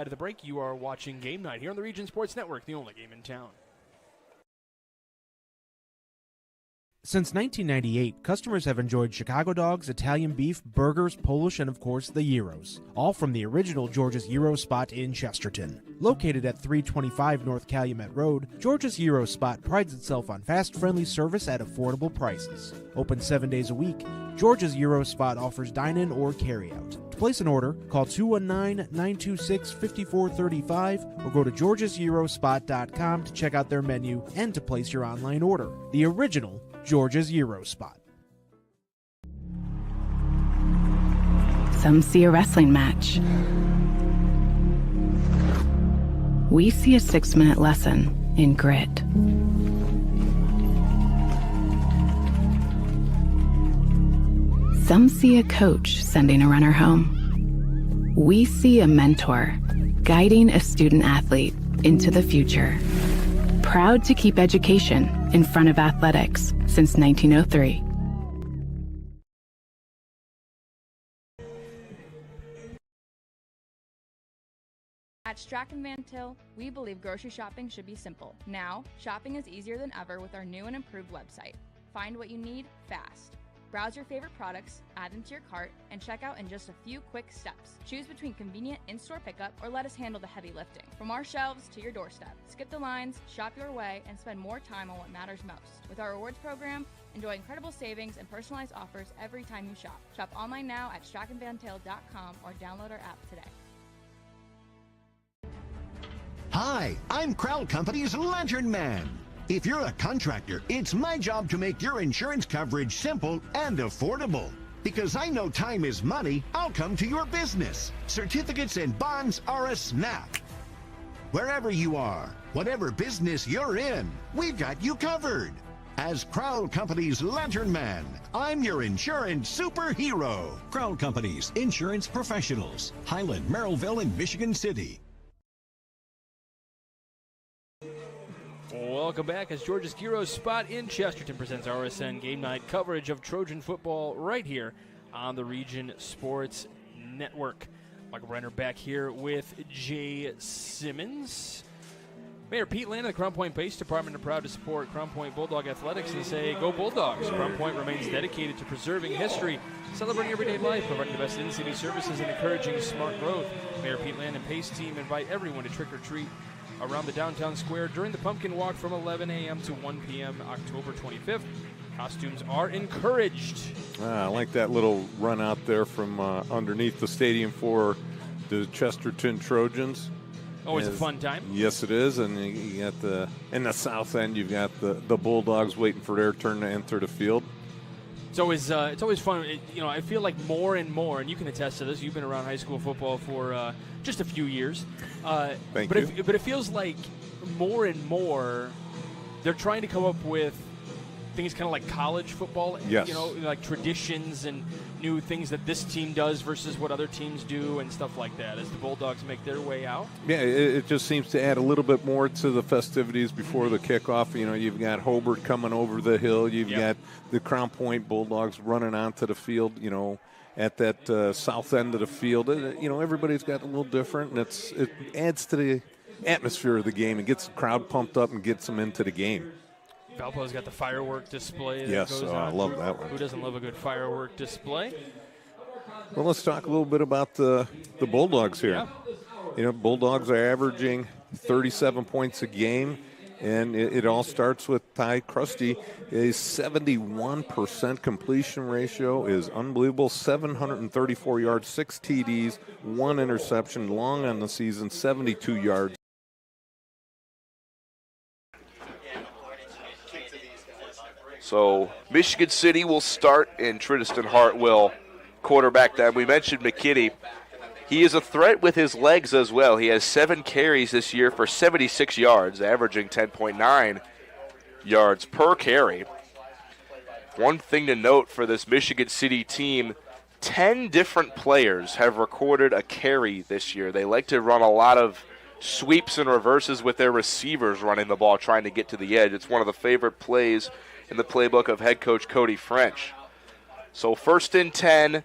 At the break, you are watching Game Night here on the Region Sports Network, the only game in town. Since 1998, customers have enjoyed Chicago dogs, Italian beef, burgers, Polish, and of course the gyros. All from the original George's Gyro Spot in Chesterton. Located at 325 North Calumet Road, George's Gyro Spot prides itself on fast, friendly service at affordable prices. Open 7 days a week, George's Gyro Spot offers dine-in or carry-out. To place an order, call 219-926-5435 or go to georgesgyrospot.com to check out their menu and to place your online order. The original George's Gyro Spot. Some see a wrestling match. We see a 6-minute lesson in grit. Some see a coach sending a runner home. We see a mentor guiding a student athlete into the future. Proud to keep education in front of athletics since 1903. At Strachan Van Til, we believe grocery shopping should be simple. Now, shopping is easier than ever with our new and improved website. Find what you need fast. Browse your favorite products, add them to your cart, and check out in just a few quick steps. Choose between convenient in-store pickup or let us handle the heavy lifting. From our shelves to your doorstep. Skip the lines, shop your way, and spend more time on what matters most. With our rewards program, enjoy incredible savings and personalized offers every time you shop. Shop online now at strachanvantil.com or download our app today. Hi, I'm Crowell Company's Lantern Man. If you're a contractor, it's my job to make your insurance coverage simple and affordable. Because I know time is money, I'll come to your business. Certificates and bonds are a snap. Wherever you are, whatever business you're in, we've got you covered. As Crowell Company's Lantern Man, I'm your insurance superhero. Crowell Company's insurance professionals. Highland, Merrillville, and Michigan City. Welcome back as George's Gyro Spot in Chesterton presents RSN Game Night coverage of Trojan football right here on the Region Sports Network. Michael Brenner back here with Jay Simmons. Mayor Pete Land of the Crown Point Police Department are proud to support Crown Point Bulldog Athletics and say, go Bulldogs. Crown Point remains dedicated to preserving history, celebrating everyday life, providing the best in-city services, and encouraging smart growth. Mayor Pete Land and Pace team invite everyone to trick or treat around the downtown square during the Pumpkin Walk from 11 a.m. to 1 p.m. October 25th. Costumes are encouraged. I like that little run out there from underneath the stadium for the Chesterton Trojans. Always a fun time. Yes, it is. And you got in the south end, you've got the Bulldogs waiting for their turn to enter the field. It's always fun. I feel like more and more, and you can attest to this. You've been around high school football for just a few years. Thank you. But it feels like more and more they're trying to come up with things kind of like college football. Yes. Like traditions and new things that this team does versus what other teams do and stuff like that as the Bulldogs make their way out. Yeah, it just seems to add a little bit more to the festivities before the kickoff. You've got Hobart coming over the hill. You've got the Crown Point Bulldogs running onto the field, at that south end of the field. Everybody's got a little different, and it adds to the atmosphere of the game and gets the crowd pumped up and gets them into the game. Valpo's got the firework display. Yes, I love that one. Who doesn't love a good firework display? Well, let's talk a little bit about the Bulldogs here. Yeah. Bulldogs are averaging 37 points a game, and it all starts with Ty Krusty. A 71% completion ratio is unbelievable. 734 yards, 6 TDs, 1 interception, long on the season, 72 yards. So Michigan City will start, and Tristan Hart will quarterback them. We mentioned McKinney. He is a threat with his legs as well. He has 7 carries this year for 76 yards, averaging 10.9 yards per carry. One thing to note for this Michigan City team, 10 different players have recorded a carry this year. They like to run a lot of sweeps and reverses with their receivers running the ball, trying to get to the edge. It's one of the favorite plays in the playbook of head coach Cody French. So 1st and 10,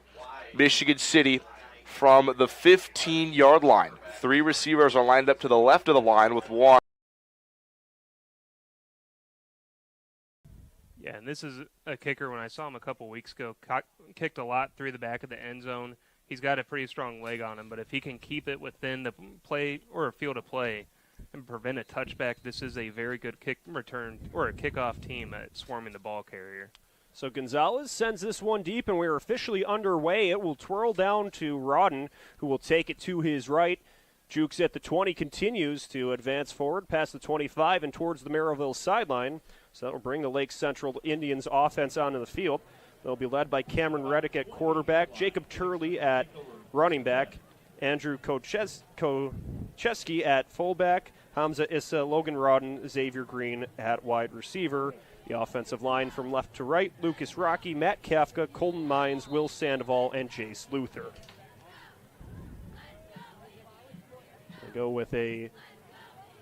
Michigan City from the 15-yard line. 3 receivers are lined up to the left of the line with one. Yeah, and this is a kicker. When I saw him a couple weeks ago, kicked a lot through the back of the end zone. He's got a pretty strong leg on him, but if he can keep it within the play or field of play and prevent a touchback, this is a very good kick return or a kickoff team at swarming the ball carrier. So Gonzalez sends this one deep, and we're officially underway. It will twirl down to Rodden, who will take it to his right. Jukes at the 20, continues to advance forward past the 25 and towards the Merrillville sideline. So that will bring the Lake Central Indians offense onto the field. They'll be led by Cameron Reddick at quarterback, Jacob Turley at running back, Andrew Kocheski at fullback, Hamza Issa, Logan Rodden, Xavier Green at wide receiver. The offensive line from left to right, Lucas Rocky, Matt Kafka, Colton Mines, Will Sandoval, and Jace Luther. They go with a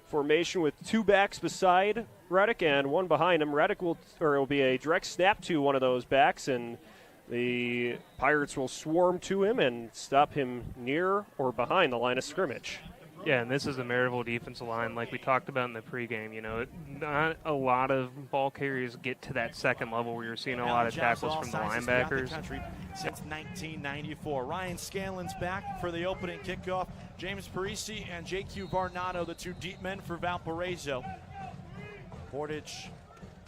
formation with 2 backs beside Reddick and 1 behind him. Reddick will be a direct snap to one of those backs, and the Pirates will swarm to him and stop him near or behind the line of scrimmage. Yeah, and this is the Maryville defensive line, like we talked about in the pregame. You know, not a lot of ball carriers get to that second level where you're seeing a lot of tackles from the linebackers. Since 1994. Ryan Scanlon's back for the opening kickoff. James Parisi and J.Q. Varnado, the 2 deep men for Valparaiso. Portage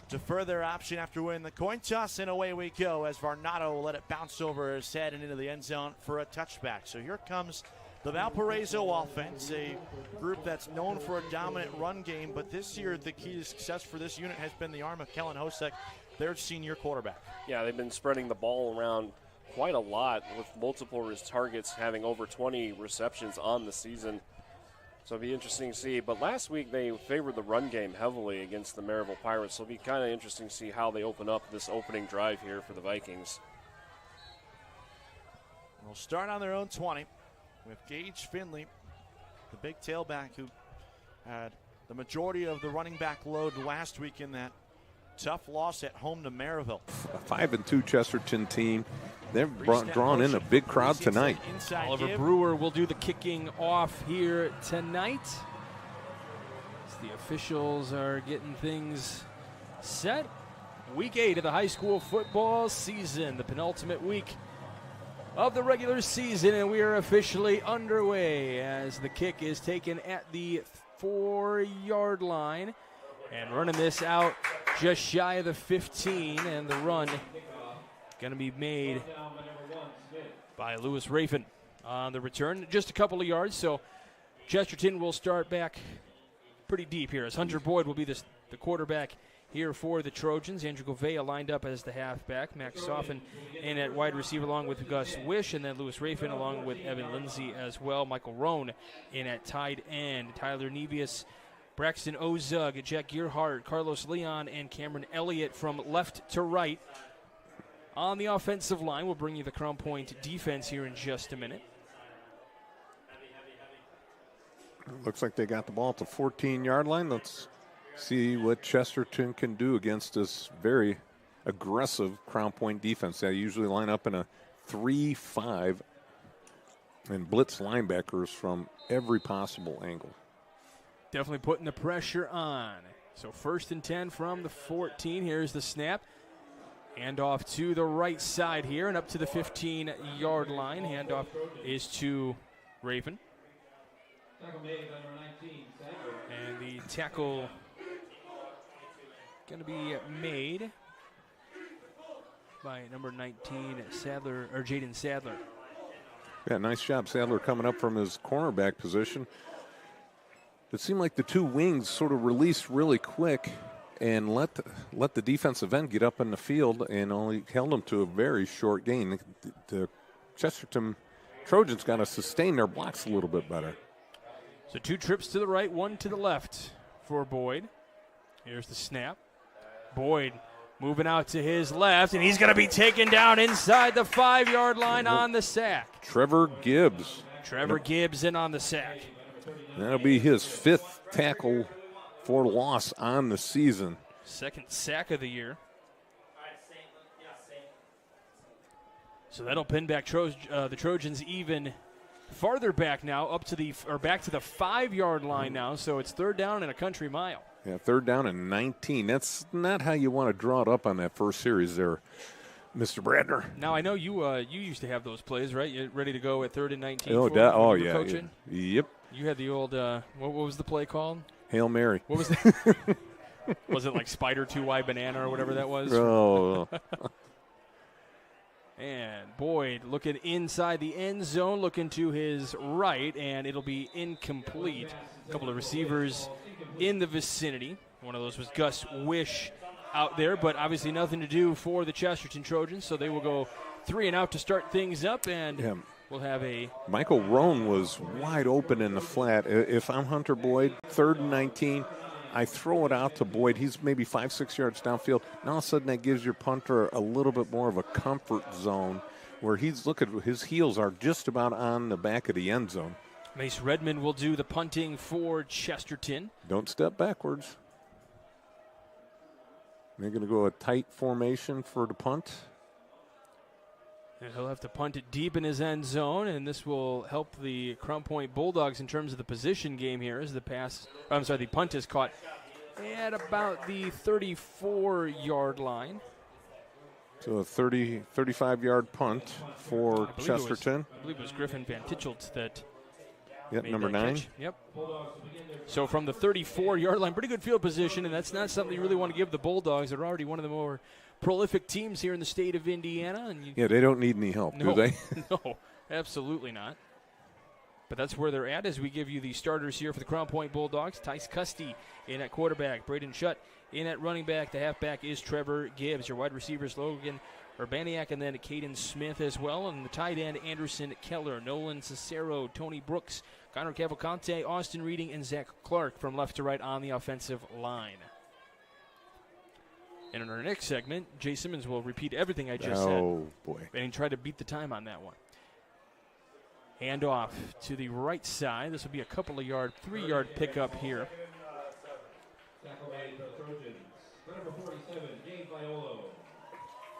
defer their option after winning the coin toss, and away we go as Varnado will let it bounce over his head and into the end zone for a touchback. So here comes the Valparaiso offense, a group that's known for a dominant run game, but this year the key to success for this unit has been the arm of Kellen Hosek, their senior quarterback. Yeah, they've been spreading the ball around quite a lot with multiple targets, having over 20 receptions on the season. So it'll be interesting to see. But last week they favored the run game heavily against the Maryville Pirates, so it'll be kind of interesting to see how they open up this opening drive here for the Vikings. They'll start on their own 20. With Gage Finley, the big tailback who had the majority of the running back load last week in that tough loss at home to Maryville. A 5-2 Chesterton team. They've drawn in a big crowd tonight. Oliver Brewer will do the kicking off here tonight. As the officials are getting things set. Week 8 of the high school football season, the penultimate week of the regular season, and we are officially underway as the kick is taken at the 4-yard line and running this out just shy of the 15, and the run going to be made by Lewis Rafin on the return. Just a couple of yards, so Chesterton will start back pretty deep here as Hunter Boyd will be the quarterback here for the Trojans. Andrew Gouveia lined up as the halfback. Max Soffin in at wide receiver along with Gus Wish, and then Lewis Rafin along with Evan Lindsay as well. Michael Rohn in at tight end. Tyler Nevius, Braxton Ozug, Jack Gearhart, Carlos Leon, and Cameron Elliott from left to right. On the offensive line, we'll bring you the Crown Point defense here in just a minute. Looks like they got the ball at the 14-yard line. Let's see what Chesterton can do against this very aggressive Crown Point defense. They usually line up in a 3-5 and blitz linebackers from every possible angle. Definitely putting the pressure on. So 1st and 10 from the 14. Here's the snap. Handoff to the right side here and up to the 15-yard line. Handoff is to Raven. And the tackle going to be made by number 19, Sadler, or Jaden Sadler. Yeah, nice job, Sadler, coming up from his cornerback position. It seemed like the 2 wings sort of released really quick and let the defensive end get up in the field and only held them to a very short gain. The Chesterton Trojans got to sustain their blocks a little bit better. So 2 trips to the right, 1 to the left for Boyd. Here's the snap. Boyd moving out to his left, and he's going to be taken down inside the 5-yard line on the sack. Trevor Gibbs. Trevor Gibbs in on the sack. That'll be his 5th tackle for loss on the season. 2nd sack of the year. So that'll pin back the Trojans even farther back now, back to the 5-yard line now. So it's 3rd down and a country mile. Yeah, 3rd down and 19. That's not how you want to draw it up on that first series there, Mr. Bradner. Now, I know you used to have those plays, right? You're ready to go at 3rd and 19. Yeah. Coaching? Yep. You had the old, what was the play called? Hail Mary. What was that? Was it like Spider 2Y Banana or whatever that was? Oh. And Boyd looking inside the end zone, looking to his right, and it'll be incomplete. A couple of receivers in the vicinity. One of those was Gus Wish out there, but obviously nothing to do for the Chesterton Trojans, so they will go 3 and out to start things up, and we'll have a... Michael Roan was wide open in the flat. If I'm Hunter Boyd, 3rd and 19, I throw it out to Boyd. He's maybe 5-6 yards downfield. Now all of a sudden that gives your punter a little bit more of a comfort zone where his heels are just about on the back of the end zone. Mace Redmond will do the punting for Chesterton. Don't step backwards. They're going to go a tight formation for the punt. And he'll have to punt it deep in his end zone, and this will help the Crown Point Bulldogs in terms of the position game here as the punt is caught at about the 34-yard line. So a 35-yard punt for Chesterton. I believe it was Griffin Van Tichelt that made number 9. Catch. Yep. So from the 34-yard line, pretty good field position, and that's not something you really want to give the Bulldogs. They're already one of the more prolific teams here in the state of Indiana. And they don't need any help, do they? No, absolutely not. But that's where they're at as we give you the starters here for the Crown Point Bulldogs. Tice Custy in at quarterback. Braden Shutt in at running back. The halfback is Trevor Gibbs. Your wide receivers, Logan Urbaniak, and then Caden Smith as well. And the tight end, Anderson Keller, Nolan Cicero, Tony Brooks, Connor Cavalcante, Austin Reading, and Zach Clark from left to right on the offensive line. And in our next segment, Jay Simmons will repeat everything I just said. Oh, boy. And try to beat the time on that one. Hand off to the right side. This will be a couple of 3-yard pickup here.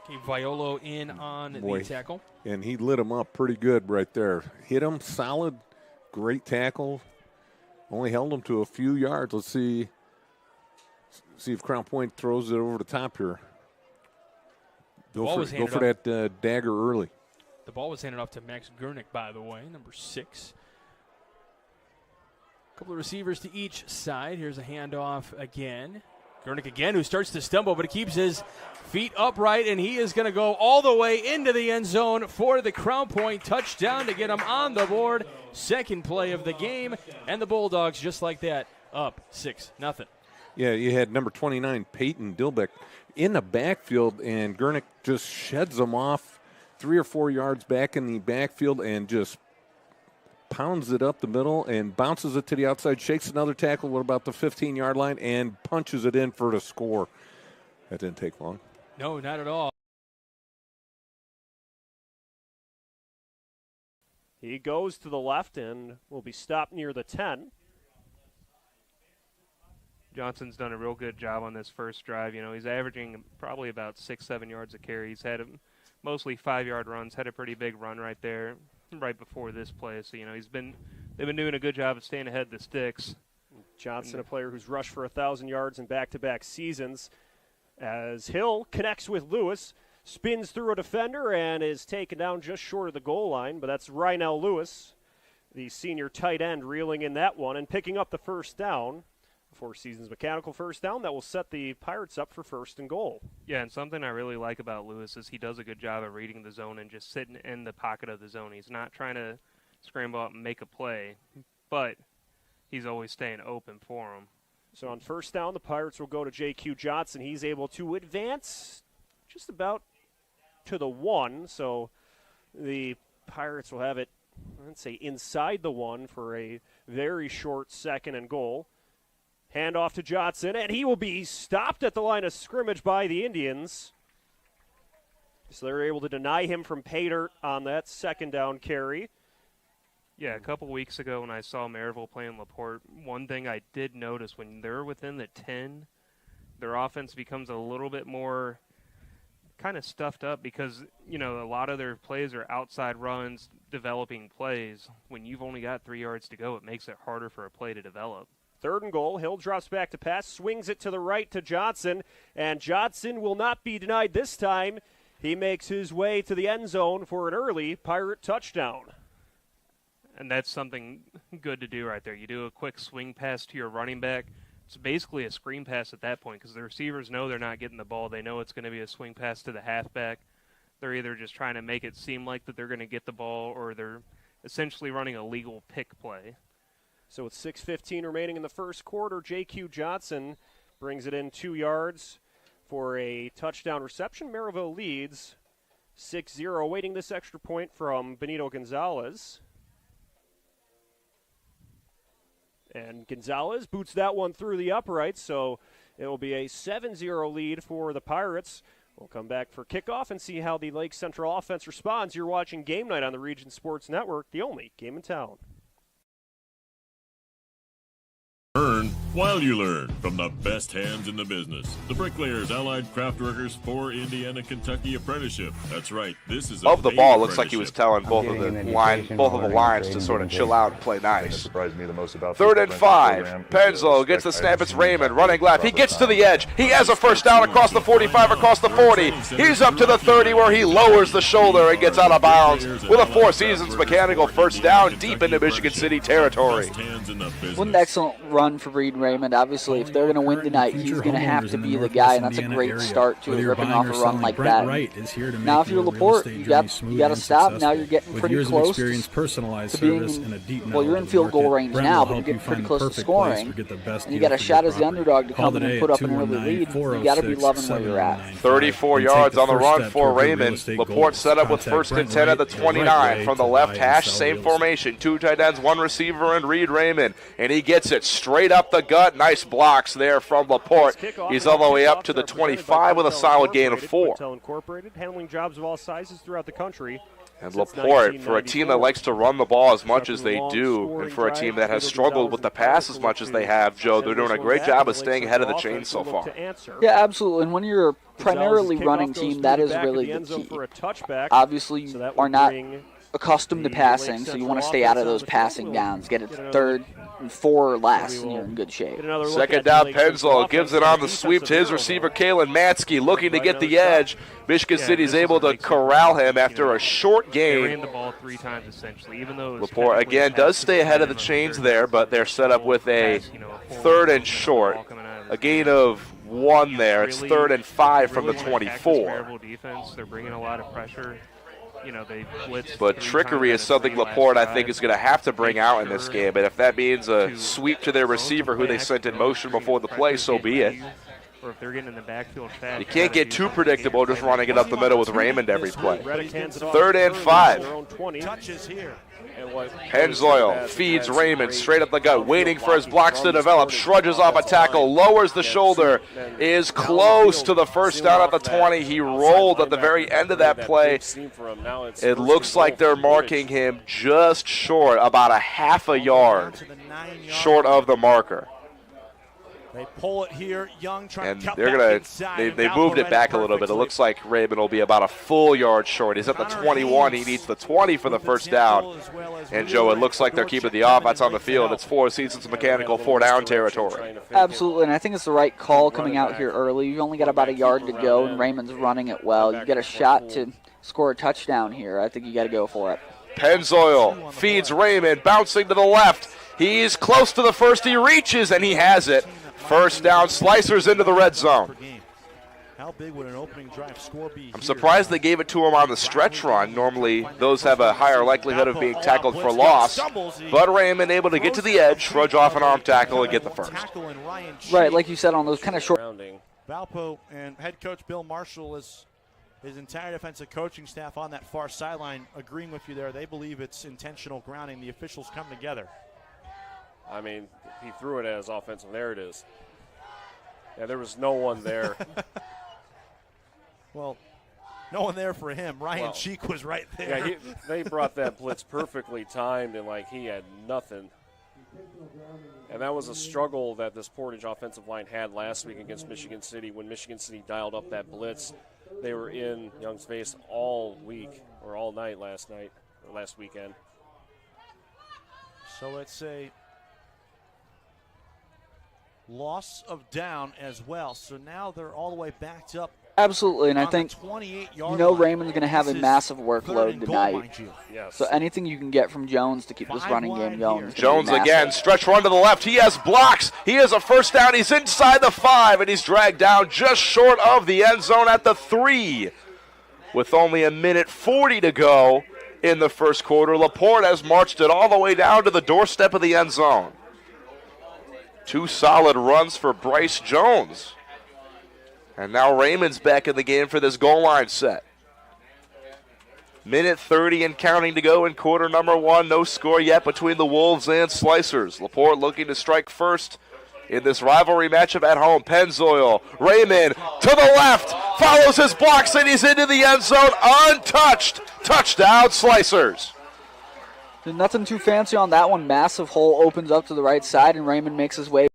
Gabe Violo in on the tackle. And he lit him up pretty good right there. Hit him solid, great tackle. Only held him to a few yards. Let's see if Crown Point throws it over the top here. Go for that dagger early. The ball was handed off to Max Gurnick, by the way, number 6. A couple of receivers to each side. Here's a handoff again. Gurnick again, who starts to stumble, but he keeps his feet upright, and he is going to go all the way into the end zone for the Crown Point touchdown to get him on the board. Second play of the game, and the Bulldogs, just like that, up 6-0. Yeah, you had number 29, Peyton Dilbeck, in the backfield, and Gurnick just sheds him off 3 or 4 yards back in the backfield and just pounds it up the middle and bounces it to the outside, shakes another tackle at about the 15-yard line, and punches it in for the score. That didn't take long. No, not at all. He goes to the left and will be stopped near the 10. Johnson's done a real good job on this first drive. He's averaging probably about 6-7 yards a carry. He's had mostly 5-yard runs, had a pretty big run right there, right before this play. So, they've been doing a good job of staying ahead of the sticks. Johnson, a player who's rushed for 1,000 yards in back-to-back seasons. As Hill connects with Lewis, spins through a defender and is taken down just short of the goal line. But that's Rynell Lewis, the senior tight end, reeling in that one and picking up the first down. 4 seasons mechanical first down that will set the Pirates up for 1st and goal. Yeah, and something I really like about Lewis is he does a good job of reading the zone and just sitting in the pocket of the zone. He's not trying to scramble out and make a play, but he's always staying open for him. So on first down, the Pirates will go to J.Q. Johnson. He's able to advance just about to the 1, so the Pirates will have it, let's say, inside the 1 for a very short 2nd and goal. Hand off to Johnson, and he will be stopped at the line of scrimmage by the Indians. So they're able to deny him from pay dirt on that 2nd down carry. Yeah, a couple weeks ago when I saw Maryville playing LaPorte, one thing I did notice when they're within the 10, their offense becomes a little bit more kind of stuffed up because, a lot of their plays are outside runs, developing plays. When you've only got 3 yards to go, it makes it harder for a play to develop. 3rd and goal. Hill drops back to pass, swings it to the right to Johnson, and Johnson will not be denied this time. He makes his way to the end zone for an early Pirate touchdown. And that's something good to do right there. You do a quick swing pass to your running back. It's basically a screen pass at that point because the receivers know they're not getting the ball. They know it's going to be a swing pass to the halfback. They're either just trying to make it seem like that they're going to get the ball or they're essentially running a legal pick play. So with 6:15 remaining in the first quarter, J.Q. Johnson brings it in 2 yards for a touchdown reception. Maryville leads 6-0, awaiting this extra point from Benito Gonzalez. And Gonzalez boots that one through the uprights, so it will be a 7-0 lead for the Pirates. We'll come back for kickoff and see how the Lake Central offense responds. You're watching Game Night on the Region Sports Network, the only game in town. Earn while you learn from the best hands in the business. The Bricklayers Allied Craft Workers for Indiana Kentucky Apprenticeship. That's right. This is of the ball. Looks like he was telling both of the lines to sort of chill out and play nice. Surprised me the most about 3rd and 5. Penzo gets the snap. It's Raymond running left. He gets to the edge. He has a first down across the 45, across the 40. He's up to the 30 where he lowers the shoulder and gets out of bounds with a Four Seasons mechanical first down deep into Michigan City territory. What an excellent run for Reed Raymond. Obviously, if they're going to win tonight, he's going to have to be the guy, and that's a great start to it, ripping off a run like that. Now, if you're Laporte, you got to stop. Now you're getting pretty close to being, well, you're in field goal range now, but you're getting pretty close to scoring. And you got a shot as the underdog to come in and put up an early lead. You got to be loving where you're at. 34 yards on the run for Raymond. Laporte set up with 1st and 10 at the 29 from the left hash. Same formation, 2 tight ends, 1 receiver, and Reed Raymond. And he gets it straight up the gut. Nice blocks there from Laporte. He's all the way up to the 25 with a solid gain of 4. Incorporated, handling jobs of all sizes throughout the country. And Laporte, for a team that likes to run the ball as much as they do, and for a team that has struggled with the pass as much as they have, Joe, they're doing a great job of staying ahead of the chain so far. Yeah, absolutely. And when you're a primarily running team, that is really the key. Obviously, you are not accustomed to passing, so you want to stay out of those passing downs. Get it 3rd and 4 or less, and you're in good shape. 2nd down, Penzo gives it on the sweep to his receiver, Kalen Matsky, looking to get the edge. Michigan City's able to corral him after a short gain. They ran the ball 3 times, essentially, even though Laporte, again, does stay ahead of the chains there, but they're set up with a 3rd and short. A gain of 1 there. It's 3rd and 5 from the 24. Defense. They're bringing a lot of pressure. They blitz. But trickery is something Laporte, I think, is going to have to bring out in this game. And if that means a sweep to their receiver who they sent in motion before the play, so be it. Or if they're getting in the backfield fast. You can't get too predictable just running it up the middle with Raymond every play. 3rd and 5. Touches here. Pennzoil feeds Raymond straight up the gut, waiting for his blocks to develop, trudges off a tackle, lowers the shoulder, is close to the first down at the 20. He rolled at the very end of that play. It looks like they're marking him just short, about a half a yard short of the marker. They pull it here. Young trying to cut they're gonna. They moved it back a little bit. It looks like Raymond will be about a full yard short. He's at the 21. He needs the 20 for the first down. And Joe, it looks like they're keeping the offense on the field. It's Four Seasons mechanical 4-down territory. Absolutely, and I think it's the right call coming out here early. You've only got about a yard to go, and Raymond's running it well. You get a shot to score a touchdown here. I think you got to go for it. Pennzoil feeds Raymond, bouncing to the left. He's close to the first. He reaches, and he has it. First down, Slicers into the red zone. How big would an opening drive score be? I'm surprised they gave it to him on the stretch run. Normally, those have a higher likelihood of being tackled for loss. But Raymond able to get to the edge, trudge off an arm tackle, and get the first. Right, like you said, on those kind of short. Valpo and head coach Bill Marshall is his entire defensive coaching staff on that far sideline agreeing with you there. They believe it's intentional grounding. The officials come together. I mean, he threw it as offensive. There it is. Yeah, there was no one there. Well, no one there for him. Ryan Cheek was right there. Yeah, they brought that blitz perfectly timed, and like he had nothing. And that was a struggle that this Portage offensive line had last week against Michigan City when Michigan City dialed up that blitz. they were in Young's face all week or all night last weekend. So it's a loss of down as well. So now they're all the way backed up. Absolutely, and I think Raymond's going to have a massive workload tonight. Yes. So anything you can get from Jones to keep this running game going. Jones again, stretch run to the left. He has blocks. He has a first down. He's inside the 5, and he's dragged down just short of the end zone at the 3. With only a minute 40 to go in the first quarter, Laporte has marched it all the way down to the doorstep of the end zone. 2 solid runs for Bryce Jones. And now Raymond's back in the game for this goal line set. Minute 30 and counting to go in quarter number 1. No score yet between the Wolves and Slicers. Laporte looking to strike first in this rivalry matchup at home. Pennzoil, Raymond to the left, follows his blocks, and he's into the end zone untouched. Touchdown, Slicers. Nothing too fancy on that one. Massive hole opens up to the right side, and Raymond makes his way.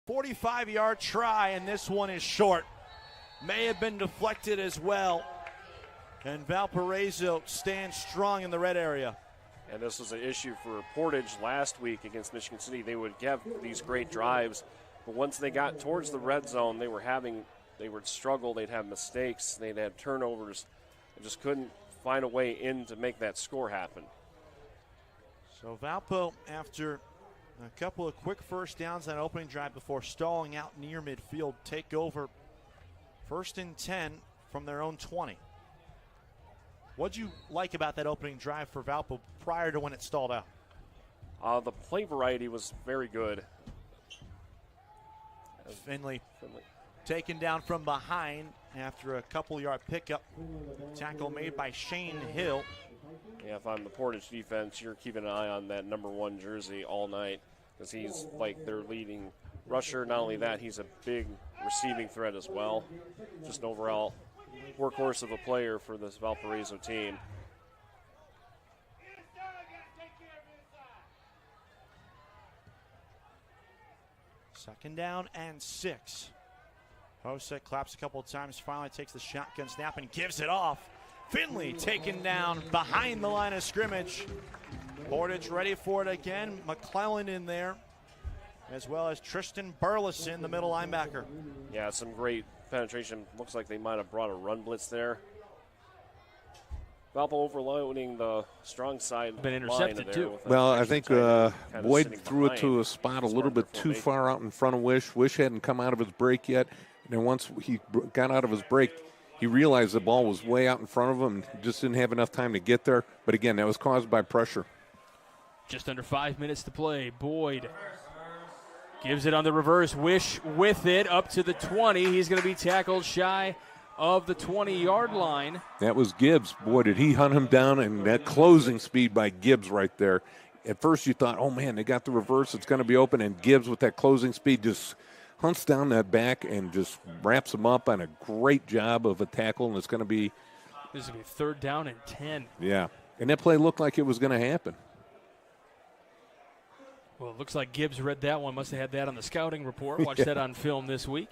45-yard try, and this one is short. May have been deflected as well. And Valparaiso stands strong in the red area. And this was an issue for Portage last week against Michigan City. They would have these great drives, but once they got towards the red zone, they would struggle. They'd have mistakes. They'd have turnovers. They just couldn't find a way in to make that score happen. So Valpo, after a couple of quick first downs on opening drive before stalling out near midfield, take over 1st and 10 from their own 20. What'd you like about that opening drive for Valpo prior to when it stalled out? The play variety was very good. Finley taken down from behind after a couple-yard pickup. Tackle made by Shane Hill. Yeah, if I'm the Portage defense, you're keeping an eye on that number 1 jersey all night because he's like their leading rusher. Not only that, he's a big receiving threat as well. Just an overall workhorse of a player for this Valparaiso team. Second down and 6. Hosek claps a couple of times, finally takes the shotgun snap and gives it off. Finley taken down behind the line of scrimmage. Portage ready for it again. McClellan in there, as well as Tristan Burleson, the middle linebacker. Yeah, some great penetration. Looks like they might have brought a run blitz there. Valpo overloading the strong side. Been intercepted too. Well, I think Boyd threw it to a spot a little bit too far out in front of Wish. Wish hadn't come out of his break yet. And then once he got out of his break, he realized the ball was way out in front of him and just didn't have enough time to get there. But again, that was caused by pressure. Just under 5 minutes to play. Boyd gives it on the reverse. Wish with it up to the 20. He's going to be tackled shy of the 20-yard line. That was Gibbs. Boy, did he hunt him down, and that closing speed by Gibbs right there. At first you thought, oh, man, they got the reverse. It's going to be open, and Gibbs with that closing speed just hunts down that back and just wraps him up on a great job of a tackle, and it's going to be. This is going to be 3rd down and 10. Yeah, and that play looked like it was going to happen. Well, it looks like Gibbs read that one. Must have had that on the scouting report. Watched that on film this week.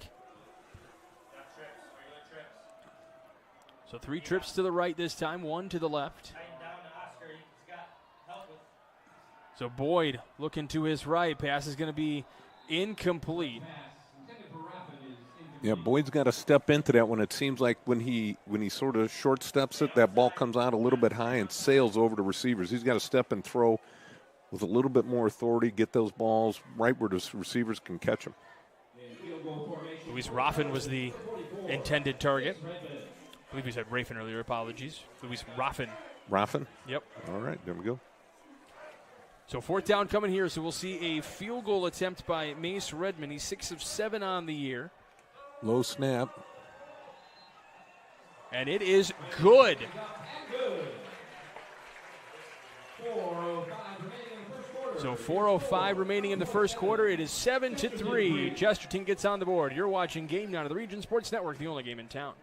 So 3 trips to the right this time, 1 to the left. So Boyd looking to his right. Pass is going to be incomplete. Yeah, Boyd's got to step into that one. It seems like when he sort of short steps it, that ball comes out a little bit high and sails over to receivers. He's got to step and throw with a little bit more authority, get those balls right where the receivers can catch them. Luis Raffin was the intended target. I believe we said Raffin earlier. Apologies. Luis Raffin. Raffin? Yep. All right, there we go. So 4th down coming here, so we'll see a field goal attempt by Mace Redmond. He's 6 of 7 on the year. Low snap. And it is good. So 4:05 remaining in the first quarter. It is 7-3. Chesterton gets on the board. You're watching Game 9 of the Region Sports Network, the only game in town.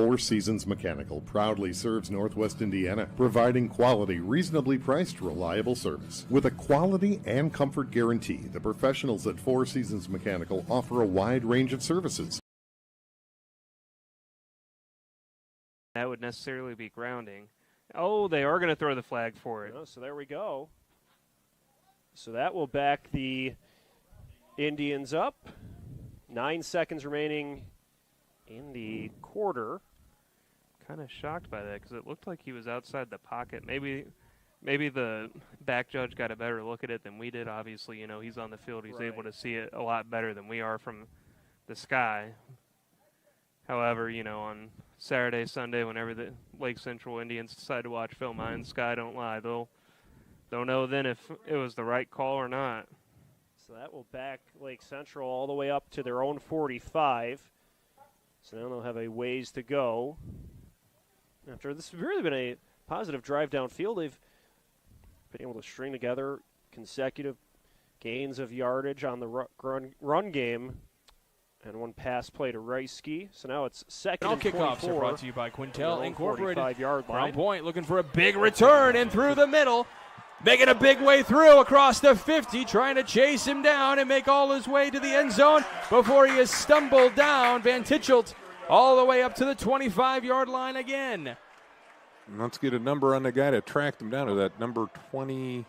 Four Seasons Mechanical proudly serves Northwest Indiana, providing quality, reasonably priced, reliable service. With a quality and comfort guarantee, the professionals at Four Seasons Mechanical offer a wide range of services. That would necessarily be grounding. Oh, they are going to throw the flag for it. Oh, so there we go. So that will back the Indians up. 9 seconds remaining in the quarter. Kind of shocked by that because it looked like he was outside the pocket. Maybe the back judge got a better look at it than we did. Obviously, he's on the field. He's able to see it a lot better than we are from the sky. However, on Saturday, Sunday, whenever the Lake Central Indians decide to watch film, eye in the sky don't lie. They'll know then if it was the right call or not. So that will back Lake Central all the way up to their own 45. So now they'll have a ways to go. After this has really been a positive drive downfield, they've been able to string together consecutive gains of yardage on the run game. And one pass play to Reisky. So now it's second and 24. Kickoffs are brought to you by Quintel Incorporated. 45-yard line. Crown Point looking for a big return and through the middle. Making a big way through across the 50, trying to chase him down and make all his way to the end zone before he is stumbled down. Van Tichelt all the way up to the 25-yard line again. Let's get a number on the guy that tracked him down to that number 28.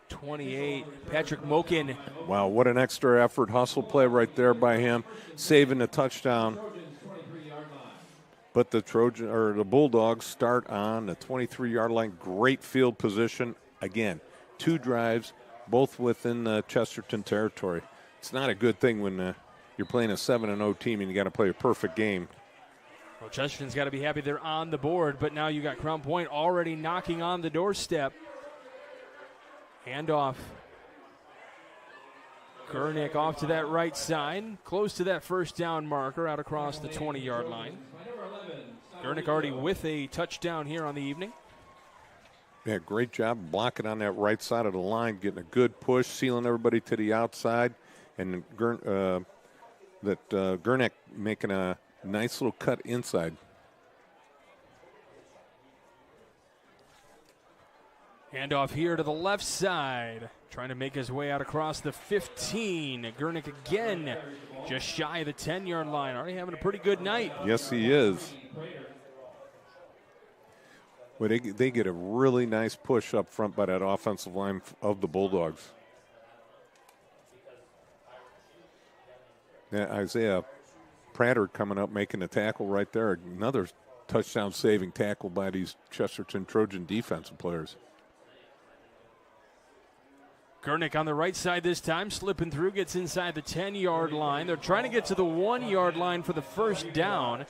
28, Patrick Mokin. Wow, what an extra effort hustle play right there by him, saving the touchdown. But the Bulldogs start on the 23-yard line. Great field position. Again, 2 drives, both within the Chesterton territory. It's not a good thing when you're playing a 7-0 team and you got to play a perfect game. Well, Chesterton's got to be happy they're on the board, but now you got Crown Point already knocking on the doorstep. Handoff. Gurnick off to that right side, close to that first down marker out across the 20-yard line. Gurnick already with a touchdown here on the evening. Yeah, great job blocking on that right side of the line, getting a good push, sealing everybody to the outside, and Gurnick making a nice little cut inside. Handoff here to the left side. Trying to make his way out across the 15. Gurnick again just shy of the 10-yard line. Already having a pretty good night. Yes, he is. Well, they get a really nice push up front by that offensive line of the Bulldogs. Yeah, Isaiah Prater coming up, making a tackle right there. Another touchdown-saving tackle by these Chesterton Trojan defensive players. Gurnick on the right side this time, slipping through, gets inside the 10-yard line. They're trying to get to the 1-yard line for the first down.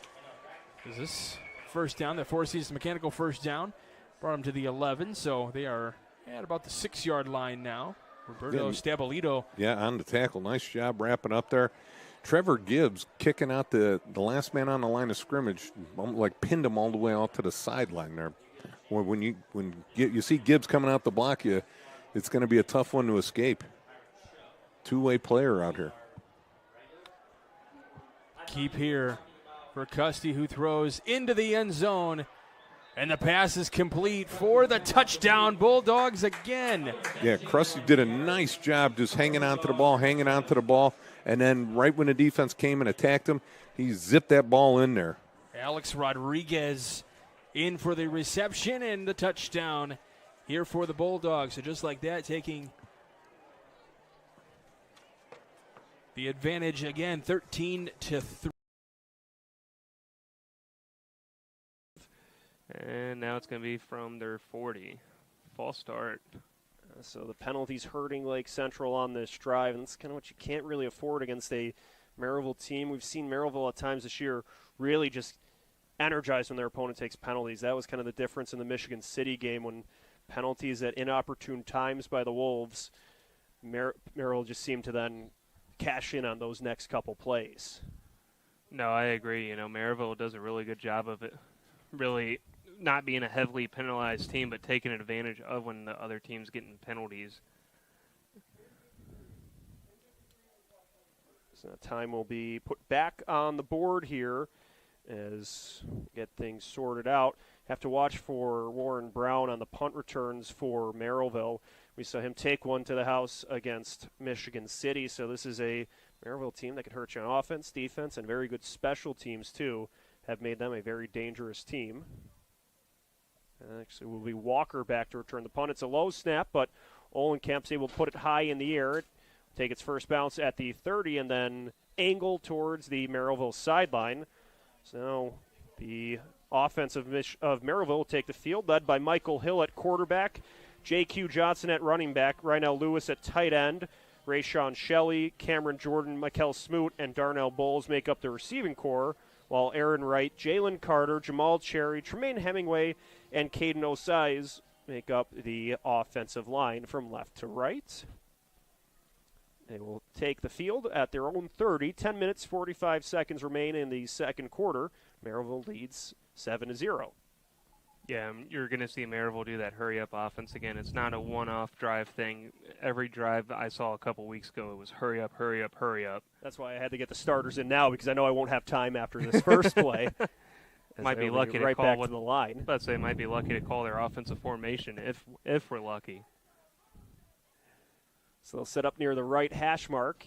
Is this first down, the Four Seasons Mechanical first down? Brought them to the 11, so they are at about the 6-yard line now. Roberto Stabilito. Yeah, on the tackle. Nice job wrapping up there. Trevor Gibbs kicking out the last man on the line of scrimmage, like pinned him all the way out to the sideline there. When you see Gibbs coming out the block, it's going to be a tough one to escape. Two-way player out here. Keep here for Custy, who throws into the end zone. And the pass is complete for the touchdown. Bulldogs again. Yeah, Crusty did a nice job just hanging on to the ball. And then right when the defense came and attacked him, he zipped that ball in there. Alex Rodriguez in for the reception and the touchdown here for the Bulldogs. So just like that, taking the advantage again, 13-3. And now it's going to be from their 40. False start. So the penalties hurting Lake Central on this drive, and that's kind of what you can't really afford against a Maryville team. We've seen Maryville at times this year really just energized when their opponent takes penalties. That was kind of the difference in the Michigan City game when penalties at inopportune times by the Wolves, Maryville just seemed to then cash in on those next couple plays. No, I agree. Maryville does a really good job of it. Really not being a heavily penalized team, but taking advantage of when the other team's getting penalties. So time will be put back on the board here as we get things sorted out. Have to watch for Warren Brown on the punt returns for Merrillville. We saw him take one to the house against Michigan City, so this is a Merrillville team that can hurt you on offense, defense, and very good special teams, too, have made them a very dangerous team. Actually, will be Walker back to return the punt. It's a low snap, but Olenkemp's able to put it high in the air, take its first bounce at the 30, and then angle towards the Merrillville sideline. So the offense of Merrillville will take the field, led by Michael Hill at quarterback, J.Q. Johnson at running back, Rynell Lewis at tight end, Rayshawn Shelley, Cameron Jordan, Mikel Smoot, and Darnell Bowles make up the receiving core, while Aaron Wright, Jalen Carter, Jamal Cherry, Tremaine Hemingway, and Caden Osaiz make up the offensive line from left to right. They will take the field at their own 30. 10 minutes, 45 seconds remain in the second quarter. Merrillville leads 7-0. Yeah, you're going to see Merrillville do that hurry-up offense again. It's not a one-off drive thing. Every drive I saw a couple weeks ago, it was hurry up, hurry up, hurry up. That's why I had to get the starters in now, because I know I won't have time after this first play. Might be lucky to right call back to the line. Let's say might be lucky to call their offensive formation if we're lucky. So they'll set up near the right hash mark.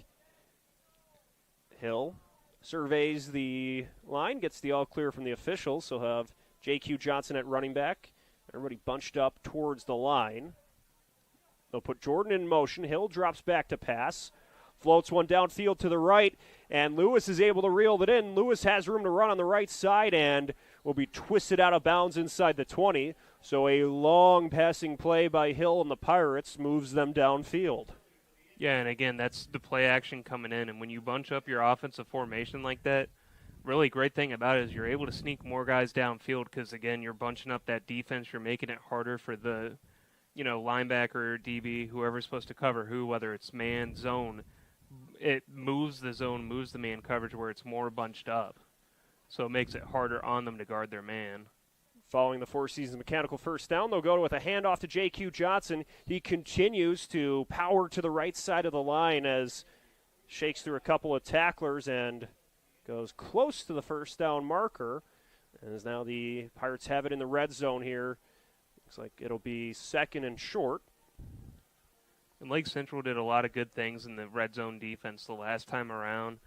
Hill surveys the line, gets the all clear from the officials. So he'll have J.Q. Johnson at running back. Everybody bunched up towards the line. They'll put Jordan in motion. Hill drops back to pass. Floats one downfield to the right, and Lewis is able to reel it in. Lewis has room to run on the right side and will be twisted out of bounds inside the 20. So a long passing play by Hill and the Pirates moves them downfield. Yeah, and again, that's the play action coming in. And when you bunch up your offensive formation like that, really great thing about it is you're able to sneak more guys downfield because, again, you're bunching up that defense. You're making it harder for the, linebacker, DB, whoever's supposed to cover who, whether it's man, zone. It moves the zone, moves the man coverage where it's more bunched up. So it makes it harder on them to guard their man. Following the Four Seasons Mechanical first down, they'll go with a handoff to J.Q. Johnson. He continues to power to the right side of the line as shakes through a couple of tacklers and goes close to the first down marker. And as now the Pirates have it in the red zone here. Looks like it'll be second and short. And Lake Central did a lot of good things in the red zone defense the last time around.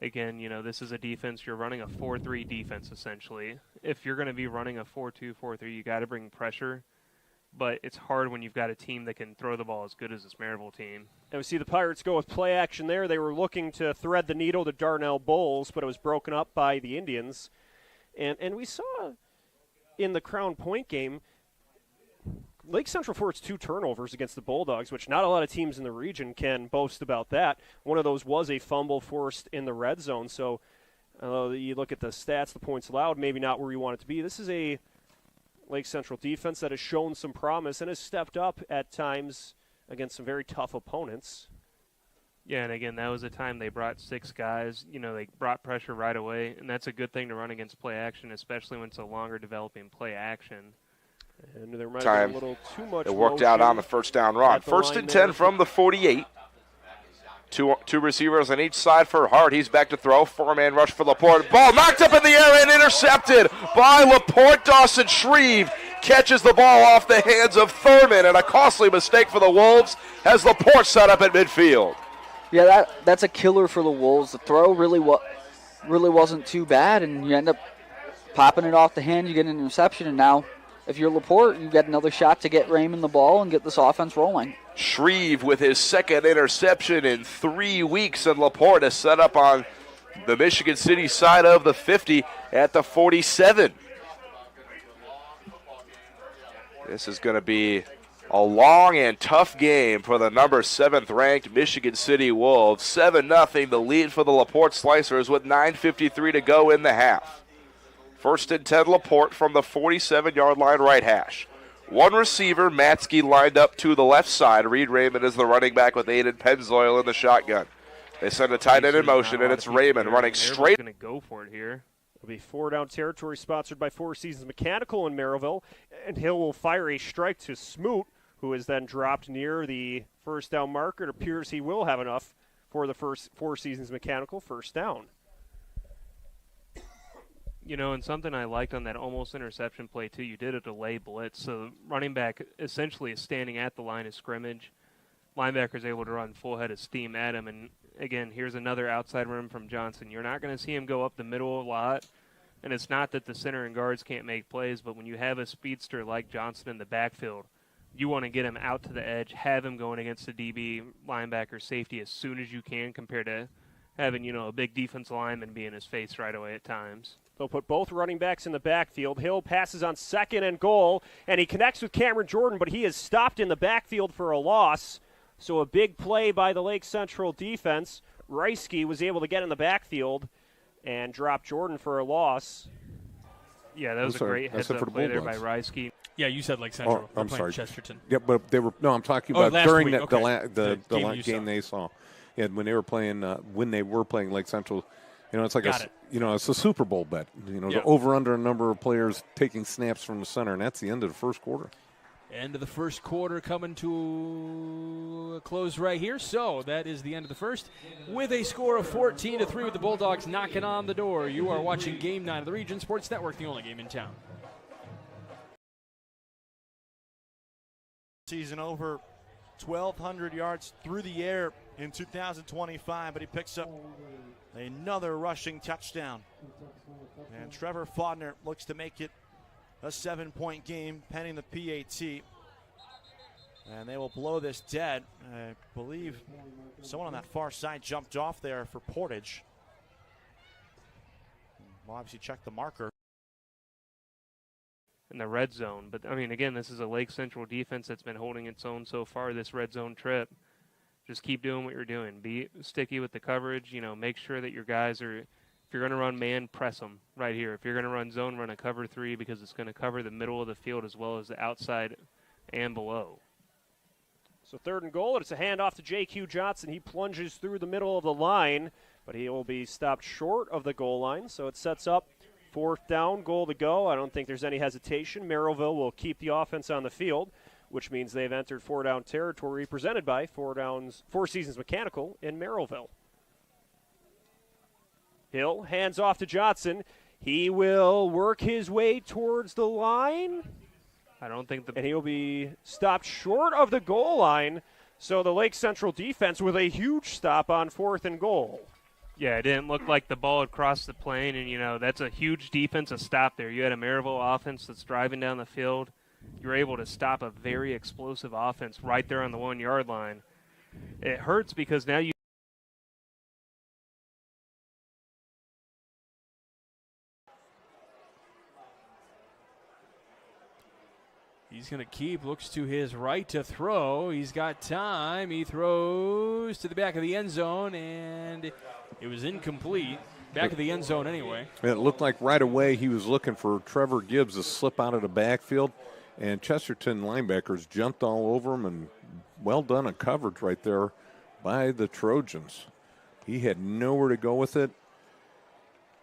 Again, this is a defense. You're running a 4-3 defense, essentially. If you're going to be running a 4-2, 4-3, you got to bring pressure. But it's hard when you've got a team that can throw the ball as good as this Merrillville team. And we see the Pirates go with play action there. They were looking to thread the needle to Darnell Bowles, but it was broken up by the Indians. And we saw in the Crown Point game, Lake Central forced 2 turnovers against the Bulldogs, which not a lot of teams in the region can boast about that. One of those was a fumble forced in the red zone. So you look at the stats, the points allowed, maybe not where you want it to be. This is a Lake Central defense that has shown some promise and has stepped up at times against some very tough opponents. Yeah, and again, that was a time they brought 6 guys. They brought pressure right away, and that's a good thing to run against play action, especially when it's a longer developing play action. And there might have been a little too much. It worked out on the first down run. First and 10 from the 48. Two receivers on each side for Hart. He's back to throw. 4-man rush for Laporte. Ball knocked up in the air and intercepted by Laporte. Dawson Shreve catches the ball off the hands of Thurman, and a costly mistake for the Wolves has Laporte set up at midfield. Yeah, that's a killer for the Wolves. The throw really wasn't too bad, and you end up popping it off the hand. You get an interception, and now if you're Laporte, you get another shot to get Raymond the ball and get this offense rolling. Shreve with his second interception in 3 weeks, and Laporte is set up on the Michigan City side of the 50 at the 47. This is going to be a long and tough game for the number 7th ranked Michigan City Wolves. 7-0 the lead for the Laporte Slicers with 9:53 to go in the half. First and 10, Laporte from the 47-yard line right hash. One receiver, Matsky, lined up to the left side. Reed Raymond is the running back with Aiden Pennzoil in the shotgun. They send a tight end in motion, and it's Raymond running straight. Going to go for it here. It'll be 4-down territory sponsored by Four Seasons Mechanical in Merrillville, and Hill will fire a strike to Smoot, who is then dropped near the first down marker. It appears he will have enough for the first Four Seasons Mechanical first down. You know, and something I liked on that almost interception play, too, you did a delay blitz. So running back essentially is standing at the line of scrimmage. Linebacker's able to run full head of steam at him. And, again, here's another outside run from Johnson. You're not going to see him go up the middle a lot. And it's not that the center and guards can't make plays, but when you have a speedster like Johnson in the backfield, you want to get him out to the edge, have him going against the DB, linebacker, safety as soon as you can compared to having, a big defensive lineman be in his face right away at times. They'll put both running backs in the backfield. Hill passes on 2nd and goal, and he connects with Cameron Jordan, but he is stopped in the backfield for a loss. So a big play by the Lake Central defense. Reisky was able to get in the backfield and drop Jordan for a loss. Yeah, that was a great heads-up play there by Reisky. Yeah, you said Lake Central. I'm sorry, Chesterton. Yeah, but they were. No, I'm talking about during week. the game they saw. Yeah, when they were playing Lake Central. It's like it's a Super Bowl bet. The over/under a number of players taking snaps from the center, and that's the end of the first quarter. End of the first quarter coming to a close right here. So that is the end of the first with a score of 14-3 with the Bulldogs knocking on the door. You are watching Game 9 of the Region Sports Network, the only game in town. Season over 1,200 yards through the air in 2025, but he picks up another rushing touchdown. And Trevor Faudner looks to make it a 7-point game pending the PAT. And they will blow this dead. I believe someone on that far side jumped off there for Portage. We'll obviously check the marker. In the red zone. But, again, this is a Lake Central defense that's been holding its own so far this red zone trip. Just keep doing what you're doing. Be sticky with the coverage. Make sure that your guys are, if you're going to run man, press them right here. If you're going to run zone, run a cover 3 because it's going to cover the middle of the field as well as the outside and below. So 3rd and goal, and it's a handoff to J.Q. Johnson. He plunges through the middle of the line, but he will be stopped short of the goal line. So it sets up 4th down, goal to go. I don't think there's any hesitation. Merrillville will keep the offense on the field, which means they've entered 4-down territory presented by Four Seasons Mechanical in Merrillville. Hill hands off to Johnson. He will work his way towards the line. I don't think and he'll be stopped short of the goal line. So the Lake Central defense with a huge stop on 4th and goal. Yeah, it didn't look like the ball had crossed the plane, and, that's a huge defensive stop there. You had a Merrillville offense that's driving down the field. You were able to stop a very explosive offense right there on the 1-yard line. It hurts because now you He's going to keep, looks to his right to throw. He's got time. He throws to the back of the end zone, and it was incomplete. Back of the end zone anyway. It looked like right away he was looking for Trevor Gibbs to slip out of the backfield, and Chesterton linebackers jumped all over him, and well done on coverage right there by the Trojans. He had nowhere to go with it,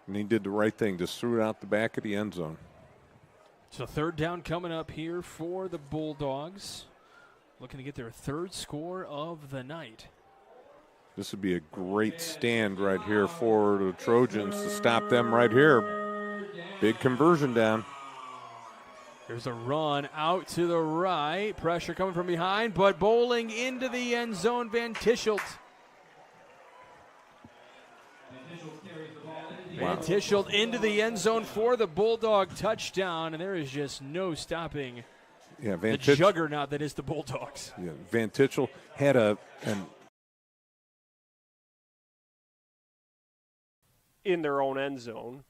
and he did the right thing, just threw it out the back of the end zone. So 3rd down coming up here for the Bulldogs. Looking to get their 3rd score of the night. This would be a great stand right here for the Trojans to stop them right here. Big conversion down. There's a run out to the right. Pressure coming from behind, but bowling into the end zone, Van Tischelt. Van Tischelt into the end zone for the Bulldog touchdown, and there is just no stopping the juggernaut that is the Bulldogs. Yeah, Van Tischelt had an in their own end zone.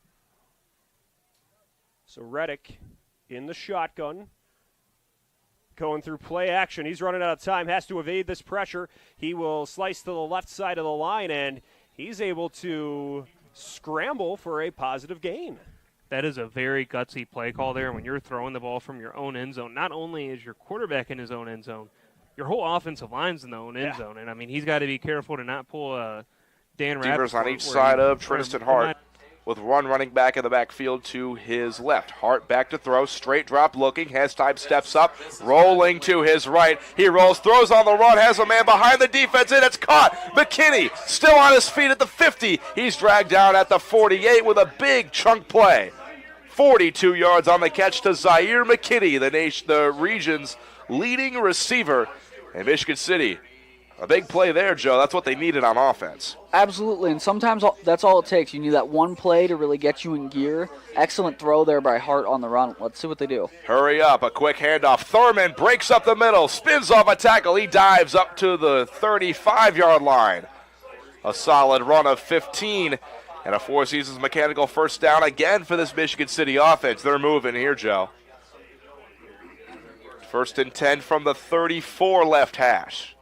So Reddick in the shotgun, going through play action. He's running out of time, has to evade this pressure. He will slice to the left side of the line, and he's able to scramble for a positive gain. That is a very gutsy play call there when you're throwing the ball from your own end zone. Not only is your quarterback in his own end zone, your whole offensive line's in the own end zone. And, he's got to be careful to not pull a Dan Rappaport. Receivers on each side of Tristan Hart. with one running back in the backfield to his left. Hart back to throw, straight drop looking, has time, steps up, rolling to his right. He rolls, throws on the run, has a man behind the defense, and it's caught. McKinney still on his feet at the 50. He's dragged down at the 48 with a big chunk play. 42 yards on the catch to Zaire McKinney, the region's leading receiver. And Michigan City, a big play there, Joe. That's what they needed on offense. Absolutely, and sometimes that's all it takes. You need that one play to really get you in gear. Excellent throw there by Hart on the run. Let's see what they do. Hurry up, a quick handoff. Thurman breaks up the middle, spins off a tackle. He dives up to the 35-yard line. A solid run of 15, and a Four Seasons Mechanical first down again for this Michigan City offense. They're moving here, Joe. First and 10 from the 34 left hash.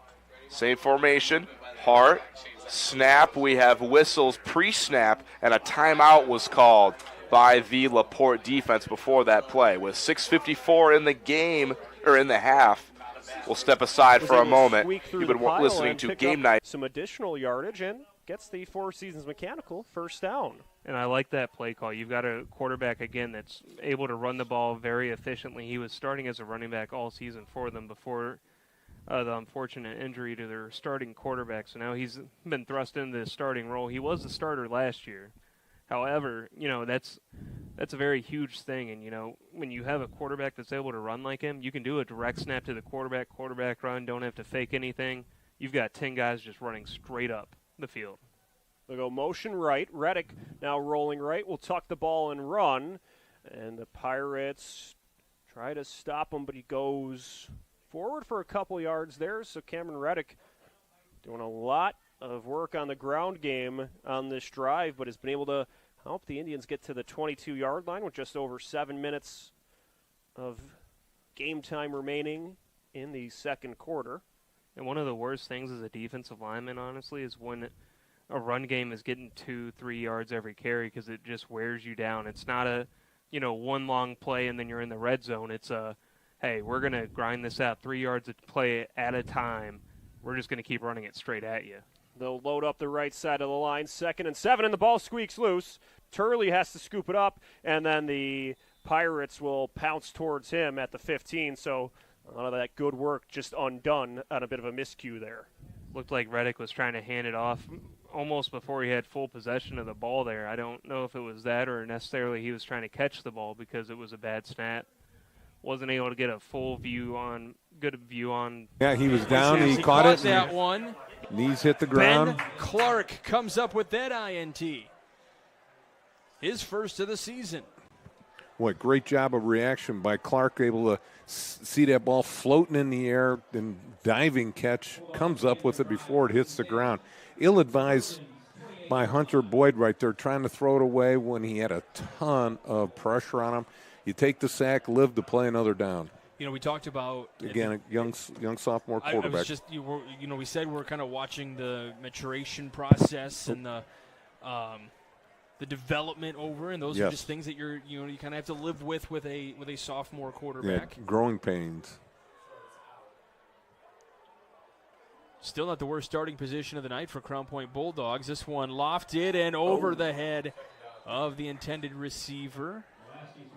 Same formation, Hart, snap. We have whistles pre-snap, and a timeout was called by the LaPorte defense before that play. With 6:54 in the game, or in the half, we'll step aside for a moment. You've been listening to Game Night. Some additional yardage and gets the Four Seasons Mechanical first down. And I like that play call. You've got a quarterback, again, that's able to run the ball very efficiently. He was starting as a running back all season for them before the unfortunate injury to their starting quarterback. So now he's been thrust into the starting role. He was the starter last year. However, that's a very huge thing. And, when you have a quarterback that's able to run like him, you can do a direct snap to the quarterback run, don't have to fake anything. You've got 10 guys just running straight up the field. They'll go motion right. Reddick now rolling right. Will tuck the ball and run. And the Pirates try to stop him, but he goes forward for a couple yards there. So Cameron Reddick doing a lot of work on the ground game on this drive, but has been able to help the Indians get to the 22-yard line with just over 7 minutes of game time remaining in the second quarter. And one of the worst things as a defensive lineman, honestly, is when a run game is getting 2-3 yards every carry, because it just wears you down. It's not a, one long play and then you're in the red zone. It's a, hey, we're going to grind this out 3 yards a play at a time. We're just going to keep running it straight at you. They'll load up the right side of the line, 2nd and 7, and the ball squeaks loose. Turley has to scoop it up, and then the Pirates will pounce towards him at the 15. So a lot of that good work just undone on a bit of a miscue there. Looked like Reddick was trying to hand it off almost before he had full possession of the ball there. I don't know if it was that or necessarily he was trying to catch the ball because it was a bad snap. Wasn't able to get a good view on. Yeah, he was down. He caught it. That one. Knees hit the ground. Ben Clark comes up with that INT. His first of the season. What great job of reaction by Clark, able to see that ball floating in the air and diving catch, comes up with it before it hits the ground. Ill-advised by Hunter Boyd right there, trying to throw it away when he had a ton of pressure on him. You take the sack, live to play another down. We talked about again a young sophomore quarterback. I was just we said we're kind of watching the maturation process and the development over, and those are just things that you kind of have to live with a sophomore quarterback. Yeah, growing pains. Still not the worst starting position of the night for Crown Point Bulldogs. This one lofted and over the head of the intended receiver.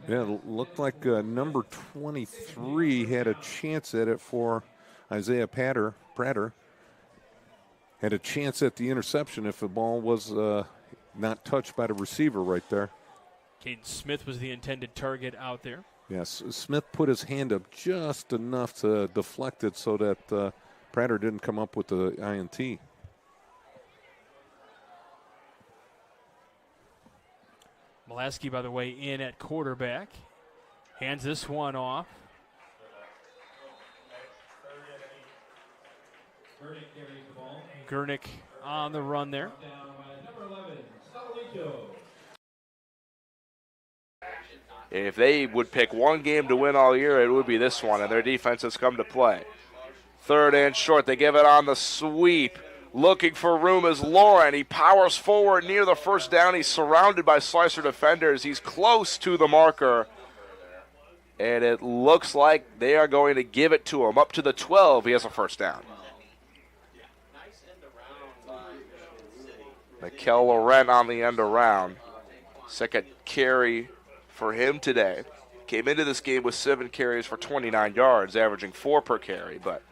Yeah, it looked like number 23 had a chance at it for Isaiah Prater. Had a chance at the interception if the ball was not touched by the receiver right there. Caden Smith was the intended target out there. Yes, Smith put his hand up just enough to deflect it so that Prater didn't come up with the INT. Mulaski, by the way, in at quarterback. Hands this one off. Gurnick on the run there. If they would pick one game to win all year, it would be this one, and their defense has come to play. 3rd and short. They give it on the sweep. Looking for room is Lauren. He powers forward near the first down. He's surrounded by Slicer defenders. He's close to the marker. And it looks like they are going to give it to him. Up to the 12, he has a first down. Mikel Laurent on the end around. Second carry for him today. Came into this game with 7 carries for 29 yards, averaging 4 per carry, but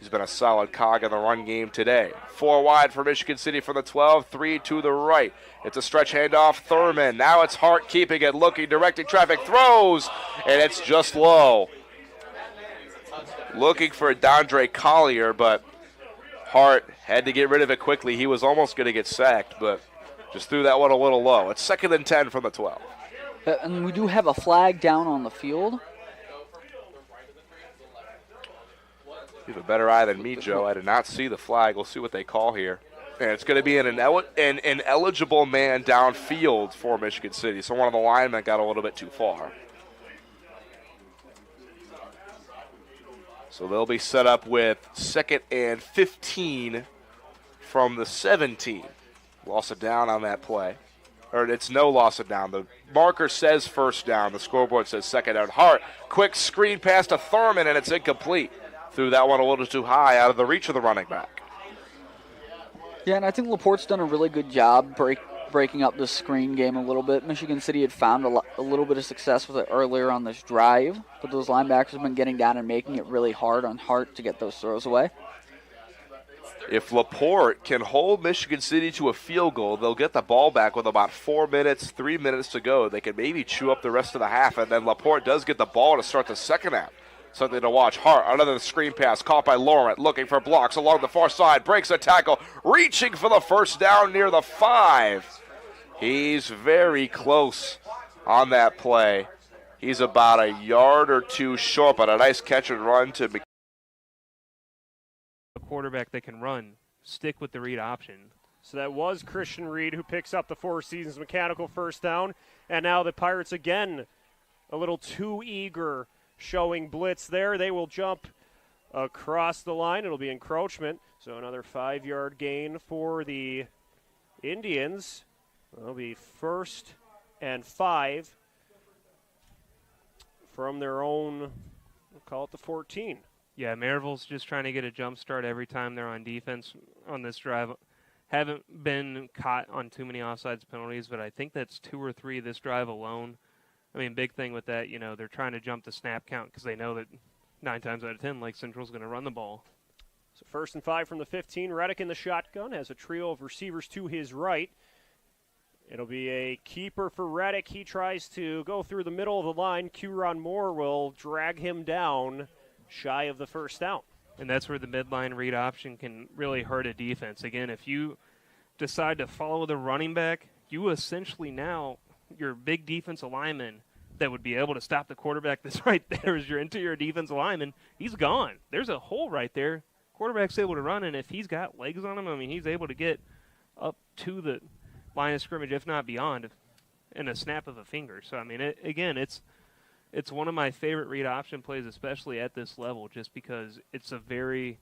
he's been a solid cog in the run game today. 4 wide for Michigan City from the 12, 3 to the right. It's a stretch handoff, Thurman. Now it's Hart keeping it, looking, directing traffic, throws, and it's just low. Looking for Dondre Collier, but Hart had to get rid of it quickly. He was almost going to get sacked, but just threw that one a little low. It's 2nd and 10 from the 12. And we do have a flag down on the field. You have a better eye than me, Joe. I did not see the flag. We'll see what they call here. And it's going to be an eligible man downfield for Michigan City. So one of the linemen got a little bit too far. So they'll be set up with 2nd and 15 from the 17. Loss of down on that play. Or it's no loss of down. The marker says first down. The scoreboard says 2nd down. Hart, quick screen pass to Thurman, and it's incomplete. Threw that one a little too high, out of the reach of the running back. Yeah, and I think LaPorte's done a really good job breaking up the screen game a little bit. Michigan City had found a little bit of success with it earlier on this drive, but those linebackers have been getting down and making it really hard on Hart to get those throws away. If LaPorte can hold Michigan City to a field goal, they'll get the ball back with about 3 minutes to go. They can maybe chew up the rest of the half, and then LaPorte does get the ball to start the second half. Something to watch. Hart, another screen pass, caught by Laurent, looking for blocks along the far side, breaks a tackle, reaching for the first down near the 5. He's very close on that play. He's about a yard or two short, but a nice catch and run to McKinney. A quarterback that can run, stick with the read option. So that was Christian Reed who picks up the Four Seasons Mechanical first down. And now the Pirates again a little too eager, showing blitz there. They will jump across the line. It'll be encroachment. So another 5-yard gain for the Indians. It'll be 1st and 5 from their own, we'll call it the 14. Yeah, Maryville's just trying to get a jump start every time they're on defense on this drive. Haven't been caught on too many offsides penalties, but I think that's 2 or 3 this drive alone. I mean, big thing with that, they're trying to jump the snap count because they know that 9 times out of 10, Lake Central's going to run the ball. So 1st and 5 from the 15. Reddick in the shotgun has a trio of receivers to his right. It'll be a keeper for Reddick. He tries to go through the middle of the line. Q-Ron Moore will drag him down shy of the first down. And that's where the midline read option can really hurt a defense. Again, if you decide to follow the running back, you essentially now, your big defensive lineman that would be able to stop the quarterback that's right there as your interior defensive lineman, he's gone. There's a hole right there. Quarterback's able to run, and if he's got legs on him, I mean, he's able to get up to the line of scrimmage, if not beyond, in a snap of a finger. So, I mean, it's one of my favorite read option plays, especially at this level, just because it's a very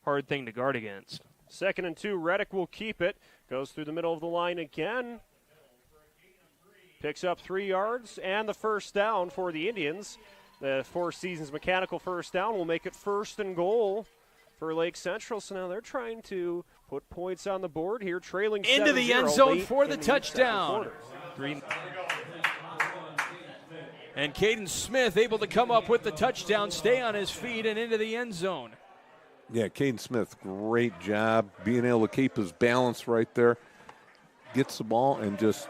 hard thing to guard against. 2nd and 2, Reddick will keep it. Goes through the middle of the line again. Picks up 3 yards and the first down for the Indians. The Four Seasons Mechanical first down will make it 1st and goal for Lake Central. So now they're trying to put points on the board here, trailing into the end zone for the touchdown. And Caden Smith able to come up with the touchdown, stay on his feet, and into the end zone. Yeah, Caden Smith, great job being able to keep his balance right there. Gets the ball and just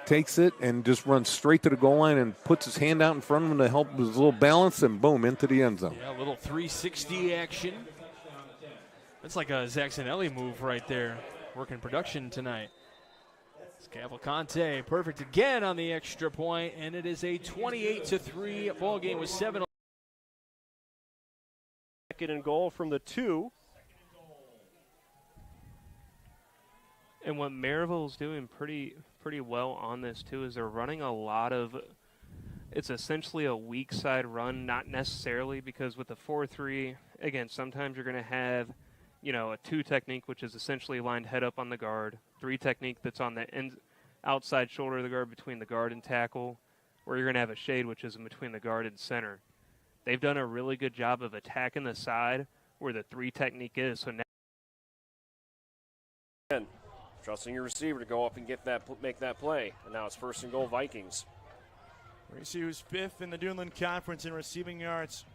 takes it and just runs straight to the goal line and puts his hand out in front of him to help his little balance, and boom, into the end zone. Yeah, a little 360 action. That's like a Zaxanelli move right there, working production tonight. Cavalcante, perfect again on the extra point, and it is a 28-3 ball game with 7. 2nd and goal from the 2. And what Maryville's doing pretty well on this too is they're running a lot of. It's essentially a weak side run, not necessarily, because with the 4-3, again, sometimes you're going to have, a 2 technique, which is essentially lined head up on the guard. 3 technique that's on the outside shoulder of the guard between the guard and tackle, or you're going to have a shade, which is in between the guard and center. They've done a really good job of attacking the side where the 3 technique is. So now trusting your receiver to go up and make that play. And now it's first and goal, Vikings. Parisi, who's fifth in the Duneland Conference in receiving yards.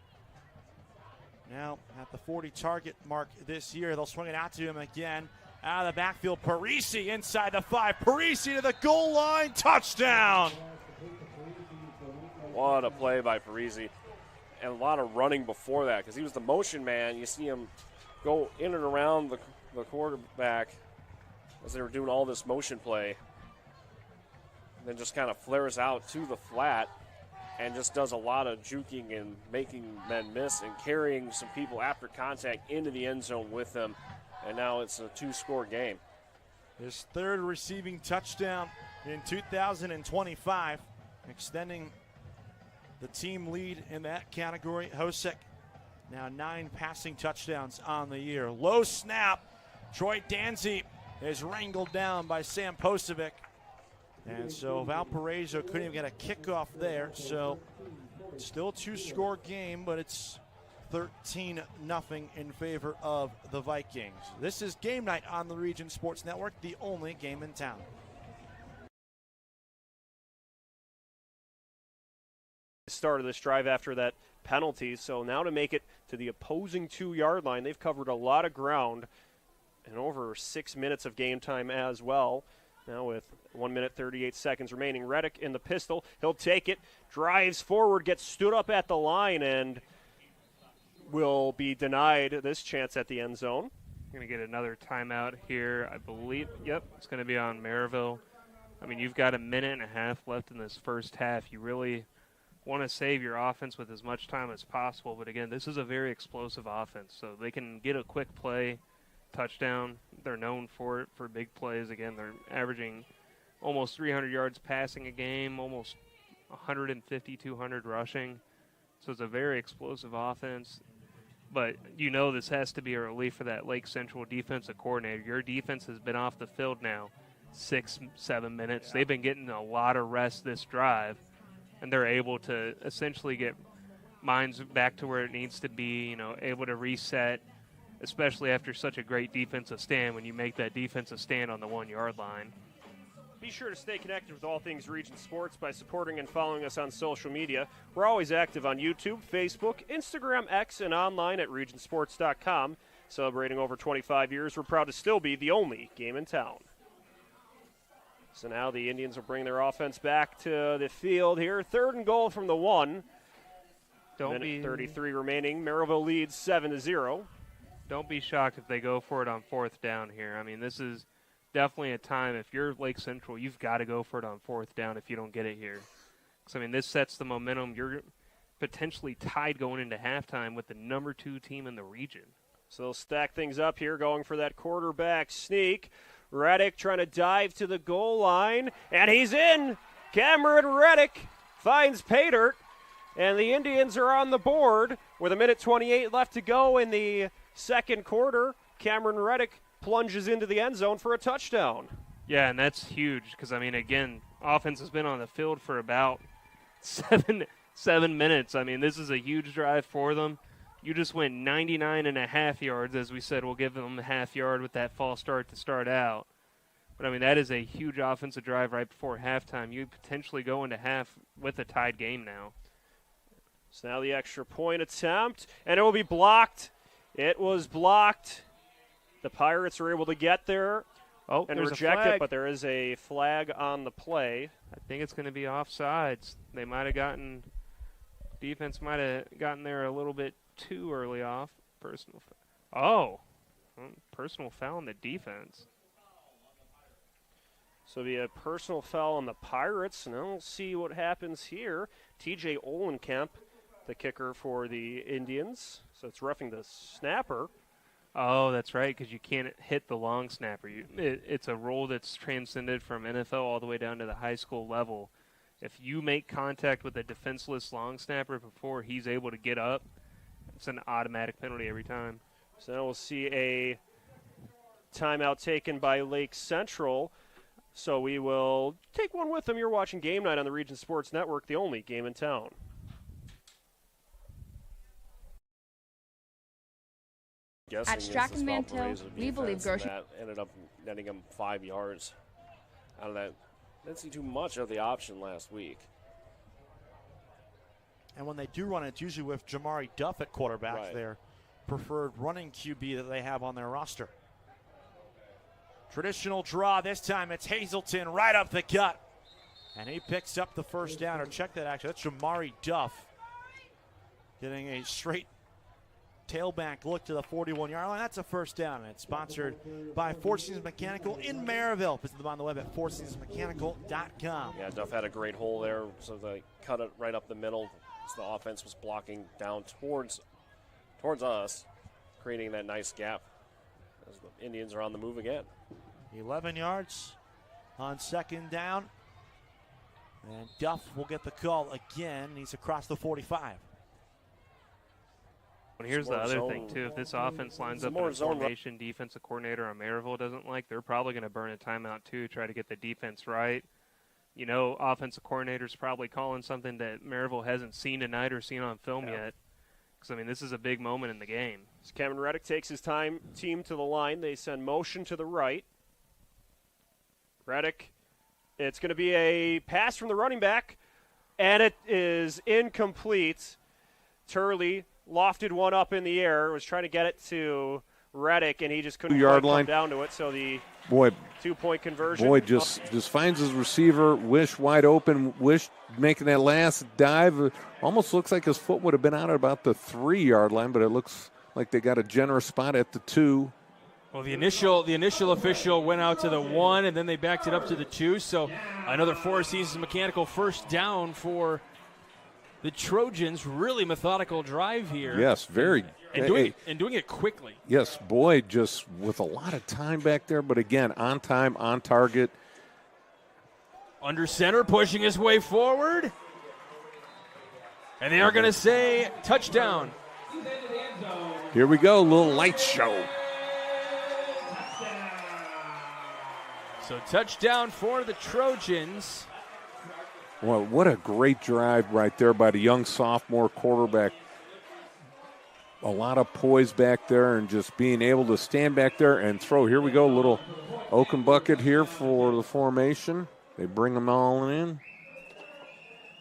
Now at the 40 target mark this year. They'll swing it out to him again. Out of the backfield, Parisi inside the 5. Parisi to the goal line, touchdown! What a play by Parisi. And a lot of running before that because he was the motion man. You see him go in and around the quarterback as they were doing all this motion play. And then just kind of flares out to the flat and just does a lot of juking and making men miss and carrying some people after contact into the end zone with them. And now it's a 2-score game. His third receiving touchdown in 2025, extending the team lead in that category. Hosek now 9 passing touchdowns on the year. Low snap. Troy Danzy is wrangled down by Sam Posovic. And so Valparaiso couldn't even get a kickoff there. So still a 2-score game, but it's 13-0 in favor of the Vikings. This is Game Night on the Region Sports Network, the only game in town. Start of this drive after that penalty, so now to make it to the opposing 2-yard line. They've covered a lot of ground and over 6 minutes of game time as well. Now with 1 minute 38 seconds remaining, Reddick in the pistol. He'll take it, drives forward, gets stood up at the line, and will be denied this chance at the end zone. Going to get another timeout here, I believe. Yep, it's going to be on Maryville. I mean, you've got a minute and a half left in this first half. You really want to save your offense with as much time as possible. But, again, this is a very explosive offense, so they can get a quick play, touchdown. They're known for it, for big plays. Again, they're averaging almost 300 yards passing a game, almost 150, 200 rushing. So it's a very explosive offense. But you know this has to be a relief for that Lake Central defensive coordinator. Your defense has been off the field now 6-7 minutes. Yeah. They've been getting a lot of rest this drive, and they're able to essentially get minds back to where it needs to be, you know, able to reset, especially after such a great defensive stand when you make that defensive stand on the 1-yard line. Be sure to stay connected with all things Region Sports by supporting and following us on social media. We're always active on YouTube, Facebook, Instagram, X, and online at regionsports.com. Celebrating over 25 years, we're proud to still be the only game in town. So now the Indians will bring their offense back to the field here. 3rd and goal from the 1. Minute 33 remaining. Maryville leads 7-0. Don't be shocked if they go for it on 4th down here. I mean, this is definitely a time, if you're Lake Central, you've got to go for it on 4th down if you don't get it here. So, I mean, this sets the momentum. You're potentially tied going into halftime with the number 2 team in the region. So they'll stack things up here, going for that quarterback sneak. Reddick trying to dive to the goal line, and he's in. Cameron Reddick finds pay dirt, and the Indians are on the board with 1:28 left to go in the second quarter. Cameron Reddick plunges into the end zone for a touchdown. Yeah, and that's huge because, I mean, again, offense has been on the field for about seven minutes. I mean, this is a huge drive for them. You just went 99.5 yards. As we said, we'll give them a half yard with that false start to start out. But, I mean, that is a huge offensive drive right before halftime. You potentially go into half with a tied game now. So now the extra point attempt, and it will be blocked. It was blocked. The Pirates are able to get there and reject it, but there is a flag on the play. I think it's going to be offsides. They might have gotten – defense might have gotten there a little bit too early off. Personal foul on the defense. So it'll be a personal foul on the Pirates, and we'll see what happens here. TJ Olenkemp, the kicker for the Indians. So it's roughing the snapper. Oh, that's right, because you can't hit the long snapper. It's a rule that's transcended from NFL all the way down to the high school level. If you make contact with a defenseless long snapper before he's able to get up, it's an automatic penalty every time. So now we'll see a timeout taken by Lake Central. So we will take one with them. You're watching Game Night on the Region Sports Network, the only game in town. guessing At Strack and Van Til, we believe grocery. That ended up netting him 5 yards out of that. Didn't see too much of the option last week. And when they do run it, it's usually with Jamari Duff at quarterback, Right. their preferred running QB that they have on their roster. Traditional draw. This time it's Hazelton right up the gut. And he picks up the first down. Or check that, actually. That's Jamari Duff getting a straight tailback look to the 41-yard line. That's a first down. And it's sponsored by Four Seasons Mechanical in Maryville. Visit them on the web at fourseasonsmechanical.com. Yeah, Duff had a great hole there, so they cut it right up the middle. So the offense was blocking down towards us, creating that nice gap as the Indians are on the move again. 11 yards on second down. And Duff will get the call again. He's across the 45. And here's the other thing, too. If this offense lines up in a formation defensive coordinator on Maryville doesn't like, they're probably going to burn a timeout, too, try to get the defense right. You know, offensive coordinator's probably calling something that Maryville hasn't seen tonight or seen on film yet. Because, I mean, this is a big moment in the game. So Cameron Reddick takes his team to the line. They send motion to the right. Reddick, it's going to be a pass from the running back, and it is incomplete. Turley lofted one up in the air, was trying to get it to Reddick, and he just couldn't quite come down to it. So the 2-point conversion. Just finds his receiver. Wish wide open. Wish making that last dive. Almost looks like his foot would have been out at about the 3-yard line, but it looks like they got a generous spot at the 2. Well, the initial official went out to the 1, and then they backed it up to the 2. So another Four Seasons Mechanical first down for the Trojans. Really methodical drive here. Yes, very. And doing it quickly. Yes, Boyd just with a lot of time back there, but again, on time, on target. Under center, pushing his way forward. And they are going to say touchdown. Here we go, little light show. So touchdown for the Trojans. Well, what a great drive right there by the young sophomore quarterback. A lot of poise back there and just being able to stand back there and throw. Here we go, little Oaken bucket here for the formation. They bring them all in.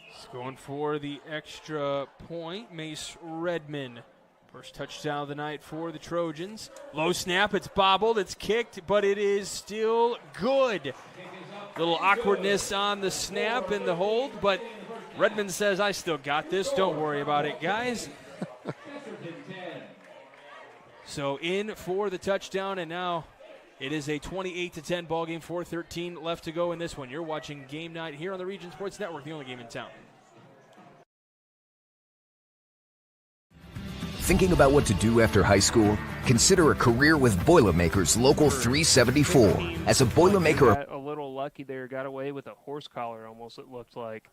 He's going for the extra point. Mace Redman. First touchdown of the night for the Trojans. Low snap, it's bobbled, it's kicked, but it is still good. Little awkwardness on the snap and the hold, but Redmond says, I still got this. Don't worry about it, guys. So in for the touchdown, and now it is a 28-10 ball game. 4:13 left to go in this one. You're watching Game Night here on the Region Sports Network, the only game in town. Thinking about what to do after high school? Consider a career with Boilermakers Local 374. As a Boilermaker, a little lucky there, got away with a horse collar almost, it looked like.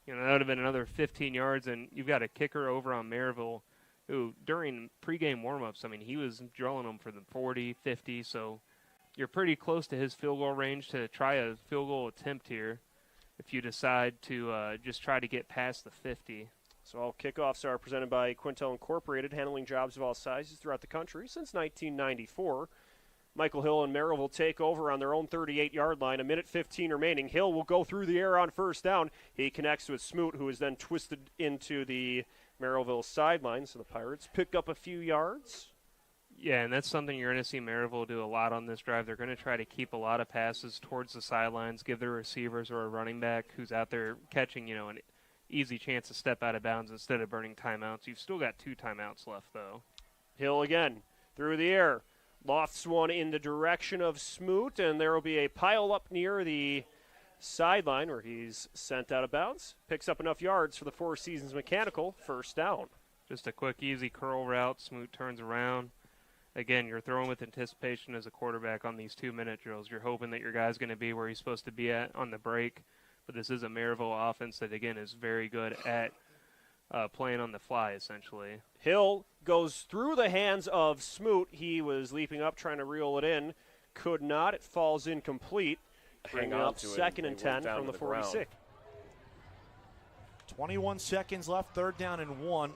You know, that would have been another 15 yards, and you've got a kicker over on Maryville who, during pregame warmups, I mean, he was drilling them for the 40, 50, so you're pretty close to his field goal range to try a field goal attempt here if you decide to just try to get past the 50. So all kickoffs are presented by Quintel Incorporated, handling jobs of all sizes throughout the country since 1994. Michael Hill and Maryville take over on their own 38-yard line. 1:15 remaining. Hill will go through the air on first down. He connects with Smoot, who is then twisted into the Maryville sideline. So the Pirates pick up a few yards. Yeah, and that's something you're going to see Maryville do a lot on this drive. They're going to try to keep a lot of passes towards the sidelines, give their receivers or a running back who's out there catching, an easy chance to step out of bounds instead of burning timeouts. You've still got 2 timeouts left, though. Hill again through the air. Lofts one in the direction of Smoot, and there will be a pile up near the sideline where he's sent out of bounds. Picks up enough yards for the Four Seasons Mechanical first down. Just a quick, easy curl route. Smoot turns around. Again, you're throwing with anticipation as a quarterback on these 2-minute drills. You're hoping that your guy's going to be where he's supposed to be at on the break. But this is a Maryville offense that, again, is very good at playing on the fly, essentially. Hill goes through the hands of Smoot. He was leaping up, trying to reel it in. Could not. It falls incomplete. Bringing up 2nd and 10 from the 46. 21 seconds left, 3rd down and 1.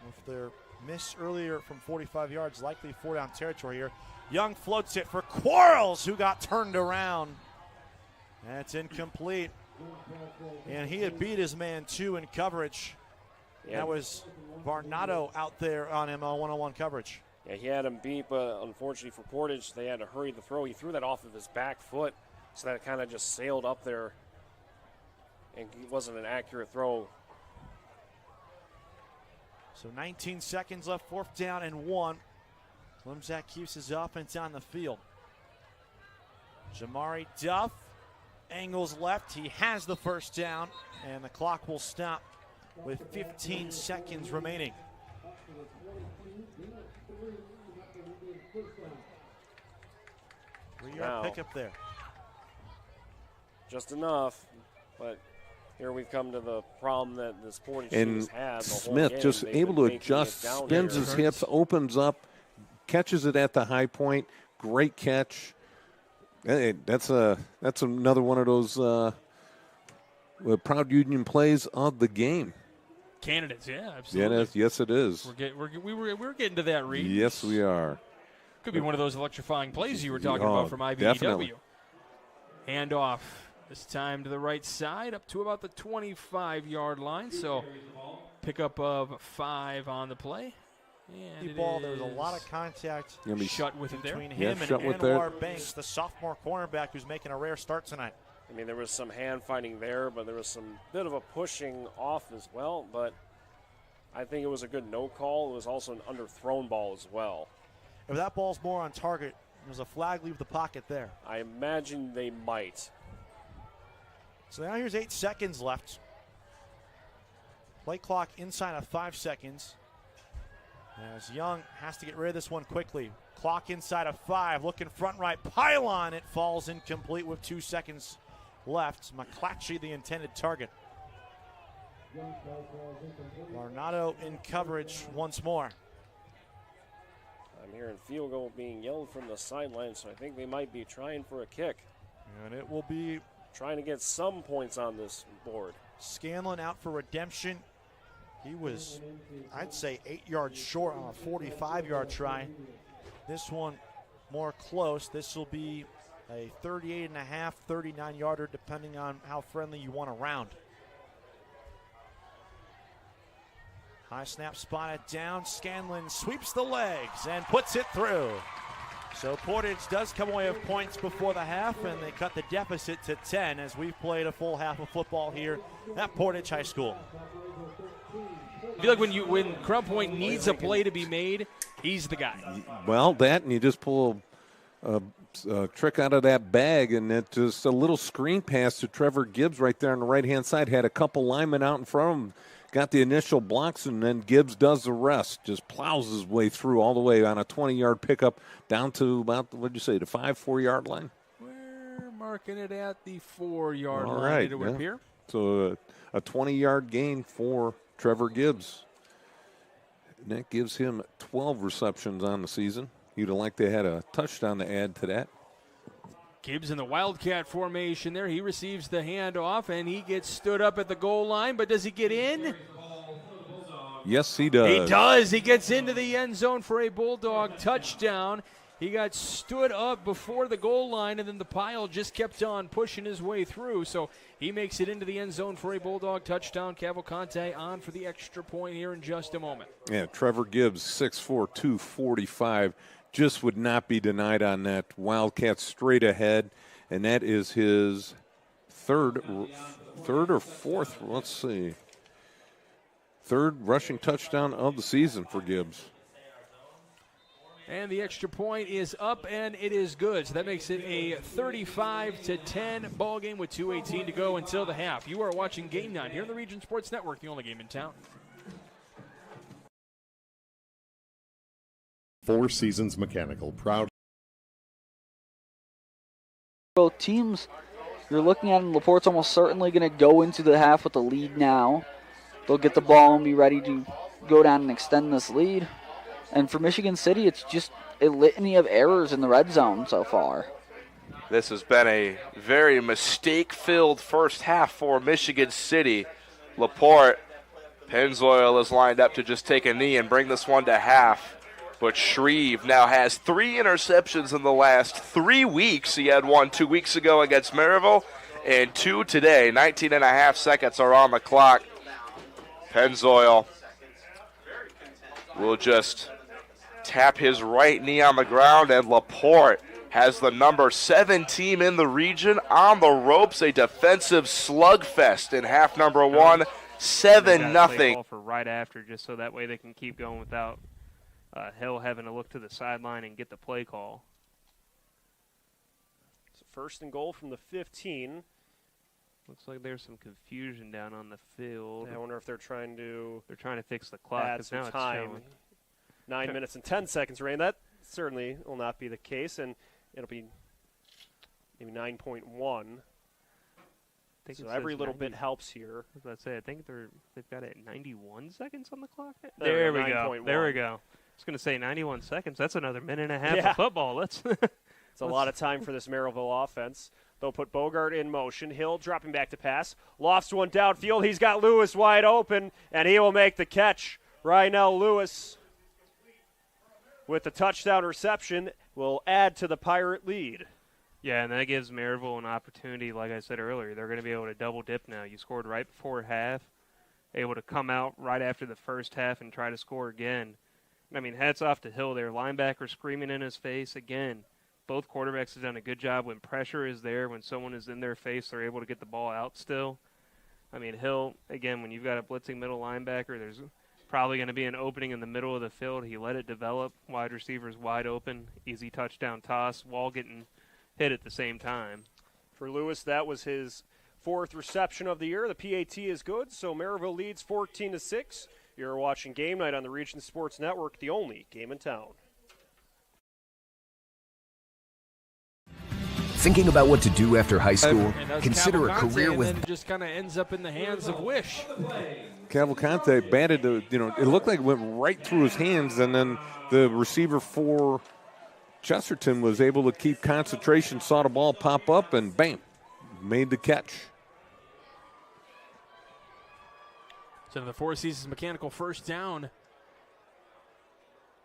With their Miss earlier from 45 yards, likely 4-down territory here. Young floats it for Quarles, who got turned around. That's incomplete. And he had beat his man, too, in coverage. Yeah. That was Varnado out there on him on one-on-one coverage. Yeah, he had him beat, but unfortunately for Portage, they had to hurry the throw. He threw that off of his back foot, so that it kind of just sailed up there, and it wasn't an accurate throw. So 19 seconds left, 4th down and 1. Clemsack keeps his offense on the field. Jamari Duff angles left. He has the first down, and the clock will stop with 15 seconds remaining. Three-yard pickup there. Just enough, but here we've come to the problem that this Portage team has had. Smith just able to adjust, spins his hips, opens up, catches it at the high point. Great catch. Hey, that's another one of those Proud Union plays of the game. Candidates, yeah, absolutely. Yeah, yes, it is. We're getting to that, Reed. Yes, we are. Could be one of those electrifying plays you were talking about from IBEW. Definitely. Handoff this time to the right side, up to about the 25-yard line. So pickup of 5 on the play. And ball. There was a lot of contact shut with it there. Between him and Anwar Banks, the sophomore cornerback who's making a rare start tonight. I mean, there was some hand fighting there, but there was some bit of a pushing off as well. But I think it was a good no call. It was also an underthrown ball as well. If that ball's more on target, there's a flag leave the pocket there. I imagine they might. So now here's 8 seconds left. Play clock inside of 5 seconds. As Young has to get rid of this one quickly. Clock inside of 5. Looking front right. Pylon. It falls incomplete with 2 seconds left. McClatchy, the intended target. Varnado in coverage once more. I'm hearing field goal being yelled from the sideline, so I think they might be trying for a kick. And it will be trying to get some points on this board. Scanlon out for redemption. He was, I'd say, 8 yards short on a 45-yard try. This one more close. This will be a 38.5, 39-yarder, depending on how friendly you want to round. High snap spotted down. Scanlon sweeps the legs and puts it through. So Portage does come away with points before the half, and they cut the deficit to 10 as we've played a full half of football here at Portage High School. I feel like when Crown Point needs a play to be made, he's the guy. Well, that, and you just pull a trick out of that bag, and it just a little screen pass to Trevor Gibbs right there on the right-hand side. Had a couple linemen out in front of him, got the initial blocks, and then Gibbs does the rest. Just plows his way through all the way on a 20-yard pickup down to about, what did you say, the 4-yard line? We're marking it at the 4-yard line. All right, Did it appear? So a 20-yard gain for Trevor Gibbs. And that gives him 12 receptions on the season. You'd have liked they had a touchdown to add to that. Gibbs in the Wildcat formation there. He receives the handoff, and he gets stood up at the goal line. But does he get in? Yes, he does. He does. He gets into the end zone for a Bulldog touchdown. He got stood up before the goal line, and then the pile just kept on pushing his way through. So he makes it into the end zone for a Bulldog touchdown. Cavalcante on for the extra point here in just a moment. Yeah, Trevor Gibbs, 6'4", 245, just would not be denied on that Wildcat straight ahead, and that is his third or fourth, let's see, third rushing touchdown of the season for Gibbs. And the extra point is up, and it is good. So that makes it a 35-10 ball game with 2:18 to go until the half. You are watching Game 9 here on the Region Sports Network, the only game in town. Four Seasons Mechanical, proud. Both teams, you're looking at them, LaPorte's almost certainly going to go into the half with the lead now. They'll get the ball and be ready to go down and extend this lead. And for Michigan City, it's just a litany of errors in the red zone so far. This has been a very mistake-filled first half for Michigan City. LaPorte Pennzoil is lined up to just take a knee and bring this one to half. But Shreve now has 3 interceptions in the last 3 weeks. He had one 2 weeks ago against Maryville and 2 today. 19 and a half seconds are on the clock. Pennzoil will just tap his right knee on the ground, and LaPorte has the number 7 team in the region on the ropes. A defensive slugfest in half number 1, 7-0. For right after, just so that way they can keep going without Hill having to look to the sideline and get the play call. So first and goal from the 15. Looks like there's some confusion down on the field. I wonder if they're trying to fix the clock. Add some now time. It's 9 minutes and 10 seconds, Rain. That certainly will not be the case, and it'll be maybe 9.1. So every little bit helps here. I was about to say, I think they've got it at 91 seconds on the clock. There we we go. go. There we go. I was going to say 91 seconds. That's another minute and a half Yeah. of football. It's a lot of time for this Maryville offense. They'll put Bogart in motion. Hill dropping back to pass. Lofts one downfield. He's got Lewis wide open, and he will make the catch. Rynell Lewis with the touchdown reception will add to the Pirate lead. Yeah, and that gives Maryville an opportunity. Like I said earlier, they're going to be able to double dip now. You scored right before half, able to come out right after the first half and try to score again. I mean, hats off to Hill there. Linebacker screaming in his face again. Both quarterbacks have done a good job when pressure is there, when someone is in their face, they're able to get the ball out still. I mean, Hill, again, when you've got a blitzing middle linebacker, there's probably going to be an opening in the middle of the field. He let it develop. Wide receivers wide open. Easy touchdown toss. Wall getting hit at the same time. For Lewis, that was his 4th reception of the year. The PAT is good, so Maryville leads 14-6. You're watching Game Night on the Region Sports Network, the only game in town. Thinking about what to do after high school? Consider a Cavalcante, career and with... then it just kind of ends up in the hands of Wish. Cavalcante batted, it looked like it went right through his hands, and then the receiver for Chesterton was able to keep concentration, saw the ball pop up, and bam, made the catch. So the Four Seasons Mechanical first down.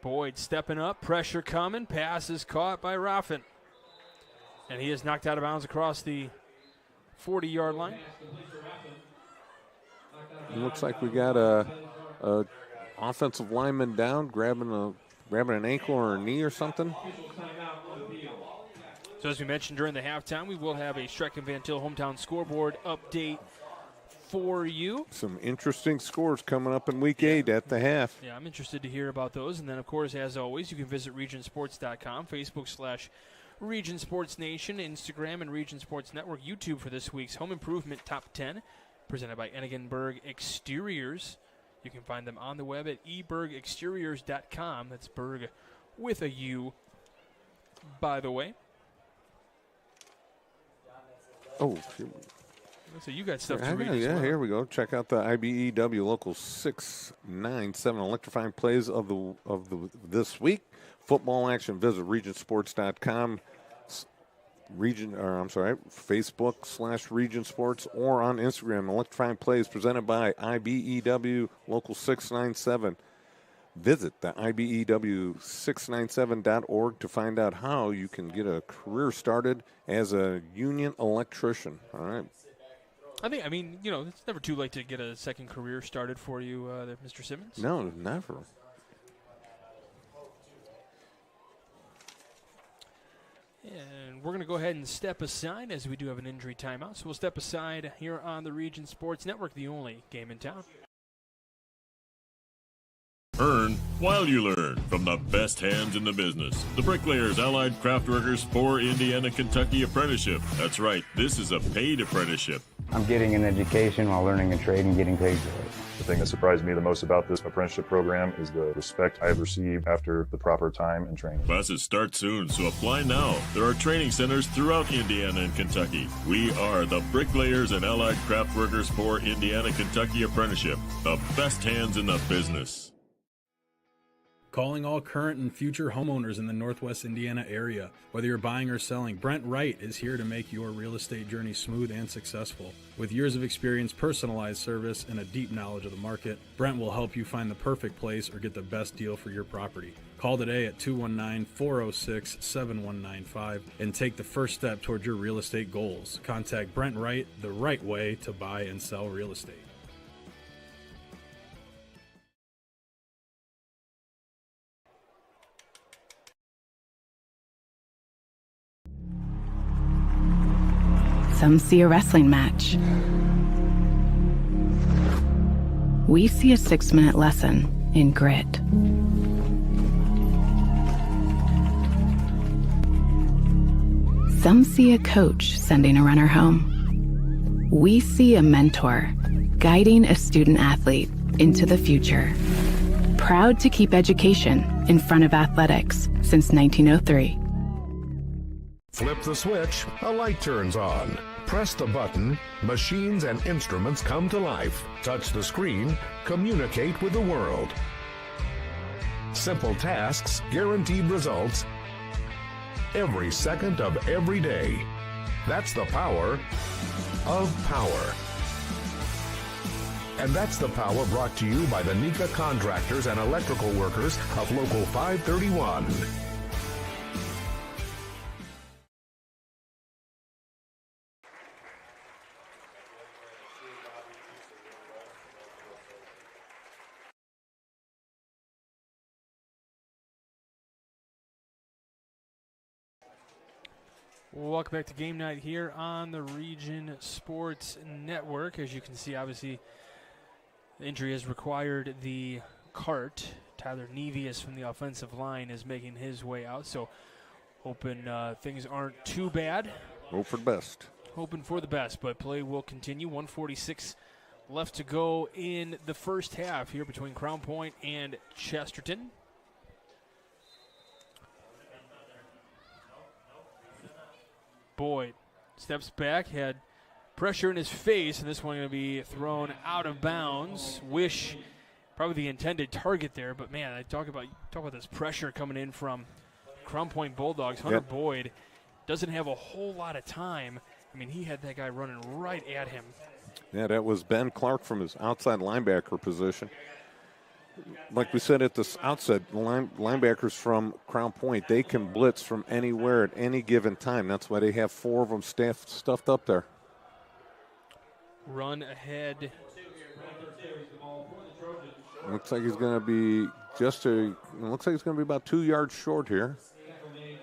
Boyd stepping up, pressure coming, pass is caught by Raffin. And he is knocked out of bounds across the 40-yard line. It looks like we got a offensive lineman down, grabbing an ankle or a knee or something. So as we mentioned during the halftime, we will have a Streck and Van Til hometown scoreboard update for you. Some interesting scores coming up in Week 8 at the half. Yeah, I'm interested to hear about those. And then, of course, as always, you can visit regionsports.com, Facebook/Region Sports Nation, Instagram, and Region Sports Network, YouTube for this week's Home Improvement Top 10, presented by Enigenberg Exteriors. You can find them on the web at ebergexteriors.com. That's Berg with a U, by the way. Oh, so you got stuff to read yeah, as well. Here we go. Check out the IBEW Local 697 electrifying plays of this week. Football action. Visit regionsports.com. Facebook/Region Sports, or on Instagram. Electrifying plays presented by IBEW Local 697. Visit the IBEW697.org to find out how you can get a career started as a union electrician. All right. I mean, it's never too late to get a second career started for you, there, Mr. Simmons. No, never. And we're going to go ahead and step aside as we do have an injury timeout. So we'll step aside here on the Region Sports Network, the only game in town. Earn while you learn from the best hands in the business. The Bricklayers Allied Craft Workers for Indiana, Kentucky Apprenticeship. That's right, this is a paid apprenticeship. I'm getting an education while learning a trade and getting paid for it. The thing that surprised me the most about this apprenticeship program is the respect I have received after the proper time and training. Classes start soon, so apply now. There are training centers throughout Indiana and Kentucky. We are the Bricklayers and Allied Craft Workers for Indiana, Kentucky Apprenticeship. The best hands in the business. Calling all current and future homeowners in the Northwest Indiana area. Whether you're buying or selling, Brent Wright is here to make your real estate journey smooth and successful. With years of experience, personalized service, and a deep knowledge of the market, Brent will help you find the perfect place or get the best deal for your property. Call today at 219-406-7195 and take the first step toward your real estate goals. Contact Brent Wright, the right way to buy and sell real estate. Some see a wrestling match. We see a 6-minute lesson in grit. Some see a coach sending a runner home. We see a mentor guiding a student athlete into the future. Proud to keep education in front of athletics since 1903. Flip the switch, a light turns on. Press the button, machines and instruments come to life. Touch the screen, communicate with the world. Simple tasks, guaranteed results, every second of every day. That's the power of power. And that's the power brought to you by the NECA contractors and electrical workers of Local 531. Welcome back to Game Night here on the Region Sports Network. As you can see, obviously, the injury has required the cart. Tyler Nevius from the offensive line is making his way out, so hoping things aren't too bad. Hope for the best. Hoping for the best, but play will continue. 1:46 left to go in the first half here between Crown Point and Chesterton. Boyd steps back, had pressure in his face, and this one going to be thrown out of bounds. Wish probably the intended target there, but man, I talk about this pressure coming in from Crown Point Bulldogs. Hunter Boyd doesn't have a whole lot of time. I mean, he had that guy running right at him. Yeah, that was Ben Clark from his outside linebacker position. Like we said at the outset, linebackers from Crown Point, they can blitz from anywhere at any given time. That's why they have 4 of them stuffed up there. Run ahead. Looks like he's going to be looks like he's going to be about 2 yards short here.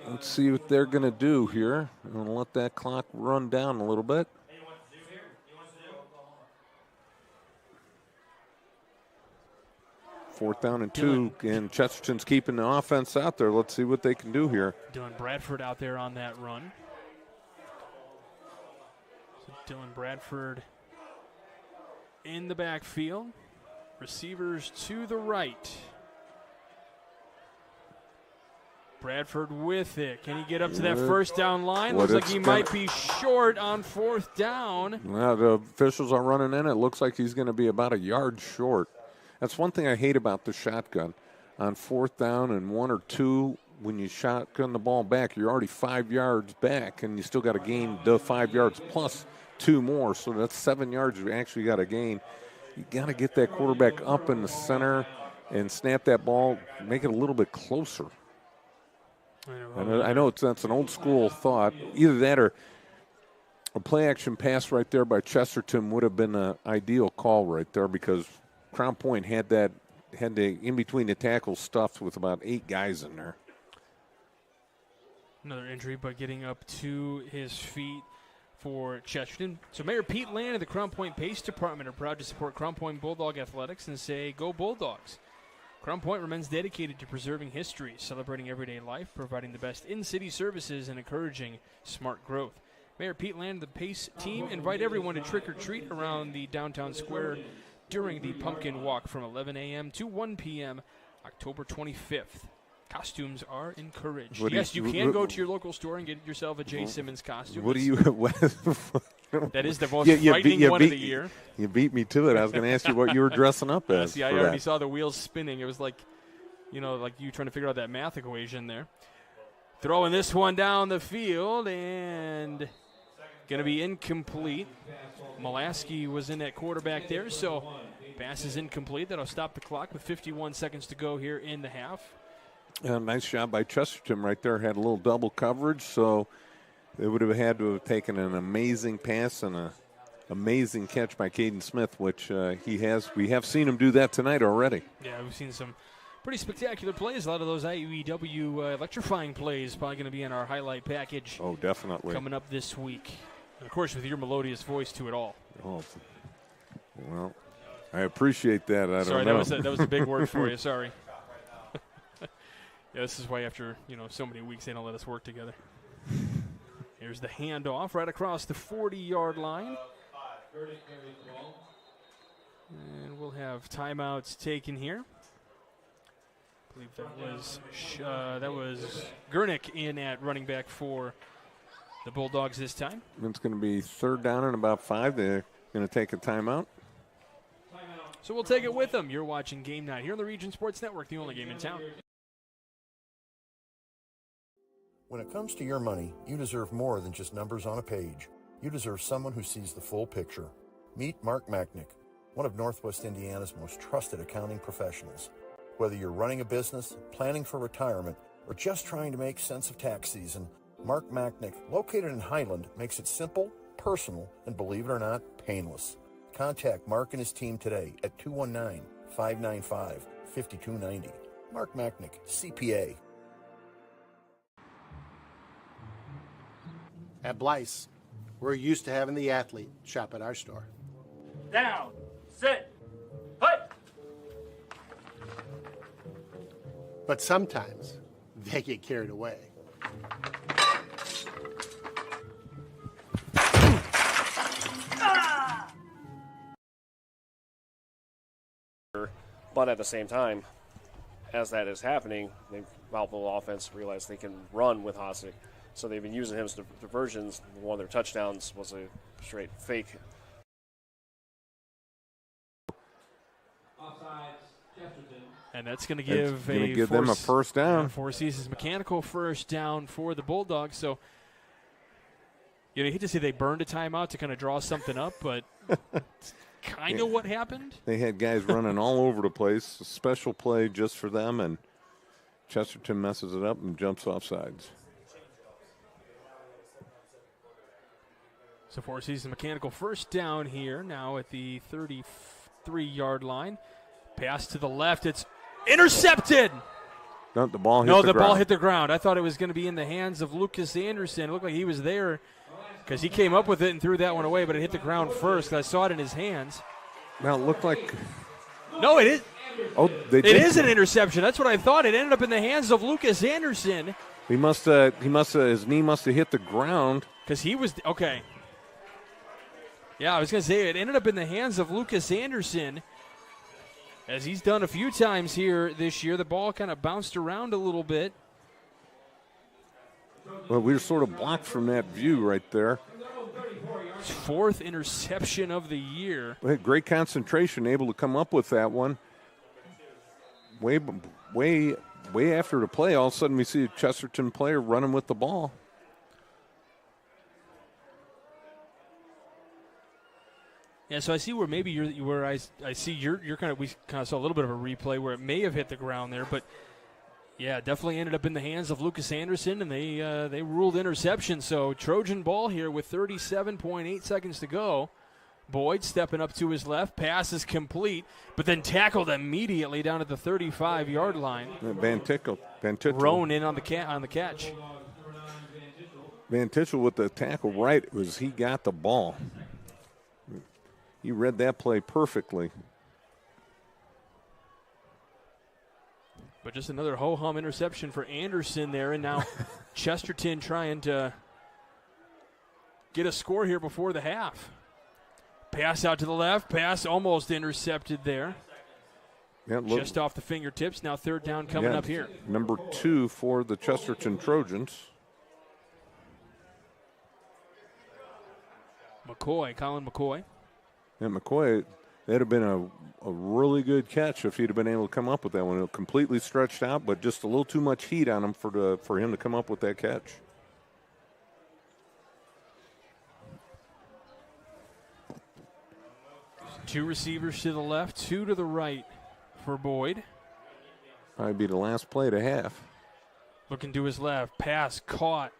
Let's see what they're going to do here. I'm going to let that clock run down a little bit. Fourth down and 2, and Chesterton's keeping the offense out there. Let's see what they can do here. Dylan Bradford out there on that run. So Dylan Bradford in the backfield. Receivers to the right. Bradford with it. Can he get up to that first down line? Looks like he might be short on 4th down. Now the officials are running in. It looks like he's going to be about a yard short. That's one thing I hate about the shotgun. On 4th down and 1 or 2, when you shotgun the ball back, you're already 5 yards back, and you still got to gain the 5 yards plus 2 more. So that's 7 yards you actually got to gain. You got to get that quarterback up in the center and snap that ball, make it a little bit closer. I know that's an old school thought. Either that or a play action pass right there by Chesterton would have been an ideal call right there, because Crown Point had the in between the tackles stuffed with about 8 guys in there. Another injury, but getting up to his feet for Chesterton. So Mayor Pete Land and the Crown Point Pace Department are proud to support Crown Point Bulldog Athletics and say, "Go Bulldogs." Crown Point remains dedicated to preserving history, celebrating everyday life, providing the best in-city services, and encouraging smart growth. Mayor Pete Land and the Pace team invite everyone to trick-or-treat around the downtown square during the Pumpkin Walk from 11 a.m. to 1 p.m. October 25th. Costumes are encouraged. Yes, you can go to your local store and get yourself a J. Simmons costume. What do you? That is the most frightening one of the year. You beat me to it. I was going to ask you what you were dressing up as. See, I already saw the wheels spinning. It was like like you trying to figure out that math equation there. Throwing this one down the field and going to be incomplete. Molaski was in at quarterback there, so pass is incomplete. That'll stop the clock with 51 seconds to go here in the half. Nice job by Chesterton right there. Had a little double coverage, so they would have had to have taken an amazing pass and an amazing catch by Caden Smith, which he has. We have seen him do that tonight already. Yeah, we've seen some pretty spectacular plays. A lot of those IUEW electrifying plays probably going to be in our highlight package. Oh, definitely. Coming up this week. And, of course, with your melodious voice to it all. Oh, well, I appreciate that. I Sorry, don't know. that was a big word for you. Sorry. Yeah, this is why after, so many weeks they don't let us work together. Here's the handoff right across the 40-yard line. And we'll have timeouts taken here. I believe that was Gurnick in at running back for the Bulldogs this time. It's going to be 3rd down and about 5. They're going to take a timeout. So we'll take it with them. You're watching Game Night here on the Region Sports Network, the only game in town. When it comes to your money, you deserve more than just numbers on a page. You deserve someone who sees the full picture. Meet Mark Machnick, one of Northwest Indiana's most trusted accounting professionals. Whether you're running a business, planning for retirement, or just trying to make sense of tax season, Mark Machnick, located in Highland, makes it simple, personal, and believe it or not, painless. Contact Mark and his team today at 219-595-5290. Mark Machnick, CPA. At Blyce, we're used to having the athlete shop at our store. Down, sit, put. But sometimes they get carried away. But at the same time, as that is happening, Valpo offense realized they can run with Hosek. So they've been using him as diversions. One of their touchdowns was a straight fake. And that's going to give them a first down. Four Seasons mechanical first down for the Bulldogs. So, you hate to say they burned a timeout to kind of draw something up, but it's kind of what happened. They had guys running all over the place. A special play just for them, and Chesterton messes it up and jumps off sides. So Four Seasons mechanical first down here now at the 33-yard line. Pass to the left. It's intercepted. No, the ball hit the the ground. Ball hit the ground. I thought it was going to be in the hands of Lucas Anderson. It looked like he was there because he came up with it and threw that one away, but it hit the ground first. I saw it in his hands. Now, it looked like... No, it is. Oh, it is an interception. That's what I thought. It ended up in the hands of Lucas Anderson. His knee must have hit the ground. Because he was... Okay. Yeah, I was going to say it ended up in the hands of Lucas Anderson, as he's done a few times here this year. The ball kind of bounced around a little bit. Well, we were sort of blocked from that view right there. 4th interception of the year. We had great concentration, able to come up with that one. Way after the play, all of a sudden we see a Chesterton player running with the ball. Yeah, so I see where maybe I see you're kind of, we kind of saw a little bit of a replay where it may have hit the ground there, but yeah, definitely ended up in the hands of Lucas Anderson, and they ruled interception. So Trojan ball here with 37.8 seconds to go. Boyd stepping up to his left, pass is complete, but then tackled immediately down at the 35-yard line. Van Tichel. Roan in on the catch. Van Tichel with the tackle right he got the ball. He read that play perfectly. But just another ho-hum interception for Anderson there, and now Chesterton trying to get a score here before the half. Pass out to the left, pass almost intercepted there. Yeah, just off the fingertips, now 3rd down coming up here. Number 2 for the Chesterton Trojans. Colin McCoy. And McCoy That'd have been a really good catch if he'd have been able to come up with that one. It was completely stretched out, but just a little too much heat on him for him to come up with that catch. Two receivers to the left, two to the right for Boyd. Probably be the last play to half. Looking to his left, pass caught.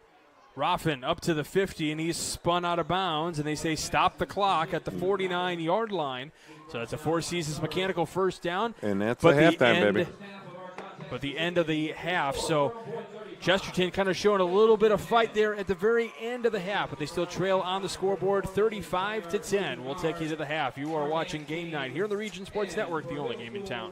Roffin up to the 50, and he's spun out of bounds, and they say stop the clock at the 49-yard line. So that's a Four Seasons Mechanical first down. And that's a halftime, baby. But the end of the half, so Chesterton kind of showing a little bit of fight there at the very end of the half, but they still trail on the scoreboard 35-10. We'll take you to the half. You are watching Game Night here on the Region Sports Network, the only game in town.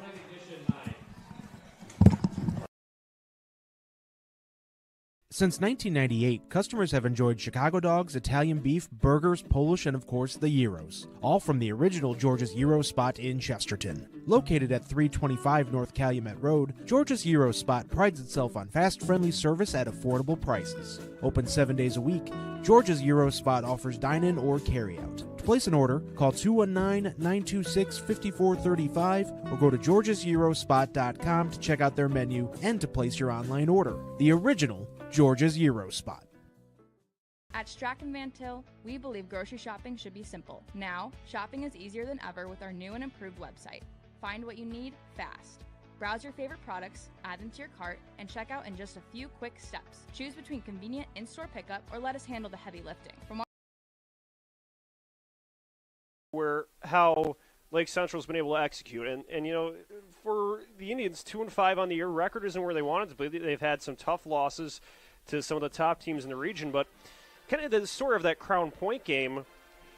Since 1998, customers have enjoyed Chicago dogs, Italian beef, burgers, Polish, and of course the gyros, all from the original George's Gyro Spot in Chesterton. Located at 325 North Calumet Road, George's Gyro Spot prides itself on fast, friendly service at affordable prices. Open 7 days a week, George's Gyro Spot offers dine-in or carry-out. To place an order, call 219-926-5435 or go to georgesgyrospot.com to check out their menu and to place your online order. The original George's Gyro Spot. At Strachan Van Til, we believe grocery shopping should be simple. Now, shopping is easier than ever with our new and improved website. Find what you need fast. Browse your favorite products, add them to your cart, and check out in just a few quick steps. Choose between convenient in-store pickup or let us handle the heavy lifting. How Lake Central's been able to execute. And you know, for the Indians, 2-5 on the year. Record isn't where they wanted to be. They've had some tough losses to some of the top teams in the region. But kind of the story of that Crown Point game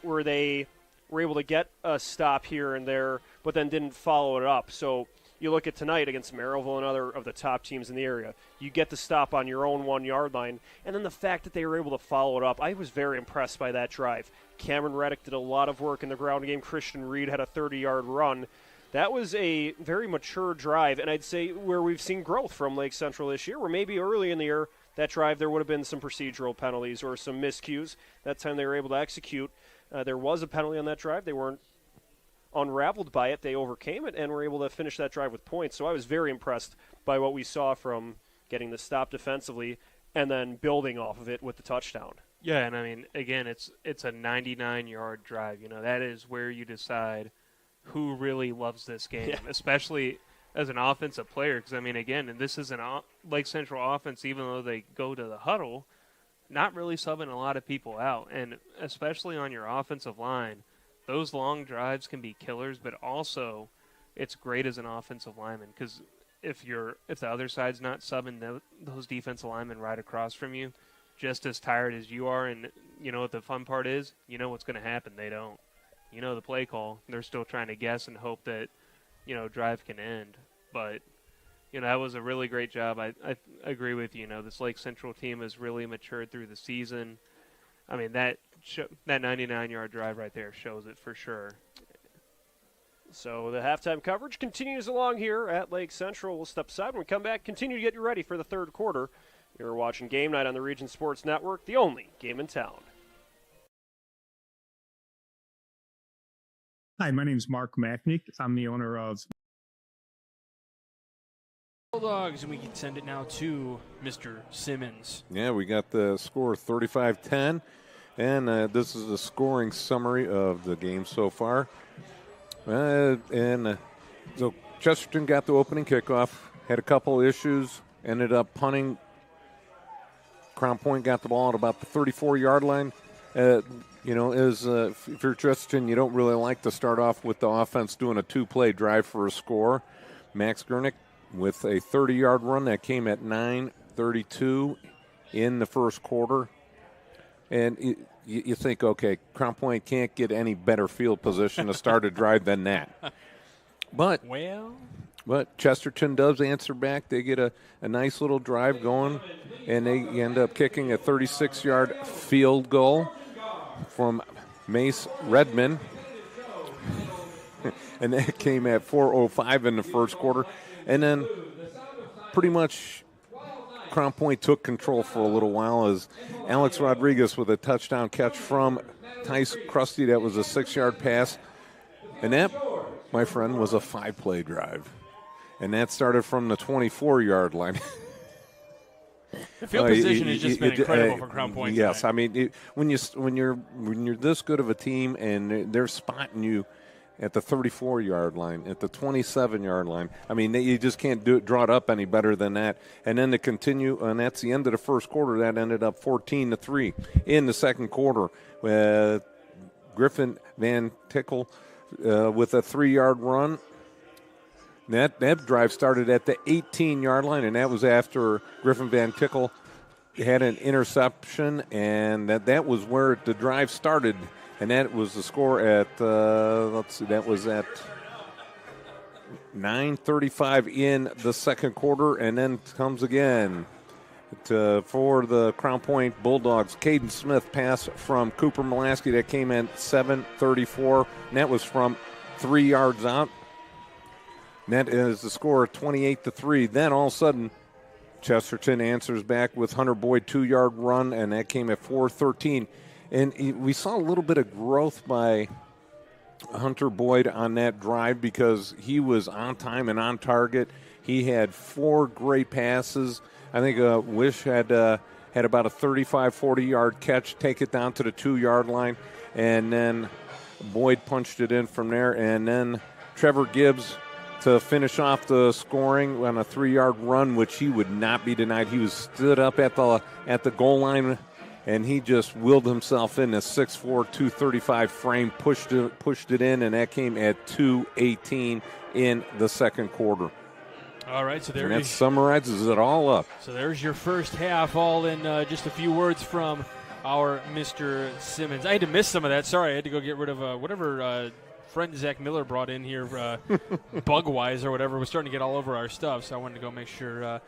where they were able to get a stop here and there, but then didn't follow it up. So you look at tonight against Merrillville, another of the top teams in the area. You get the stop on your own 1-yard line. And then the fact that they were able to follow it up, I was very impressed by that drive. Cameron Reddick did a lot of work in the ground game. Christian Reed had a 30-yard run. That was a very mature drive, and I'd say where we've seen growth from Lake Central this year, where maybe early in the year, that drive there would have been some procedural penalties or some miscues. That time they were able to execute. There was a penalty on that drive. They weren't unraveled by it. They overcame it and were able to finish that drive with points. So I was very impressed by what we saw from getting the stop defensively and then building off of it with the touchdown. Yeah, and I mean, again, it's a 99-yard drive. You know, that is where you decide who really loves this game, especially as an offensive player. Because, I mean, again, and this is an Lake Central offense, even though they go to the huddle, not really subbing a lot of people out. And especially on your offensive line, those long drives can be killers, but also it's great as an offensive lineman because if the other side's not subbing those defensive linemen right across from you, just as tired as you are, and you know what the fun part is? You know what's going to happen. They don't. You know the play call. They're still trying to guess and hope that, you know, drive can end. But, you know, that was a really great job. I agree with you. You know, this Lake Central team has really matured through the season. I mean, that 99-yard drive right there shows it for sure. So the halftime coverage continues along here at Lake Central. We'll step aside when we come back, continue to get you ready for the third quarter. You're watching Game Night on the Region Sports Network, the only game in town. Hi, my name is Mark Macknick. I'm the owner of Bulldogs, and we can send it now to Mr. Simmons. Yeah, we got the score 35-10, and this is the scoring summary of the game so far. So Chesterton got the opening kickoff, had a couple issues, ended up punting. Crown Point got the ball at about the 34-yard line. If you're Chesterton, you don't really like to start off with the offense doing a two-play drive for a score. Max Gurnick with a 30-yard run that came at 9:32 in the first quarter. And you think, okay, Crown Point can't get any better field position to start a drive than that. But Chesterton does answer back. They get a nice little drive going, and they end up kicking a 36-yard field goal from Mace Redmond. And that came at 4:05 in the first quarter. And then pretty much Crown Point took control for a little while as Alex Rodriguez with a touchdown catch from Tice Krusty. That was a 6-yard pass. And that, my friend, was a 5-play drive. And that started from the 24-yard line. The field position has just been incredible for Crown Point. Yes, tonight. I mean when you're this good of a team and they're spotting you at the 34-yard line, at the 27-yard line. I mean, you just can't draw it up any better than that. And then to continue, and that's the end of the first quarter. That ended up 14-3 in the second quarter. Griffin Van Tickle with a 3-yard run. That drive started at the 18-yard line, and that was after Griffin Van Tickle had an interception, and that was where the drive started. And that was the score at, that was at 9:35 in the second quarter, and then comes again for the Crown Point Bulldogs. Caden Smith pass from Cooper Mulaski that came in 7:34, and that was from 3 yards out. And that is the score 28-3. Then all of a sudden, Chesterton answers back with Hunter Boyd 2-yard run, and that came at 4:13. And we saw a little bit of growth by Hunter Boyd on that drive because he was on time and on target. He had 4 great passes. I think Wish had about a 35, 40-yard catch, take it down to the 2-yard line, and then Boyd punched it in from there. And then Trevor Gibbs to finish off the scoring on a 3-yard run, which he would not be denied. He was stood up at the goal line, and he just willed himself in a 6'4", 235 frame, pushed it in, and that came at 2:18 in the second quarter. All right, so there and that summarizes it all up. So there's your first half, all in just a few words from our Mr. Simmons. I had to miss some of that. Sorry, I had to go get rid of whatever friend Zach Miller brought in here, bug-wise or whatever, was starting to get all over our stuff, so I wanted to go make sure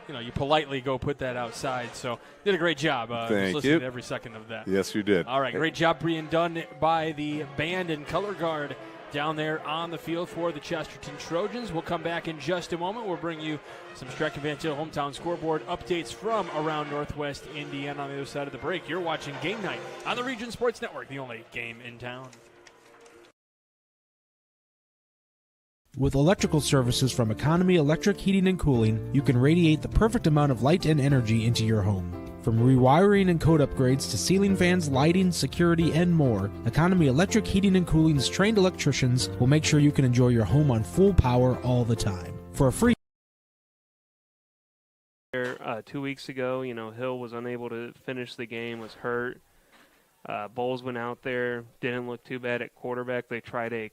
you politely go put that outside. So did a great job. Thank you. you. To every second of that. Yes, you did. All right, great job being done by the band and color guard down there on the field for the Chesterton Trojans. We'll come back in just a moment. We'll bring you some Strachan Van Til hometown scoreboard updates from around Northwest Indiana on the other side of the break. You're watching Game Night on the Region Sports Network, the only game in town. With electrical services from Economy Electric Heating and Cooling, you can radiate the perfect amount of light and energy into your home. From rewiring and code upgrades to ceiling fans, lighting, security, and more, Economy Electric Heating and Cooling's trained electricians will make sure you can enjoy your home on full power all the time. For a free 2 weeks ago, Hill was unable to finish the game, was hurt. Bowles went out there, didn't look too bad at quarterback. They tried a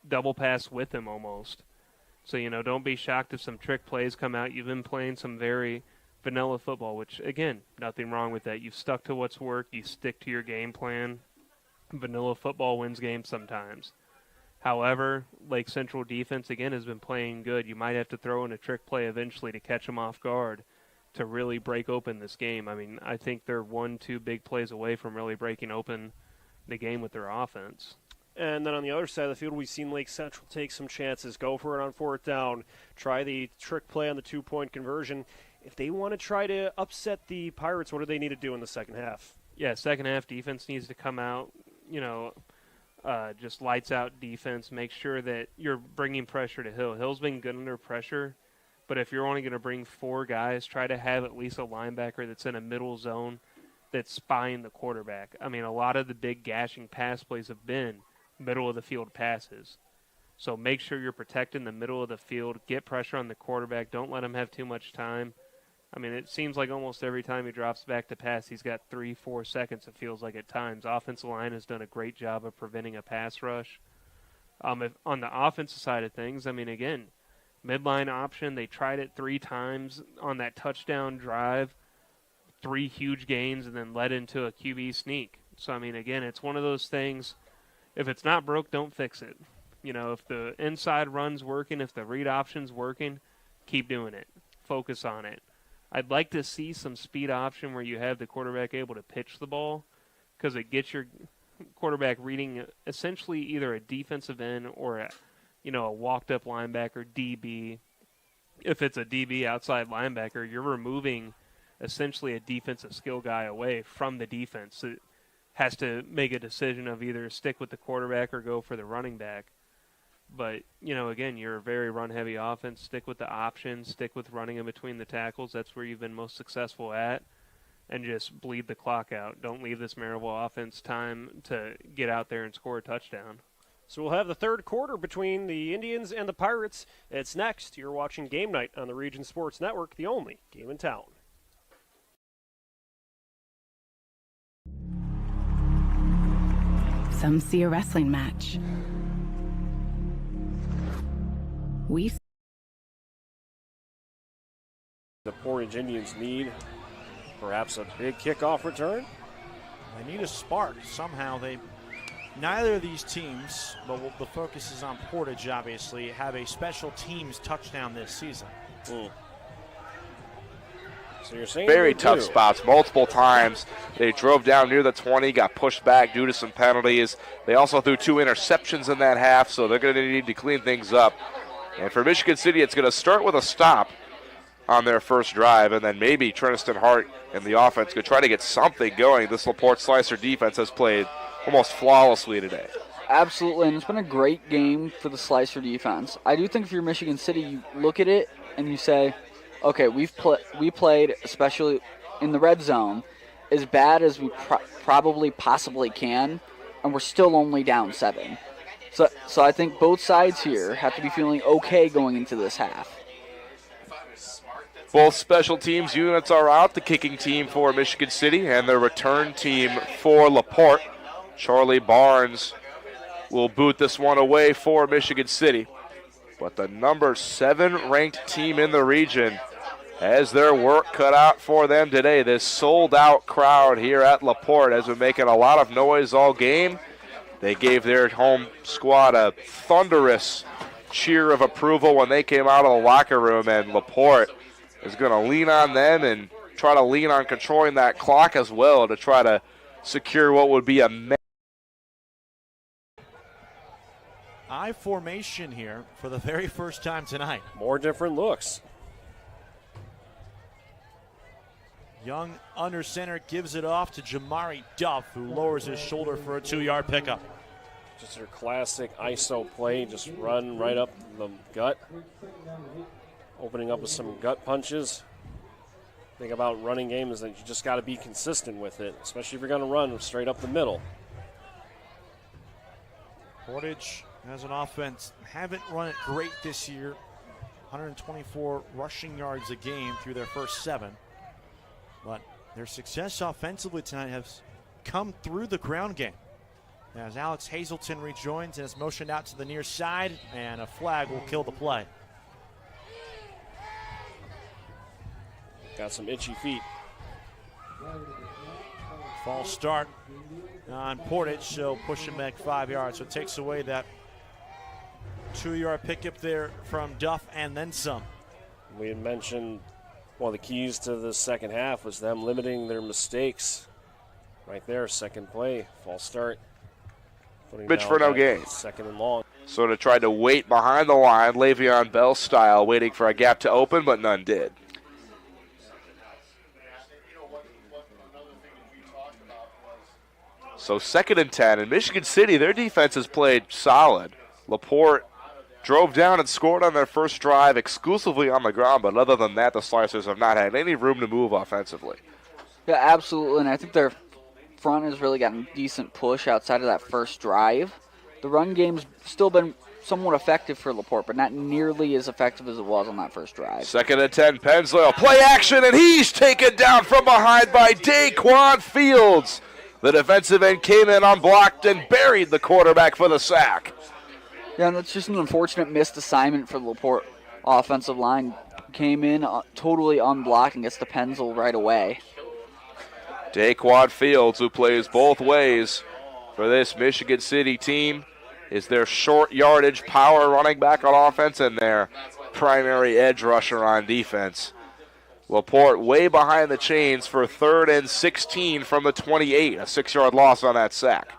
double pass with him almost. So, don't be shocked if some trick plays come out. You've been playing some very vanilla football, which, again, nothing wrong with that. You've stuck to what's worked. You stick to your game plan. Vanilla football wins games sometimes. However, Lake Central defense, again, has been playing good. You might have to throw in a trick play eventually to catch them off guard to really break open this game. I mean, I think they're 1-2 big plays away from really breaking open the game with their offense. And then on the other side of the field, we've seen Lake Central take some chances, go for it on 4th down, try the trick play on the 2-point conversion. If they want to try to upset the Pirates, what do they need to do in the second half? Yeah, second half defense needs to come out, just lights out defense. Make sure that you're bringing pressure to Hill. Hill's been good under pressure, but if you're only going to bring 4 guys, try to have at least a linebacker that's in a middle zone that's spying the quarterback. I mean, a lot of the big gashing pass plays have been middle of the field passes. So make sure you're protecting the middle of the field. Get pressure on the quarterback. Don't let him have too much time. I mean, it seems like almost every time he drops back to pass, he's got 3-4 seconds, it feels like at times. Offensive line has done a great job of preventing a pass rush. On the offensive side of things, I mean, again, midline option, they tried it 3 times on that touchdown drive, 3 huge gains, and then led into a QB sneak. So, I mean, again, it's one of those things. If it's not broke, don't fix it. If the inside run's working, if the read option's working, keep doing it. Focus on it. I'd like to see some speed option where you have the quarterback able to pitch the ball because it gets your quarterback reading essentially either a defensive end or a walked-up linebacker, DB. If it's a DB outside linebacker, you're removing essentially a defensive skill guy away from the defense. So has to make a decision of either stick with the quarterback or go for the running back. But, again, you're a very run-heavy offense. Stick with the options. Stick with running in between the tackles. That's where you've been most successful at. And just bleed the clock out. Don't leave this Maryville offense time to get out there and score a touchdown. So we'll have the third quarter between the Indians and the Pirates. It's next. You're watching Game Night on the Region Sports Network, the only game in town. Some see a wrestling match. The Portage Indians need perhaps a big kickoff return. They need a spark. Somehow neither of these teams, but the focus is on Portage, obviously, have a special teams touchdown this season. So you're saying very tough spots multiple times. They drove down near the 20, got pushed back due to some penalties. They also threw 2 interceptions in that half, so they're going to need to clean things up. And for Michigan City, it's going to start with a stop on their first drive, and then maybe Trinity Hart and the offense could try to get something going. This LaPorte Slicer defense has played almost flawlessly today. Absolutely, and it's been a great game for the Slicer defense. I do think if you're Michigan City, you look at it and you say, okay, we played, especially in the red zone, as bad as we probably possibly can, and we're still only down 7. So I think both sides here have to be feeling okay going into this half. Both special teams units are out, the kicking team for Michigan City and the return team for LaPorte. Charlie Barnes will boot this one away for Michigan City. But the number 7 ranked team in the region has their work cut out for them today. This sold-out crowd here at LaPorte has been making a lot of noise all game. They gave their home squad a thunderous cheer of approval when they came out of the locker room, and LaPorte is going to lean on them and try to lean on controlling that clock as well to try to secure what would be a I formation here for the very first time tonight. More different looks. Young under center gives it off to Jamari Duff, who lowers his shoulder for a 2-yard pickup. Just your classic ISO play, just run right up the gut. Opening up with some gut punches. The thing about running game is that you just got to be consistent with it, especially if you're going to run straight up the middle. Portage has an offense, haven't run it great this year. 124 rushing yards a game through their first 7. But their success offensively tonight has come through the ground game. As Alex Hazelton rejoins and is motioned out to the near side, and a flag will kill the play. Got some itchy feet. False start on Portage, so pushing back 5 yards. So it takes away that 2-yard pickup there from Duff and then some. We had mentioned one of the keys to the second half was them limiting their mistakes. Right there, second play, false start. Pitch for no gain. Second and long. So to try to wait behind the line, Le'Veon Bell style, waiting for a gap to open, but none did. So 2nd and 10, and Michigan City, their defense has played solid. LaPorte drove down and scored on their first drive exclusively on the ground, but other than that, the Slicers have not had any room to move offensively. Yeah, absolutely, and I think their front has really gotten decent push outside of that first drive. The run game's still been somewhat effective for LaPorte, but not nearly as effective as it was on that first drive. 2nd and 10, Pennzoil, play action, and he's taken down from behind by Daquan Fields. The defensive end came in unblocked and buried the quarterback for the sack. Yeah, and that's just an unfortunate missed assignment for the LaPorte offensive line. Came in totally unblocked and gets the Pennzoil right away. Daquan Fields, who plays both ways for this Michigan City team, is their short yardage power running back on offense and their primary edge rusher on defense. LaPorte way behind the chains for 3rd and 16 from the 28, a 6-yard loss on that sack.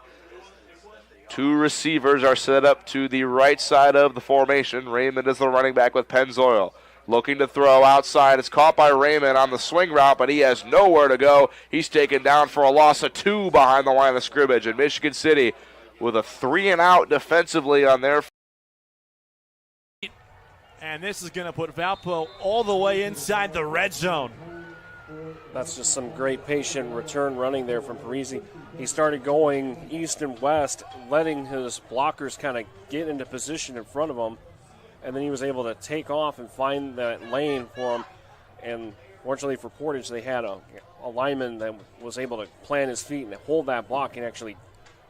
2 receivers are set up to the right side of the formation. Raymond is the running back with Pennzoil. Looking to throw outside. It's caught by Raymond on the swing route, but he has nowhere to go. He's taken down for a loss of 2 behind the line of scrimmage. And Michigan City with a 3-and-out defensively on their. And this is going to put Valpo all the way inside the red zone. That's just some great patient return running there from Parisi. He started going east and west, letting his blockers kind of get into position in front of him. And then he was able to take off and find that lane for him. And fortunately for Portage, they had a lineman that was able to plant his feet and hold that block and actually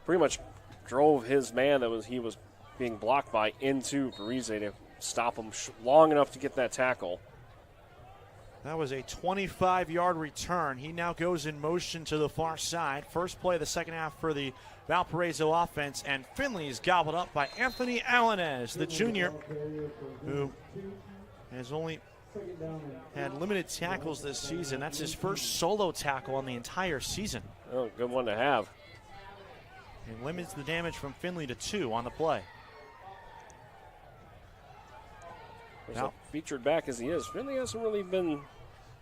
pretty much drove his man that he was being blocked by into Parisi to stop him long enough to get that tackle. That was a 25-yard return. He now goes in motion to the far side. First play of the second half for the Valparaiso offense, and Finley is gobbled up by Anthony Alanes, the junior, who has only had limited tackles this season. That's his first solo tackle on the entire season. Oh, good one to have. And limits the damage from Finley to 2 on the play. Now, featured back as he is, Finley hasn't really been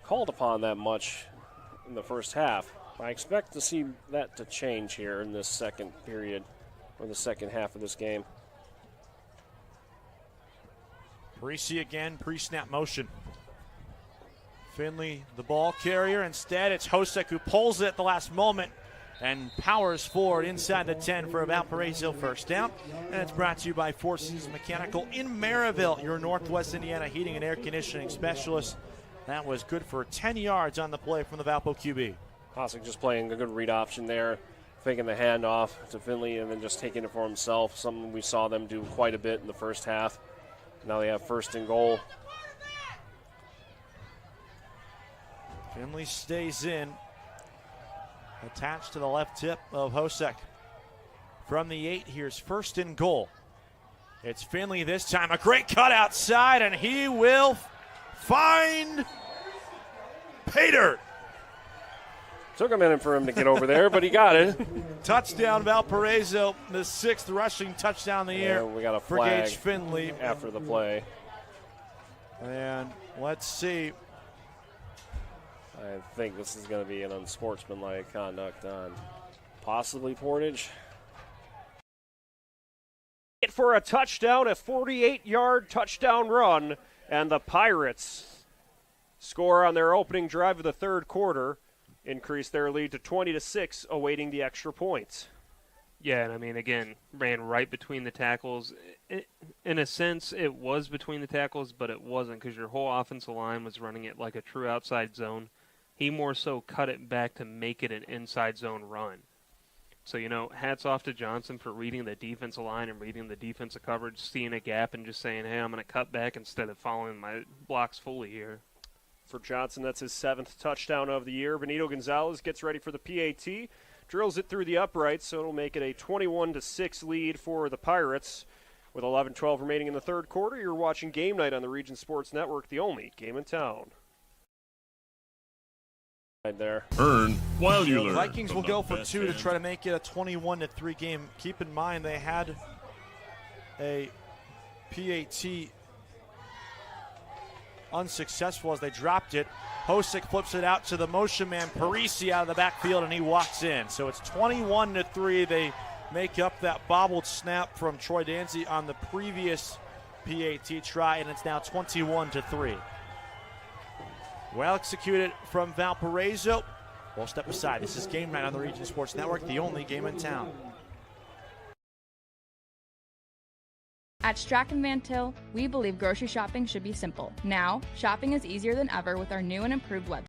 called upon that much in the first half. I expect to see that to change here in this second period, or the second half of this game. Parisi again, pre-snap motion. Finley, the ball carrier. Instead, it's Hosek who pulls it at the last moment and powers forward inside the 10 for a Valparaiso first down. And it's brought to you by Four Seasons Mechanical in Maryville, your Northwest Indiana heating and air conditioning specialist. That was good for 10 yards on the play from the Valpo QB. Hosek just playing a good read option there, faking the handoff to Finley and then just taking it for himself, something we saw them do quite a bit in the first half. Now they have first and goal. Finley stays in. Attached to the left tip of Hosek. From the 8, here's first and goal. It's Finley this time. A great cut outside, and he will find Pater. Took a minute for him to get over there, but he got it. Touchdown Valparaiso, the 6th rushing touchdown of the year. We got a for flag Gage Finley after the play. And let's see. I think this is going to be an unsportsmanlike conduct on possibly Portage. For a touchdown, a 48-yard touchdown run, and the Pirates score on their opening drive of the third quarter, increase their lead to 20-6, awaiting the extra points. Yeah, and I mean, again, ran right between the tackles. In a sense, it was between the tackles, but it wasn't because your whole offensive line was running it like a true outside zone. He more so cut it back to make it an inside zone run. So, hats off to Johnson for reading the defensive line and reading the defensive coverage, seeing a gap and just saying, hey, I'm going to cut back instead of following my blocks fully here. For Johnson, that's his 7th touchdown of the year. Benito Gonzalez gets ready for the PAT, drills it through the uprights, so it'll make it a 21-6 lead for the Pirates. With 11-12 remaining in the third quarter, you're watching Game Night on the Region Sports Network, the only game in town. There. Earn while you learn. The Vikings will go for 2 to try to make it a 21-3 game. Keep in mind they had a PAT unsuccessful as they dropped it. Hosek flips it out to the motion man Parisi out of the backfield, and he walks in. So it's 21-3. They make up that bobbled snap from Troy Danzy on the previous PAT try, and it's now 21-3. Well executed from Valparaiso. We'll step aside. This is Game Night on the Region Sports Network, the only game in town. At Strachan Van Til, we believe grocery shopping should be simple. Now, shopping is easier than ever with our new and improved website.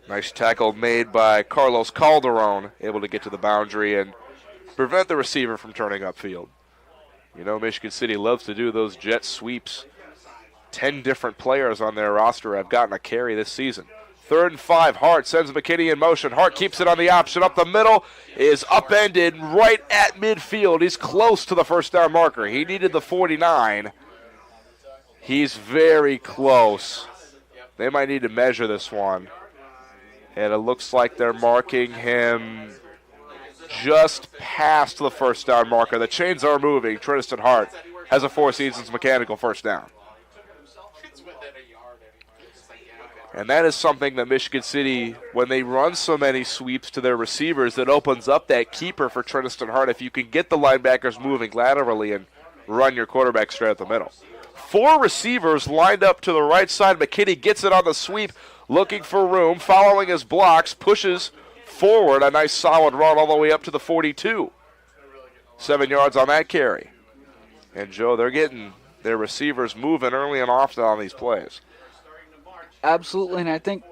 Nice tackle made by Carlos Calderon, able to get to the boundary and prevent the receiver from turning upfield. Michigan City loves to do those jet sweeps. 10 different players on their roster have gotten a carry this season. 3rd and 5, Hart sends McKinney in motion. Hart keeps it on the option up the middle, is upended right at midfield. He's close to the first down marker. He needed the 49. He's very close. They might need to measure this one. And it looks like they're marking him just past the first down marker. The chains are moving. Tristan Hart has a Four Seasons Mechanical first down. And that is something that Michigan City, when they run so many sweeps to their receivers, it opens up that keeper for Trinity Hart if you can get the linebackers moving laterally and run your quarterback straight up the middle. 4 receivers lined up to the right side. McKinney gets it on the sweep, looking for room, following his blocks, pushes forward. A nice solid run all the way up to the 42. 7 yards on that carry. And, Joe, they're getting their receivers moving early and often on these plays. Absolutely, and I think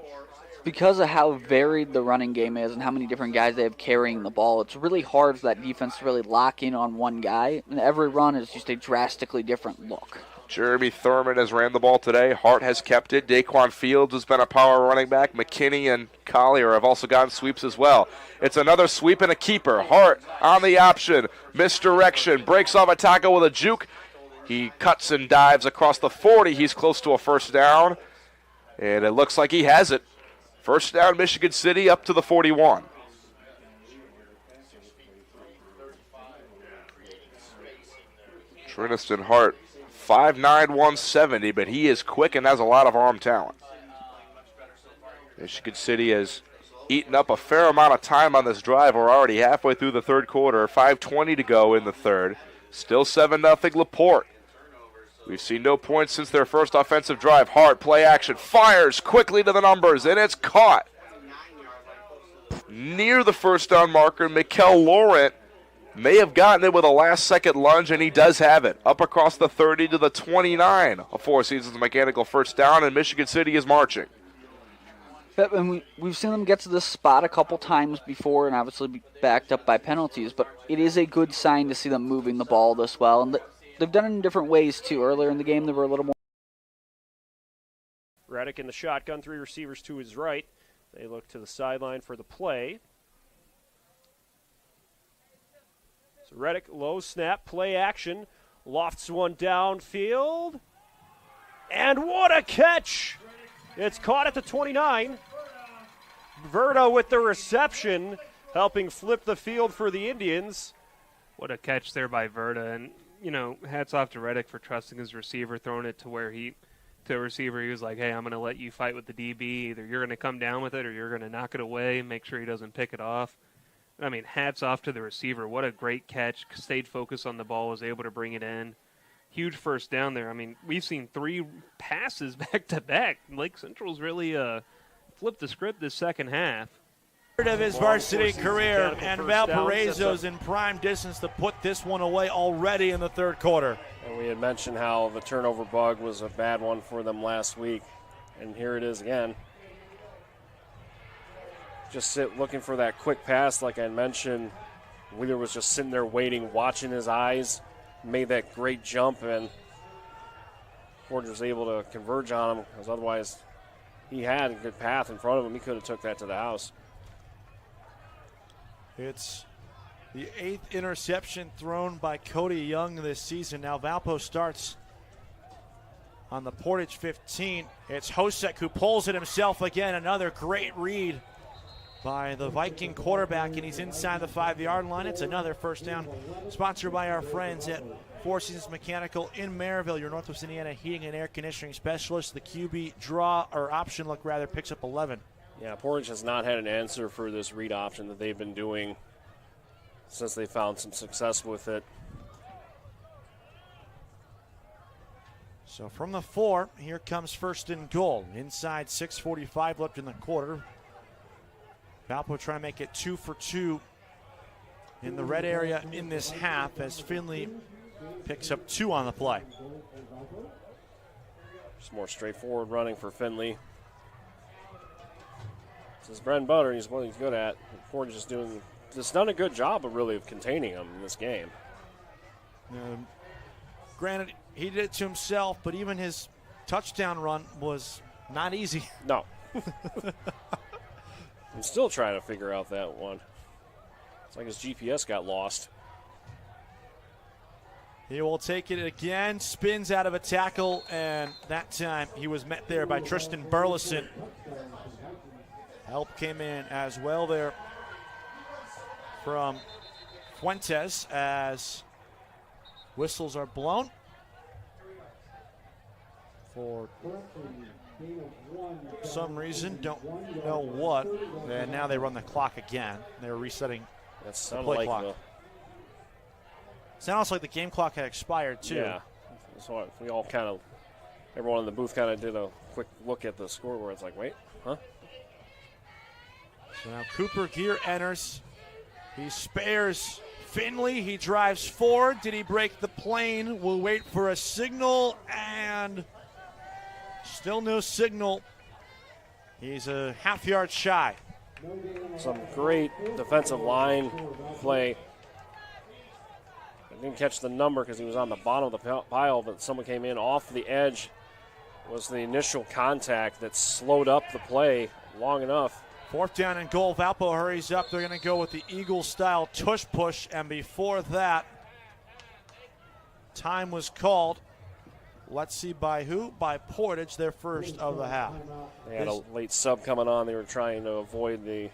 because of how varied the running game is and how many different guys they have carrying the ball, it's really hard for that defense to really lock in on one guy. And every run is just a drastically different look. Jeremy Thurman has ran the ball today. Hart has kept it. Daquan Fields has been a power running back. McKinney and Collier have also gotten sweeps as well. It's another sweep and a keeper. Hart on the option. Misdirection. Breaks off a tackle with a juke. He cuts and dives across the 40. He's close to a first down. And it looks like he has it. First down, Michigan City, up to the 41. Trinity Hart, 5'9", 170, but he is quick and has a lot of arm talent. Michigan City has eaten up a fair amount of time on this drive. We're already halfway through the third quarter, 5:20 to go in the third. Still 7-0 LaPorte. We've seen no points since their first offensive drive. Hart, play action, fires quickly to the numbers, and it's caught. Near the first down marker, Mikel Laurent may have gotten it with a last-second lunge, and he does have it. Up across the 30 to the 29. A Four Seasons Mechanical first down, and Michigan City is marching. Yep, and we've seen them get to this spot a couple times before and obviously be backed up by penalties, but it is a good sign to see them moving the ball this well. And they've done it in different ways, too. Earlier in the game, they were a little more. Reddick in the shotgun, 3 receivers to his right. They look to the sideline for the play. So Reddick, low snap, play action. Lofts one downfield. And what a catch! It's caught at the 29. Verda with the reception, helping flip the field for the Indians. What a catch there by Verda. And, you know, hats off to Reddick for trusting his receiver, throwing it to where to a receiver. He was like, hey, I'm going to let you fight with the DB. Either you're going to come down with it or you're going to knock it away, make sure he doesn't pick it off. I mean, hats off to the receiver. What a great catch. Stayed focused on the ball, was able to bring it in. Huge first down there. I mean, we've seen 3 passes back-to-back. Lake Central's really flipped the script this second half. Of his varsity career, and Valparaiso's in prime distance to put this one away already in the third quarter. And we had mentioned how the turnover bug was a bad one for them last week, and here it is again. Just looking for that quick pass, like I mentioned. Wheeler was just sitting there waiting, watching his eyes, made that great jump, and Ford was able to converge on him, because otherwise he had a good path in front of him. He could have took that to the house. It's the 8th interception thrown by Cody Young this season. Now Valpo starts on the Portage 15. It's Hosek who pulls it himself again. Another great read by the Viking quarterback, and he's inside the 5-yard line. It's another first down, sponsored by our friends at Four Seasons Mechanical in Maryville, your Northwest Indiana heating and air conditioning specialist. The QB option look picks up 11. Yeah, Portage has not had an answer for this read option that they've been doing since they found some success with it. So from the 4, here comes first and goal. Inside 6:45 left in the quarter. Valpo trying to make it 2 for 2 in the red area in this half as Finley picks up 2 on the play. Just more straightforward running for Finley. This is bread and butter. He's what he's good at. Ford just done a good job of containing him in this game. Granted, he did it to himself, but even his touchdown run was not easy. No. I'm still trying to figure out that one. It's like his GPS got lost. He will take it again, spins out of a tackle, and that time he was met there by Tristan Burleson. Help came in as well there from Fuentes as whistles are blown. for some reason, don't know what. And now they run the clock again. They're resetting the play clock. Sounds like the game clock had expired, too. Yeah. So we all kind of, everyone in the booth kind of did a quick look at the score where it's like, wait, huh? So now Cooper Gear enters. He spares Finley. He drives forward. Did he break the plane? We'll wait for a signal, and still no signal. He's a half yard shy. Some great defensive line play. I didn't catch the number because he was on the bottom of the pile, but someone came in off the edge. It was the initial contact that slowed up the play long enough. 4th down and goal. Valpo hurries up. They're going to go with the Eagle-style tush push, and before that, time was called. Let's see by who? By Portage, their first of the half. They had a late sub coming on. They were trying to avoid the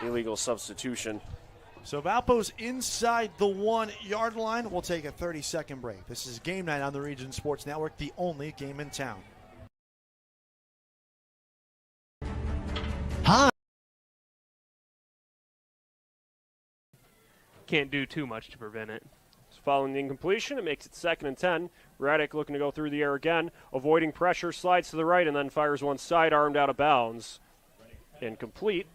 illegal substitution. So Valpo's inside the 1 yard line. We'll take a 30-second break. This is Game Night on the Region Sports Network, the only game in town. Hi. Can't do too much to prevent it. Following the incompletion, it makes it 2nd and 10. Reddick looking to go through the air again, avoiding pressure, slides to the right, and then fires one sidearmed out of bounds. Incomplete.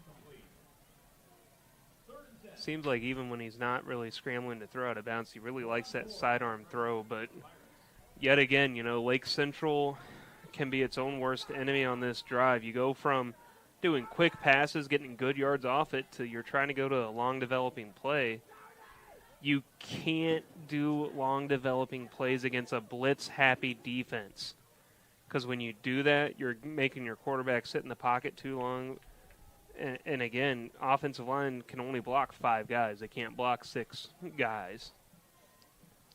Seems like even when he's not really scrambling to throw out of bounds, he really likes that sidearm throw. But yet again, Lake Central can be its own worst enemy on this drive. You go from doing quick passes, getting good yards off it, to you're trying to go to a long developing play. You can't do long developing plays against a blitz-happy defense, because when you do that, you're making your quarterback sit in the pocket too long. And again, offensive line can only block 5 guys. They can't block 6 guys.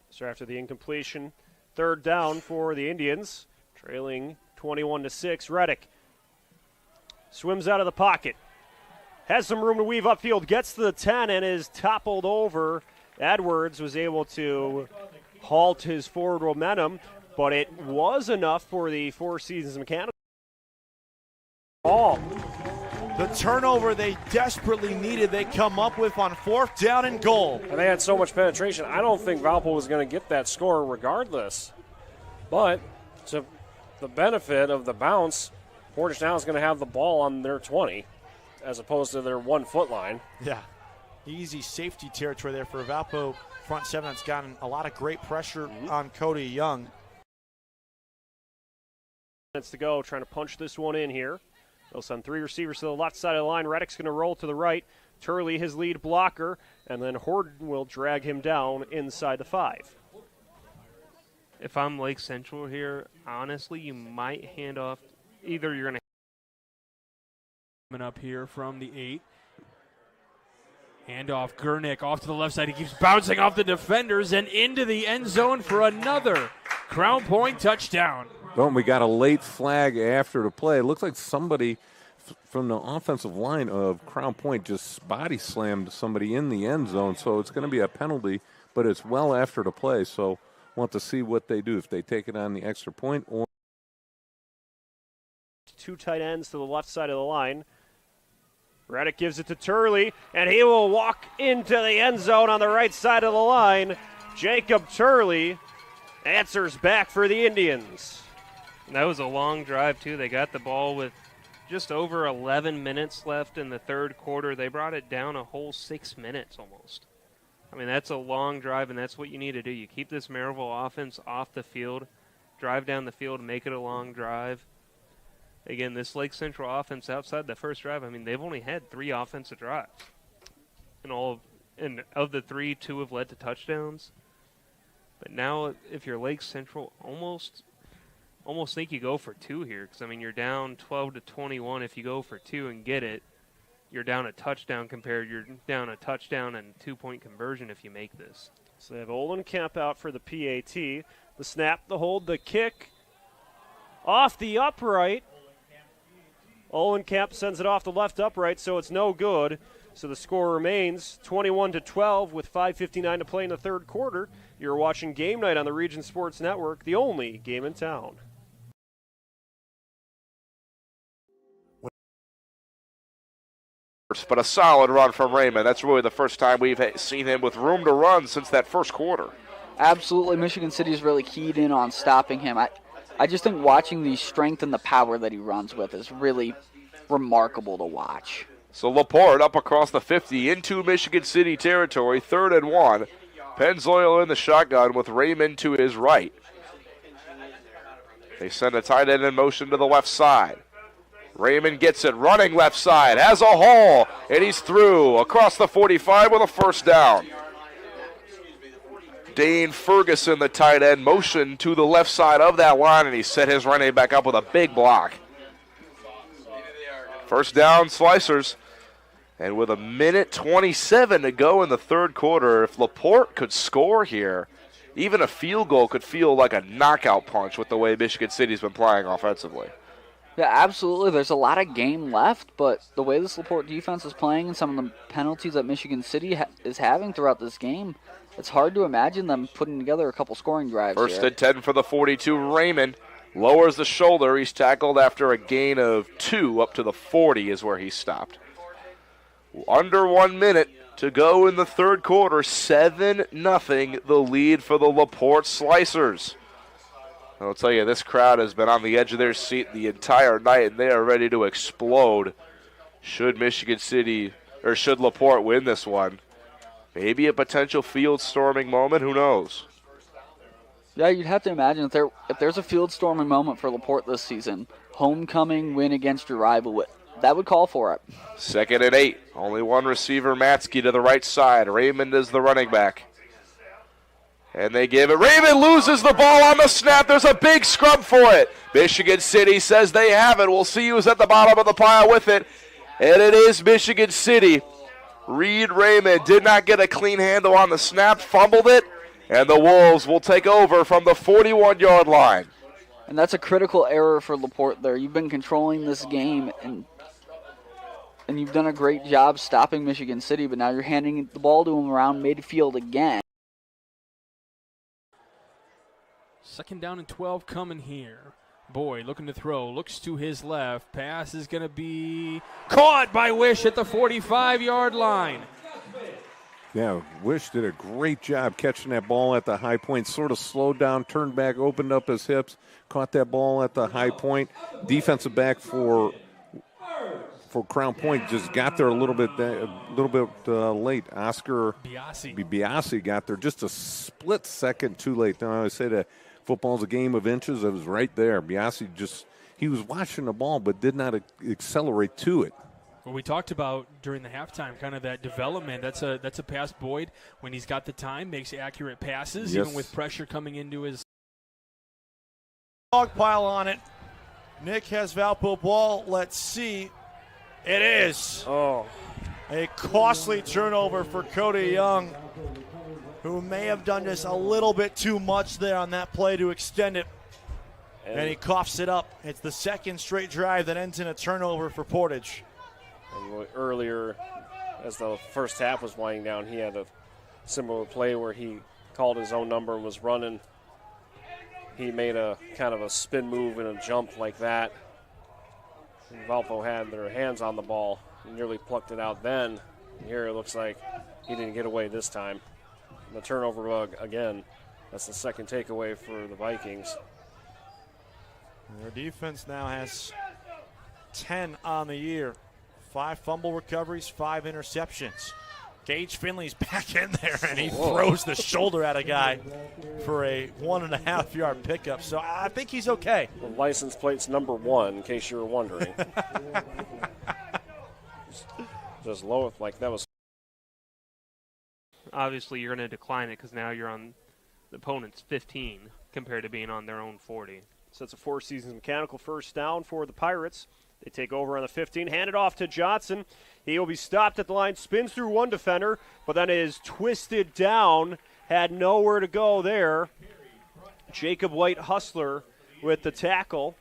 So after the incompletion, 3rd down for the Indians, trailing 21-6. Reddick swims out of the pocket, has some room to weave upfield, gets to the 10, and is toppled over. Edwards was able to halt his forward momentum, but it was enough for the Four Seasons Mechanical. The turnover they desperately needed, they come up with on 4th down and goal. And they had so much penetration. I don't think Valpo was going to get that score regardless. But to the benefit of the bounce, Portage now is going to have the ball on their 20 as opposed to their 1 foot line. Yeah. Easy safety territory there for Valpo front 7 that's gotten a lot of great pressure on Cody Young. Minutes to go, trying to punch this one in here. They'll send 3 receivers to the left side of the line. Reddick's going to roll to the right. Turley, his lead blocker, and then Horton will drag him down inside the 5. If I'm Lake Central here, honestly, you might hand off. Either you're going to coming up here from the 8. Handoff, Gurnick off to the left side. He keeps bouncing off the defenders and into the end zone for another Crown Point touchdown. Well, we got a late flag after the play. It looks like somebody from the offensive line of Crown Point just body slammed somebody in the end zone, so it's going to be a penalty, but it's well after the play, so want to see what they do, if they take it on the extra point or. 2 tight ends to the left side of the line. Reddick gives it to Turley, and he will walk into the end zone on the right side of the line. Jacob Turley answers back for the Indians. And that was a long drive, too. They got the ball with just over 11 minutes left in the 3rd quarter. They brought it down a whole 6 minutes almost. I mean, that's a long drive, and that's what you need to do. You keep this Maryville offense off the field, drive down the field, make it a long drive. Again, this Lake Central offense outside the first drive, I mean, they've only had 3 offensive drives. And of the 3, 2 have led to touchdowns. But now, if you're Lake Central, almost think you go for 2 here. Because, I mean, you're down 12-21. If you go for 2 and get it, you're down a touchdown you're down a touchdown and 2-point conversion if you make this. So they have Olenkemp out for the PAT. The snap, the hold, the kick. Off the upright. Olenkemp sends it off the left upright, so it's no good. So the score remains 21-12 with 5:59 to play in the 3rd quarter. You're watching Game Night on the Region Sports Network, the only game in town. But a solid run from Raymond. That's really the first time we've seen him with room to run since that first quarter. Absolutely. Michigan City's really keyed in on stopping him. I just think watching the strength and the power that he runs with is really remarkable to watch. So Laporte up across the 50 into Michigan City territory, 3rd and 1. Pennzoil in the shotgun with Raymond to his right. They send a tight end in motion to the left side. Raymond gets it, running left side, has a hole, and he's through across the 45 with a first down. Dane Ferguson, the tight end, motion to the left side of that line, and he set his running back up with a big block. First down, Slicers. And with 1:27 to go in the third quarter, if Laporte could score here, even a field goal could feel like a knockout punch with the way Michigan City's been playing offensively. Yeah, absolutely. There's a lot of game left, but the way this Laporte defense is playing and some of the penalties that Michigan City is having throughout this game, it's hard to imagine them putting together a couple scoring drives. First here. and 10 for the 42. Raymond lowers the shoulder. He's tackled after a gain of 2 up to the 40 is where he stopped. Under 1 minute to go in the third quarter. 7-0 the lead for the Laporte Slicers. I'll tell you, this crowd has been on the edge of their seat the entire night, and they are ready to explode. Should Michigan City, or should Laporte win this one? Maybe a potential field storming moment, who knows? Yeah, you'd have to imagine if there's a field storming moment for Laporte this season, homecoming win against your rival, that would call for it. 2nd and 8. Only one receiver, Matsky, to the right side. Raymond is the running back. And they give it. Raymond loses the ball on the snap. There's a big scrub for it. Michigan City says they have it. We'll see who's at the bottom of the pile with it. And it is Michigan City. Reed Raymond did not get a clean handle on the snap, fumbled it, and the Wolves will take over from the 41-yard line. And that's a critical error for Laporte there. You've been controlling this game, and you've done a great job stopping Michigan City, but now you're handing the ball to them around midfield again. 2nd down and 12 coming here. Boyd looking to throw, looks to his left. Pass is going to be caught by Wish at the 45-yard line. Yeah, Wish did a great job catching that ball at the high point, sort of slowed down, turned back, opened up his hips, caught that ball at the high point. Defensive back for Crown Point just got there a little bit late. Oscar Biasi got there just a split second too late. Now I say that football's a game of inches. It was right there. Biasi he was watching the ball but did not accelerate to it. Well, we talked about during the halftime kind of that development. That's a pass Boyd when he's got the time, makes accurate passes, yes. Even with pressure coming into his. Dog pile on it. Nick has Valpo ball. Let's see. It is. Oh. A costly turnover for Cody Young, who may have done just a little bit too much there on that play to extend it. And he coughs it up. It's the second straight drive that ends in a turnover for Portage. And earlier, as the first half was winding down, he had a similar play where he called his own number and was running. He made a kind of a spin move and a jump like that. And Valpo had their hands on the ball and nearly plucked it out then. And here it looks like he didn't get away this time. And the turnover bug again. That's the second takeaway for the Vikings. Their defense now has 10 on the year. 5 fumble recoveries, 5 interceptions. Gage Finley's back in there, and he throws the shoulder at a guy for a 1.5-yard pickup. So I think he's okay. The license plate's number 1, in case you were wondering. Just low, like that was. Obviously, you're going to decline it because now you're on the opponent's 15 compared to being on their own 40. So it's a Four Seasons mechanical first down for the Pirates. They take over on the 15, hand it off to Johnson. He will be stopped at the line, spins through one defender, but then is twisted down, had nowhere to go there. Jacob White Hustler with the tackle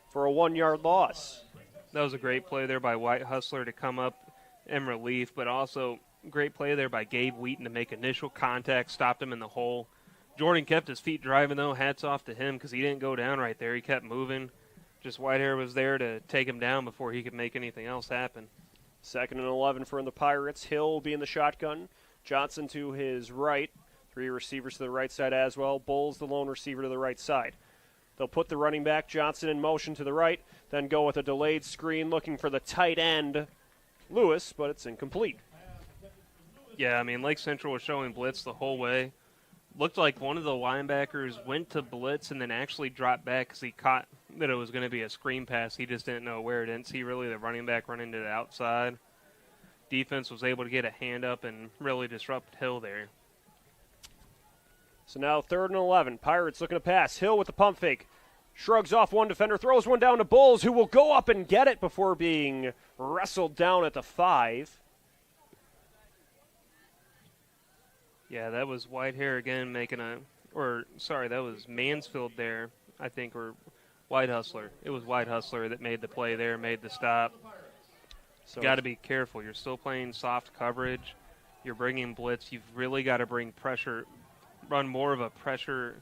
for a 1-yard loss. That was a great play there by White Hustler to come up in relief, but also great play there by Gabe Wheaton to make initial contact, stopped him in the hole. Jordan kept his feet driving, though. Hats off to him because he didn't go down right there. He kept moving. Just Whitehair was there to take him down before he could make anything else happen. 2nd and 11 for the Pirates. Hill will be in the shotgun. Johnson to his right. 3 receivers to the right side as well. Bulls the lone receiver to the right side. They'll put the running back, Johnson, in motion to the right, then go with a delayed screen looking for the tight end, Lewis, but it's incomplete. Yeah, I mean, Lake Central was showing blitz the whole way. Looked like one of the linebackers went to blitz and then actually dropped back because he caught that it was going to be a screen pass. He just didn't know where. Didn't see really the running back running to the outside. Defense was able to get a hand up and really disrupt Hill there. So now 3rd and 11. Pirates looking to pass. Hill with the pump fake. Shrugs off one defender, throws one down to Bulls, who will go up and get it before being wrestled down at the 5. Yeah, that was Whitehair again making that was Mansfield there, I think, or White Hustler. It was White Hustler that made the play there, made the stop. So got to be careful. You're still playing soft coverage. You're bringing blitz. You've really got to bring pressure, run more of a pressure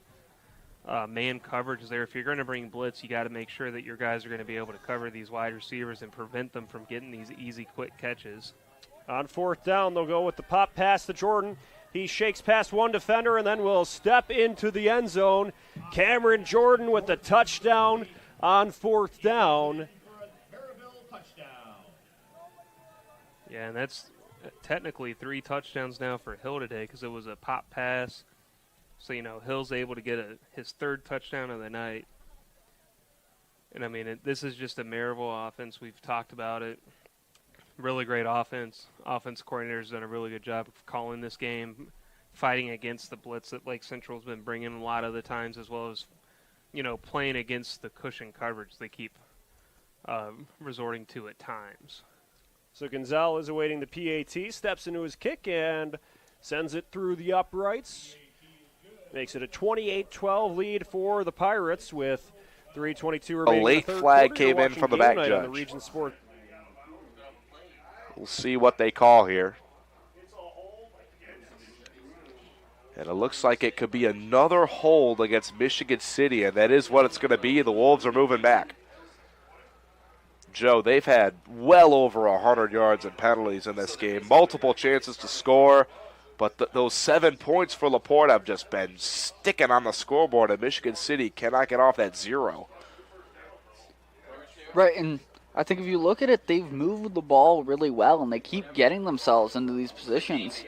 man coverage there. If you're going to bring blitz, you got to make sure that your guys are going to be able to cover these wide receivers and prevent them from getting these easy, quick catches. On 4th down, they'll go with the pop pass to Jordan. He shakes past one defender and then will step into the end zone. Cameron Jordan with the touchdown on 4th down. Yeah, and that's technically 3 touchdowns now for Hill today because it was a pop pass. So, Hill's able to get his 3rd touchdown of the night. And, I mean, this is just a Maryville offense. We've talked about it. Really great offense. Offense coordinator's done a really good job of calling this game, fighting against the blitz that Lake Central's been bringing a lot of the times, as well as, playing against the cushion coverage they keep resorting to at times. So Gonzalez awaiting the PAT, steps into his kick and sends it through the uprights. Makes it a 28-12 lead for the Pirates with 3:22 remaining. A late flag came in from the back judge. On the Region Sport. We'll see what they call here. And it looks like it could be another hold against Michigan City, and that is what it's going to be. The Wolves are moving back. Joe, they've had well over 100 yards and penalties in this game. Multiple chances to score, but those 7 points for LaPorte have just been sticking on the scoreboard, and Michigan City cannot get off that 0. Right, and I think if you look at it, they've moved the ball really well, and they keep getting themselves into these positions.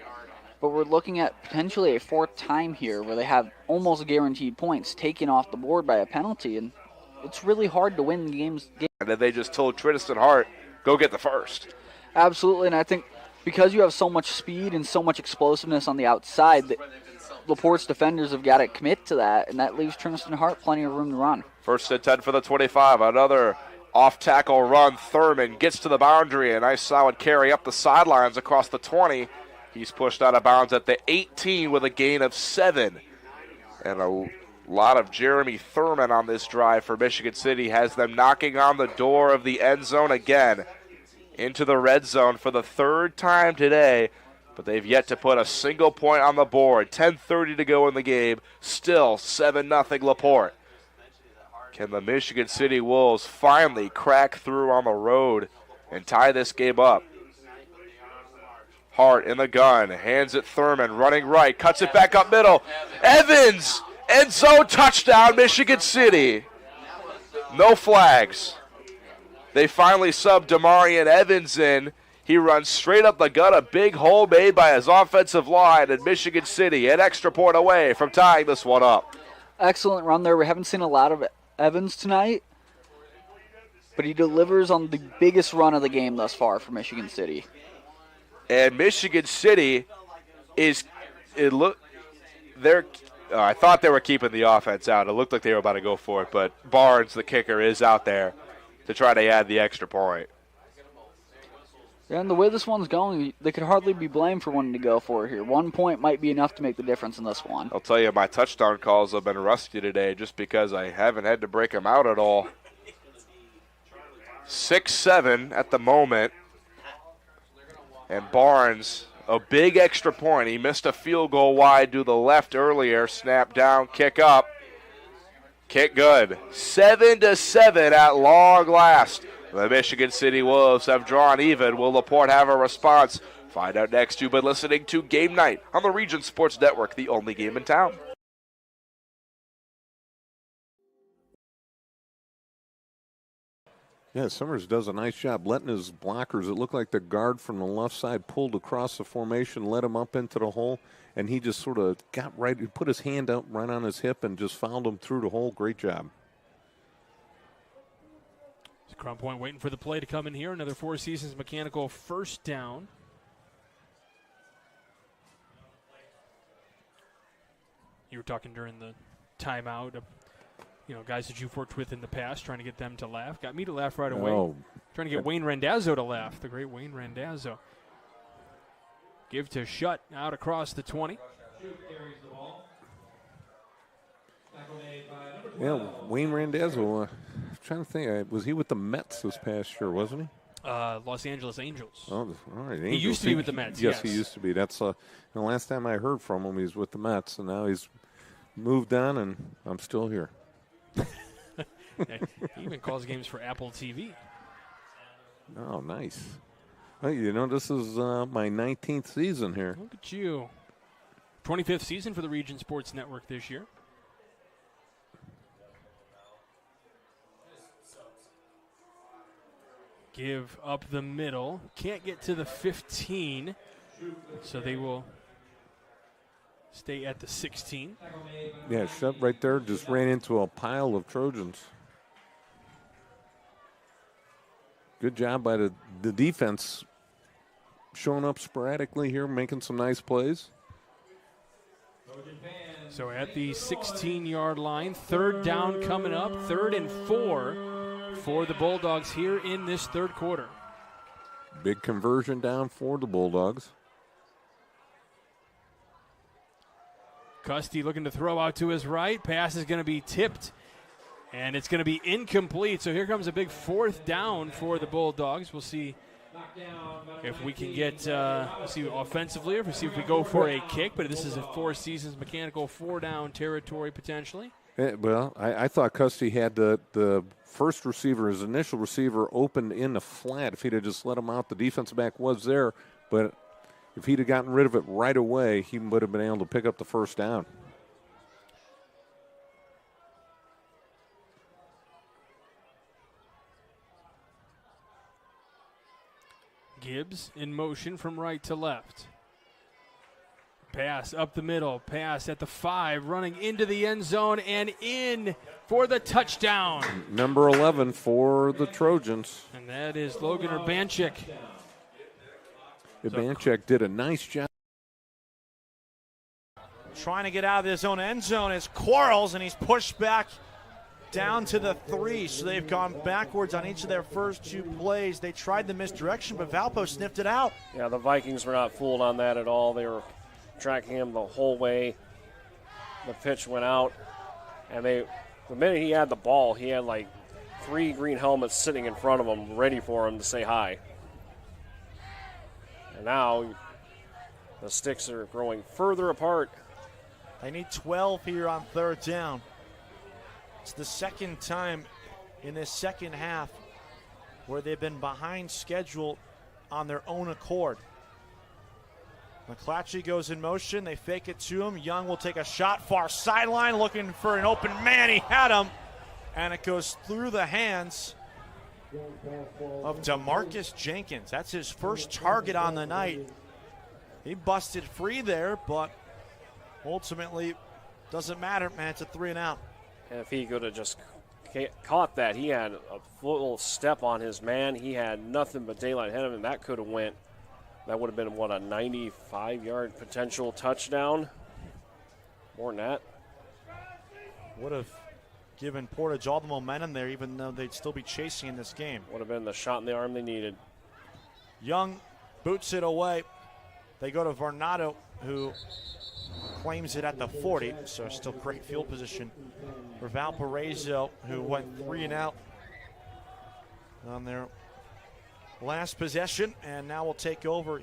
But we're looking at potentially a 4th time here where they have almost guaranteed points taken off the board by a penalty, and it's really hard to win games. And then they just told Tristan Hart, go get the 1st. Absolutely, and I think because you have so much speed and so much explosiveness on the outside, that LaPorte's defenders have got to commit to that, and that leaves Tristan Hart plenty of room to run. 1st and 10 for the 25. Another off-tackle run. Thurman gets to the boundary. A nice solid carry up the sidelines across the 20. He's pushed out of bounds at the 18 with a gain of 7. And a lot of Jeremy Thurman on this drive for Michigan City has them knocking on the door of the end zone again. Into the red zone for the 3rd time today. But they've yet to put a single point on the board. 10:30 to go in the game. Still 7-0 LaPorte. Can the Michigan City Wolves finally crack through on the road and tie this game up? Hart in the gun, hands it Thurman, running right, cuts it back up middle. Evans, end zone touchdown, Michigan City. No flags. They finally subbed Demarion Evans in. He runs straight up the gut, a big hole made by his offensive line, and Michigan City an extra point away from tying this one up. Excellent run there. We haven't seen a lot of Evans tonight, but he delivers on the biggest run of the game thus far for Michigan City. And Michigan City I thought they were keeping the offense out. It looked like they were about to go for it, but Barnes, the kicker, is out there to try to add the extra point. Yeah, and the way this one's going, they could hardly be blamed for wanting to go for it here. 1 point might be enough to make the difference in this one. I'll tell you, my touchdown calls have been rusty today just because I haven't had to break them out at all. 6-7 at the moment. And Barnes, a big extra point. He missed a field goal wide to the left earlier. Snap down, kick up. Kick good. 7-7 at long last. The Michigan City Wolves have drawn even. Will LaPorte have a response? Find out next. You've been listening to Game Night on the Region Sports Network, the only game in town. Yeah, Summers does a nice job letting his blockers. It looked like the guard from the left side pulled across the formation, led him up into the hole, and he just sort of got right. He put his hand up right on his hip and just fouled him through the hole. Great job. Crown Point waiting for the play to come in here. Another Four Seasons Mechanical first down. You were talking during the timeout of, guys that you've worked with in the past, trying to get them to laugh. Got me to laugh right away. Oh. Trying to get Wayne Randazzo to laugh, the great Wayne Randazzo. Give to Shutt out across the 20. Yeah, Wayne Randazzo, I'm trying to think, was he with the Mets this past year, wasn't he? Los Angeles Angels. Oh, all right. He used to be with the Mets, yes. He used to be. That's the last time I heard from him, he was with the Mets, and now he's moved on, and I'm still here. He even calls games for Apple TV. Oh, nice. Well, this is my 19th season here. Look at you. 25th season for the Region Sports Network this year. Give up the middle. Can't get to the 15, so they will stay at the 16. Yeah, Shutt right there just ran into a pile of Trojans. Good job by the defense showing up sporadically here, making some nice plays. So at the 16-yard line, third down coming up, 3rd and 4 for the Bulldogs here in this third quarter. Big conversion down for the Bulldogs. Custy looking to throw out to his right. Pass is going to be tipped, and it's going to be incomplete. So here comes a big 4th down for the Bulldogs. We'll see if we can get, see offensively, or if we go for a kick. But this is a Four Seasons Mechanical 4-down territory potentially. Well, I thought Custy had the first receiver, his initial receiver, opened in the flat. If he'd have just let him out, the defensive back was there. But if he'd have gotten rid of it right away, he would have been able to pick up the first down. Gibbs in motion from right to left. Pass up the middle, pass at the 5, running into the end zone and in for the touchdown. Number 11 for the Trojans. And that is Logan Urbanchik. Urbanchik did a nice job. Trying to get out of his own end zone is Quarles, and he's pushed back down to the 3. So they've gone backwards on each of their first 2 plays. They tried the misdirection, but Valpo sniffed it out. Yeah, the Vikings were not fooled on that at all. They were tracking him the whole way. The pitch went out, and the minute he had the ball, he had like 3 green helmets sitting in front of him, ready for him to say hi. And now the sticks are growing further apart. They need 12 here on 3rd down. It's the second time in this second half where they've been behind schedule on their own accord. McClatchy goes in motion. They fake it to him. Young will take a shot far sideline looking for an open man. He had him, and it goes through the hands of DeMarcus Jenkins. That's his first target on the night. He busted free there, but ultimately doesn't matter, man. It's a 3 and out. And if he could have just caught that, he had a full step on his man. He had nothing but daylight ahead of him, and that could have went. That would have been, what, a 95-yard potential touchdown? More than that. Would have given Portage all the momentum there, even though they'd still be chasing in this game. Would have been the shot in the arm they needed. Young boots it away. They go to Varnado, who claims it at the 40, so still great field position for Valparaiso, who went 3 and out on their last possession, and now will take over.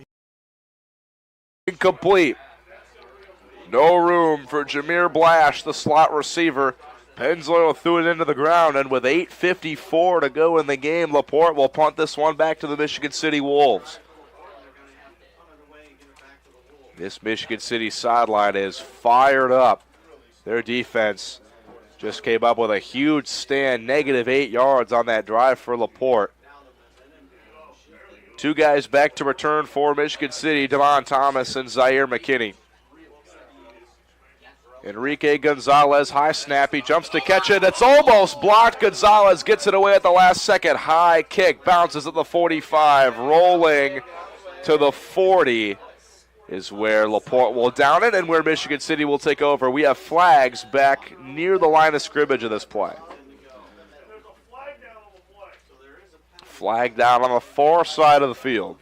Incomplete. No room for Jameer Blash, the slot receiver. Pennzoil threw it into the ground, and with 8:54 to go in the game, LaPorte will punt this one back to the Michigan City Wolves. This Michigan City sideline is fired up. Their defense just came up with a huge stand, -8 yards on that drive for LaPorte. Two guys back to return for Michigan City, Devon Thomas and Zaire McKinney. Enrique Gonzalez, high snap, he jumps to catch it. It's almost blocked. Gonzalez gets it away at the last second. High kick, bounces at the 45, rolling to the 40 is where LaPorte will down it and where Michigan City will take over. We have flags back near the line of scrimmage of this play. Flag down on the far side of the field.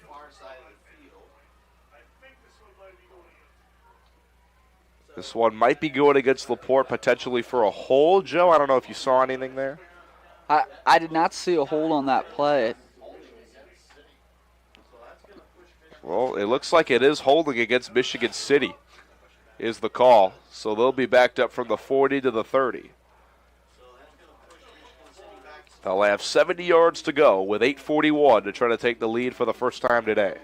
This one might be going against LaPorte potentially for a hold. Joe, I don't know if you saw anything there. I did not see a hold on that play. Well, it looks like it is holding against Michigan City is the call. So they'll be backed up from the 40 to the 30. They'll have 70 yards to go with 8:41 to try to take the lead for the first time today.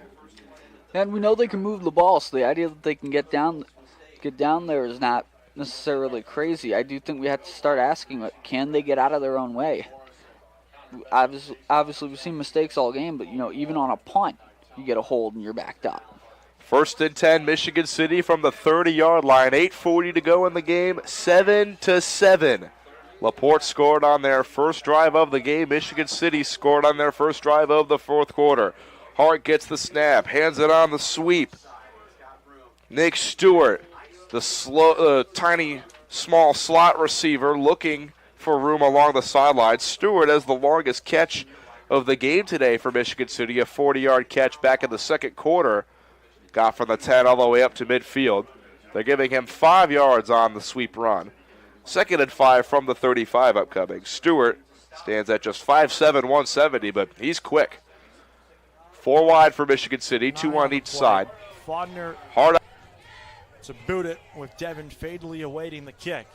And we know they can move the ball, so the idea that they can get down there is not necessarily crazy. I do think we have to start asking, can they get out of their own way? Obviously, we've seen mistakes all game, but, even on a punt, you get a hold and you're backed up. 1st and 10, Michigan City from the 30-yard line. 8:40 to go in the game, 7-7. LaPorte scored on their first drive of the game. Michigan City scored on their first drive of the fourth quarter. Hart gets the snap, hands it on the sweep. Nick Stewart, the tiny, small slot receiver looking for room along the sideline. Stewart has the longest catch of the game today for Michigan City, a 40-yard catch back in the second quarter. Got from the 10 all the way up to midfield. They're giving him 5 yards on the sweep run. 2nd and 5 from the 35 upcoming. Stewart stands at just 5'7", 170, but he's quick. 4 wide for Michigan City, 2 on each side. Faudner Hard to boot it with Devin Fadley awaiting the kick.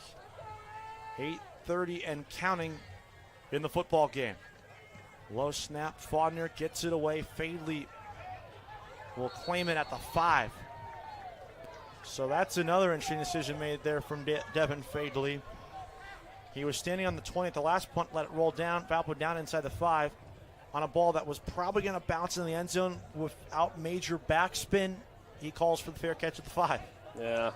8:30 and counting in the football game. Low snap, Faudner gets it away. Fadley will claim it at the 5. So that's another interesting decision made there from Devin Fadley. He was standing on the 20 at the last punt, let it roll down. Valpo down inside the 5 on a ball that was probably going to bounce in the end zone without major backspin. He calls for the fair catch at the 5. Yeah.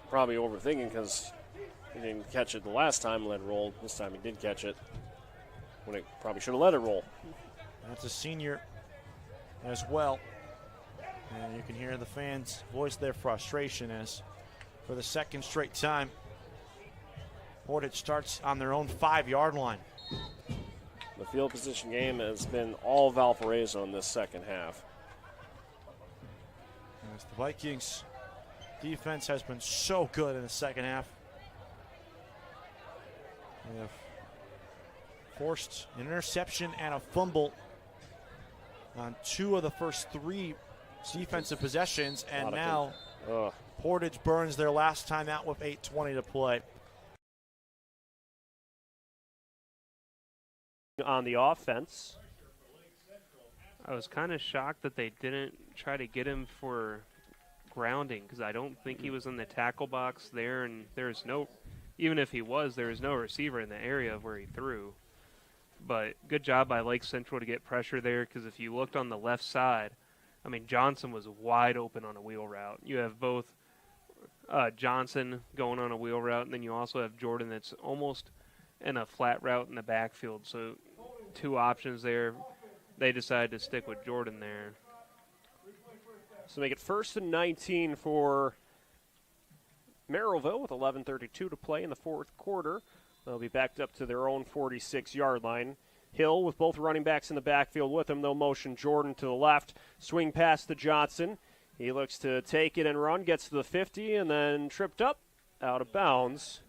Probably overthinking because he didn't catch it the last time and let it roll. This time he did catch it when it probably should have let it roll. That's a senior as well. And you can hear the fans voice their frustration as for the second straight time, Portage starts on their own 5-yard line. The field position game has been all Valparaiso in this second half. As the Vikings defense has been so good in the second half. They have forced an interception and a fumble on 2 of the first 3 defensive possessions, and now Portage burns their last time out with 8:20 to play. On the offense, I was kind of shocked that they didn't try to get him for grounding because I don't think he was in the tackle box there, and there's no, even if he was, there is no receiver in the area where he threw. But good job by Lake Central to get pressure there because if you looked on the left side, I mean, Johnson was wide open on a wheel route. You have both Johnson going on a wheel route, and then you also have Jordan that's almost in a flat route in the backfield. So 2 options there. They decided to stick with Jordan there. So make it 1st and 19 for Merrillville with 11:32 to play in the fourth quarter. They'll be backed up to their own 46-yard line. Hill with both running backs in the backfield with him. They'll motion Jordan to the left. Swing pass to Johnson. He looks to take it and run. Gets to the 50 and then tripped up out of bounds.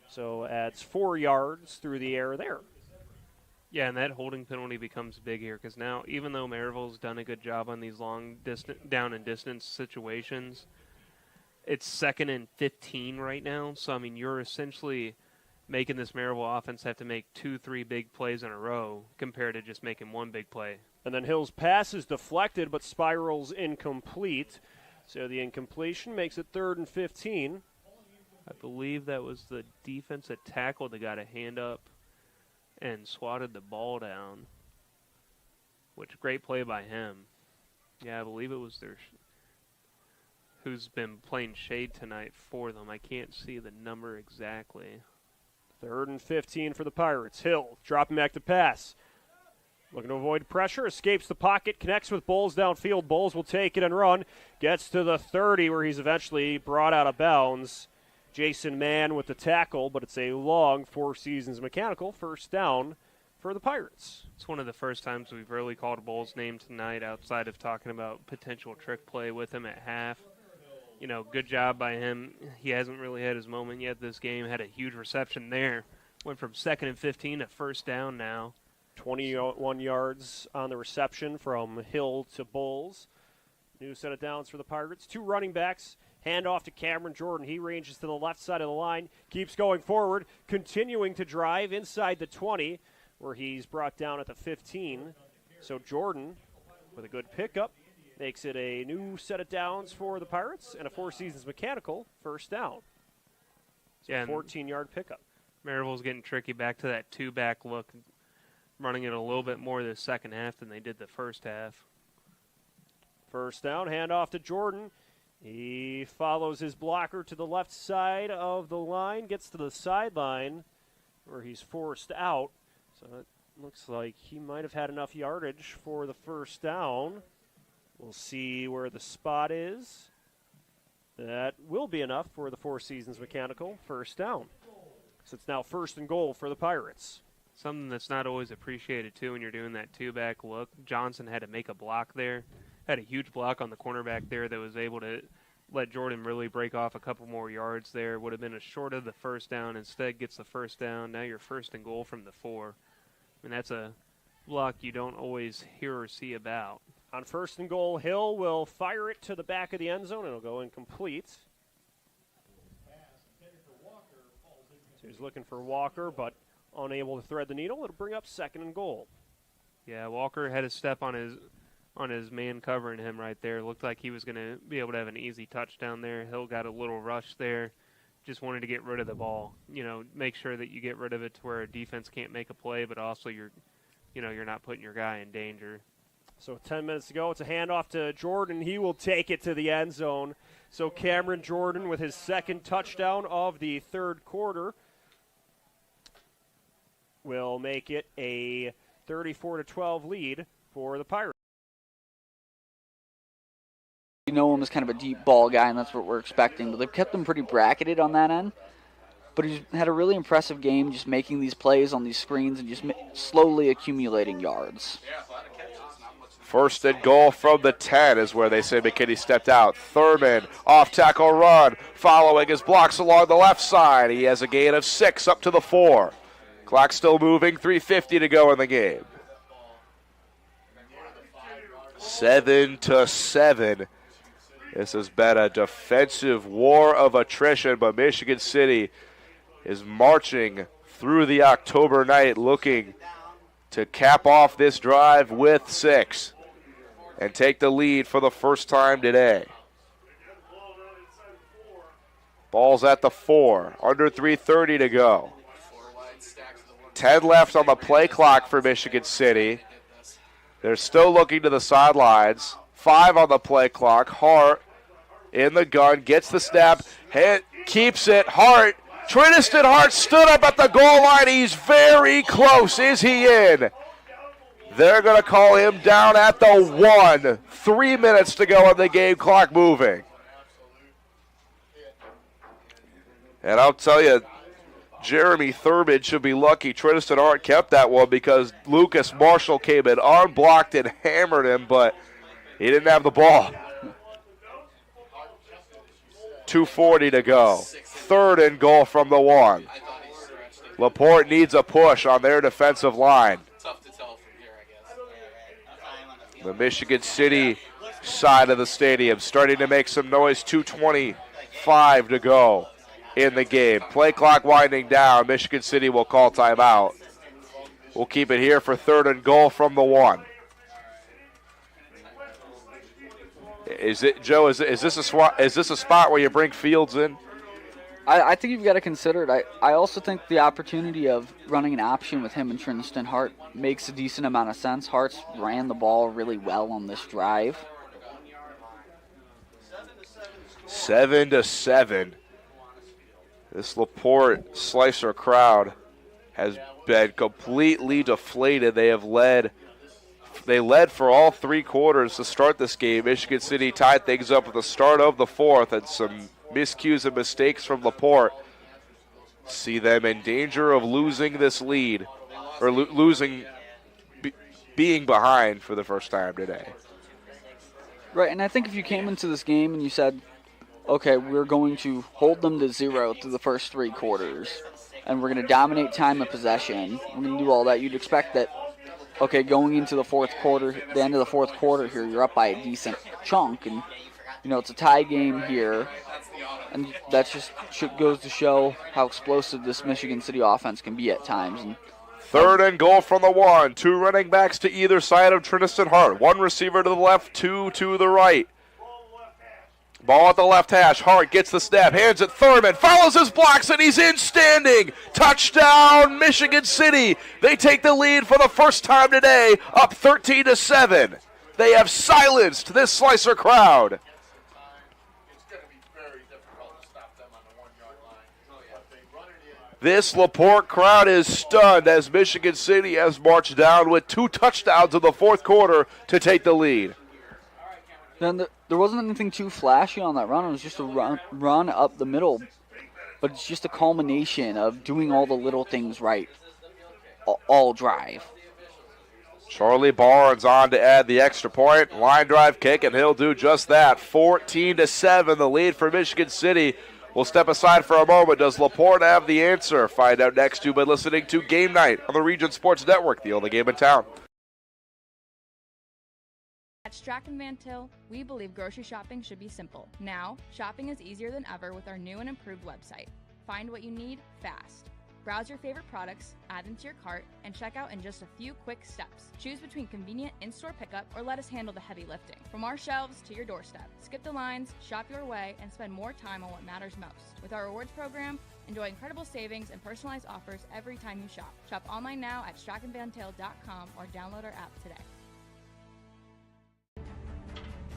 So adds 4 yards through the air there. Yeah, and that holding penalty becomes big here because now, even though Maryville's done a good job on these long down and distance situations, it's 2nd and 15 right now. So, I mean, you're essentially making this Maryville offense have to make 2-3 big plays in a row compared to just making one big play. And then Hill's pass is deflected but spirals incomplete. So the incompletion makes it 3rd and 15. I believe that was the defensive tackle that got a hand up and swatted the ball down, which great play by him. Yeah, I believe it was who's been playing shade tonight for them. I can't see the number exactly. 3rd and 15 for the Pirates. Hill dropping back to pass. Looking to avoid pressure, escapes the pocket, connects with Bowles downfield. Bowles will take it and run. Gets to the 30 where he's eventually brought out of bounds. Jason Mann with the tackle, but it's a long Four Seasons Mechanical first down for the Pirates. It's one of the first times we've really called Bowles' name tonight outside of talking about potential trick play with him at half. You know, good job by him. He hasn't really had his moment yet this game. Had a huge reception there. Went from 2nd and 15 to first down now. 21 yards on the reception from Hill to Bowles. New set of downs for the Pirates. 2 running backs. Hand off to Cameron Jordan. He ranges to the left side of the line. Keeps going forward. Continuing to drive inside the 20 where he's brought down at the 15. So Jordan with a good pickup. Makes it a new set of downs for the Pirates and a Four Seasons Mechanical first down. So yeah, 14-yard pickup. Maryville's getting tricky back to that 2-back look, running it a little bit more the second half than they did the first half. First down, handoff to Jordan. He follows his blocker to the left side of the line, gets to the sideline where he's forced out. So it looks like he might have had enough yardage for the first down. We'll see where the spot is. That will be enough for the Four Seasons Mechanical first down. So it's now 1st and goal for the Pirates. Something that's not always appreciated, too, when you're doing that 2-back look. Johnson had to make a block there. Had a huge block on the cornerback there that was able to let Jordan really break off a couple more yards there. Would have been a short of the first down. Instead gets the first down. Now you're 1st and goal from the 4. And that's a block you don't always hear or see about. On 1st and goal, Hill will fire it to the back of the end zone. It'll go incomplete. So he's looking for Walker, but unable to thread the needle. It'll bring up 2nd and goal. Yeah, Walker had a step on his man covering him right there. Looked like he was going to be able to have an easy touchdown there. Hill got a little rush there. Just wanted to get rid of the ball. You know, make sure that you get rid of it to where a defense can't make a play, but also you're not putting your guy in danger. So 10 minutes to go. It's a handoff to Jordan. He will take it to the end zone. So Cameron Jordan with his 2nd touchdown of the 3rd quarter will make it a 34-12 lead for the Pirates. You know him as kind of a deep ball guy, and that's what we're expecting. But they've kept him pretty bracketed on that end. But he's had a really impressive game just making these plays on these screens and just slowly accumulating yards. 1st and goal from the 10 is where they say McKinney stepped out. Thurman, off-tackle run, following his blocks along the left side. He has a gain of 6 up to the 4. Clock still moving, 3:50 to go in the game. 7-7. This has been a defensive war of attrition, but Michigan City is marching through the October night looking to cap off this drive with 6 and take the lead for the first time today. Ball's at the 4, under 3:30 to go. 10 left on the play clock for Michigan City. They're still looking to the sidelines. 5 on the play clock. Hart in the gun, gets the snap, keeps it. Hart, Tristan Hart stood up at the goal line. He's very close. Is he in? They're going to call him down at the 1. 3 minutes to go on the game clock moving. And I'll tell you, Jeremy Thurman should be lucky Tristan Hart kept that one because Lucas Marshall came in unblocked and hammered him, but he didn't have the ball. 2:40 to go. 3rd and goal from the 1. LaPorte needs a push on their defensive line. The Michigan City side of the stadium starting to make some noise. 2:23 2:05 to go in the game. Play clock winding down. Michigan City will call timeout. We'll keep it here for 3rd and goal from the 1. Is it, Joe? Is this a spot where you bring Fields in? I think you've got to consider it. I also think the opportunity of running an option with him and Tristan Hart makes a decent amount of sense. Hart's ran the ball really well on this drive. 7-7. This LaPorte Slicer crowd has been completely deflated. They led for all 3 quarters to start this game. Michigan City tied things up at the start of the 4th, and some miscues and mistakes from LaPorte see them in danger of losing this lead, or being behind for the first time today. Right, and I think if you came into this game and you said, okay, we're going to hold them to 0 through the first 3 quarters, and we're going to dominate time of possession, we're going to do all that, you'd expect that, okay, going into the 4th quarter, the end of the 4th quarter here, you're up by a decent chunk, and, it's a tie game here, and that just goes to show how explosive this Michigan City offense can be at times. And 3rd and goal from the 1. 2 running backs to either side of Tristan Hart. 1 receiver to the left, 2 to the right. Ball at the left hash. Hart gets the snap, hands it Thurman, follows his blocks, and he's in standing. Touchdown, Michigan City. They take the lead for the first time today, up 13-7. They have silenced this Slicer crowd. This LaPorte crowd is stunned as Michigan City has marched down with 2 touchdowns in the 4th quarter to take the lead. Then there wasn't anything too flashy on that run. It was just a run up the middle. But it's just a culmination of doing all the little things right all drive. Charlie Barnes on to add the extra point. Line drive kick, and he'll do just that. 14-7, the lead for Michigan City. We'll step aside for a moment. Does LaPorte have the answer? Find out next by listening to Game Night on the Region Sports Network, the only game in town. At Strachan Van Til, we believe grocery shopping should be simple. Now, shopping is easier than ever with our new and improved website. Find what you need fast. Browse your favorite products, add them to your cart, and check out in just a few quick steps. Choose between convenient in-store pickup or let us handle the heavy lifting. From our shelves to your doorstep, skip the lines, shop your way, and spend more time on what matters most. With our rewards program, enjoy incredible savings and personalized offers every time you shop. Shop online now at strachanvantil.com or download our app today.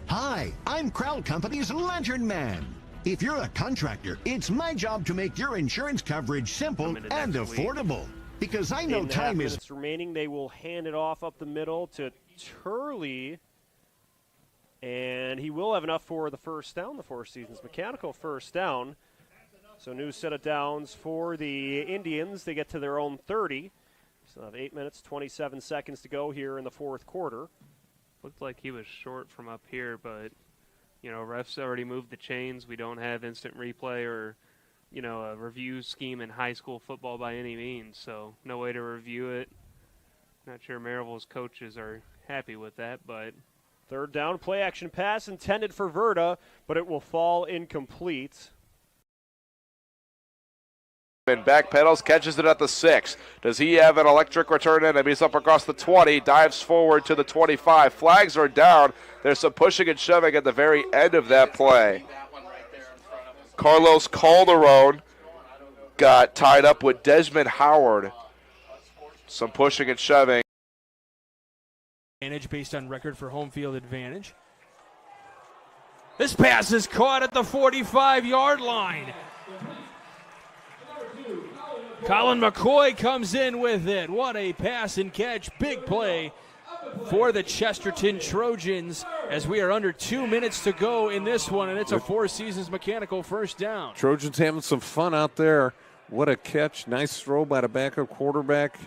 Hi, I'm Crowd Company's Lantern Man. If you're a contractor, it's my job to make your insurance coverage simple and affordable. Because I know time is... minutes remaining. They will hand it off up the middle to Turley. And he will have enough for the first down, the Four Seasons Mechanical first down. So new set of downs for the Indians. They get to their own 30. So have 8 minutes, 27 seconds to go here in the 4th quarter. Looked like he was short from up here, but... refs already moved the chains. We don't have instant replay or, a review scheme in high school football by any means, so no way to review it. Not sure Maryville's coaches are happy with that, but... 3rd down, play action pass intended for Verda, but it will fall incomplete. And backpedals, catches it at the 6. Does he have an electric return in him? He's up across the 20, dives forward to the 25. Flags are down. There's some pushing and shoving at the very end of that play. Carlos Calderon got tied up with Desmond Howard. Some pushing and shoving. Advantage based on record for home field advantage. This pass is caught at the 45-yard line. Colin McCoy comes in with it. What a pass and catch. Big play for the Chesterton Trojans as we are under 2 minutes to go in this one, and it's a Four Seasons Mechanical first down. Trojans having some fun out there. What a catch. Nice throw by the backup quarterback.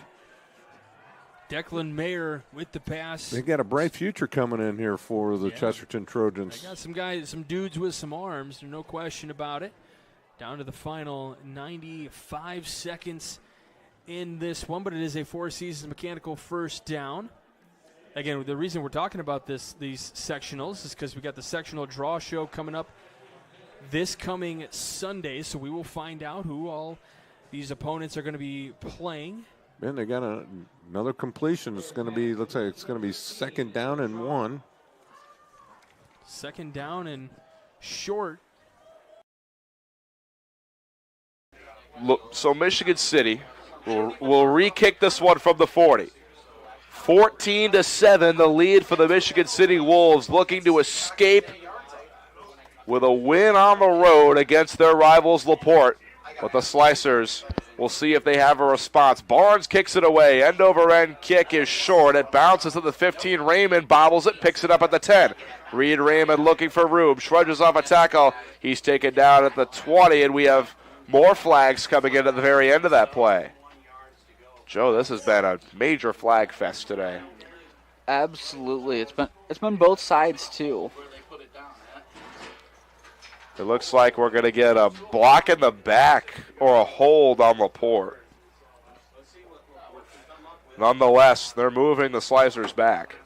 Declan Mayer with the pass. They got a bright future coming in here for the Chesterton Trojans. They got some guys, some dudes with some arms, there's no question about it. Down to the final 95 seconds in this one, but it is a Four Seasons Mechanical first down. Again, the reason we're talking about these sectionals is because we got the sectional draw show coming up this coming Sunday, so we will find out who all these opponents are going to be playing. And they got another completion. It's going to be, let's say, it's going to be 2nd down and 1. 2nd down and short. So Michigan City will re-kick this one from the 40. 14-7, the lead for the Michigan City Wolves, looking to escape with a win on the road against their rivals LaPorte. But the Slicers, we'll see if they have a response. Barnes kicks it away. End-over-end kick is short. It bounces to the 15. Raymond bobbles it, picks it up at the 10. Reed Raymond looking for Rube. Trudges off a tackle. He's taken down at the 20, and we have more flags coming in at the very end of that play. Joe, this has been a major flag fest today. Absolutely. It's been both sides, too. It looks like we're going to get a block in the back or a hold on LaPorte. Nonetheless, they're moving the Slicers back.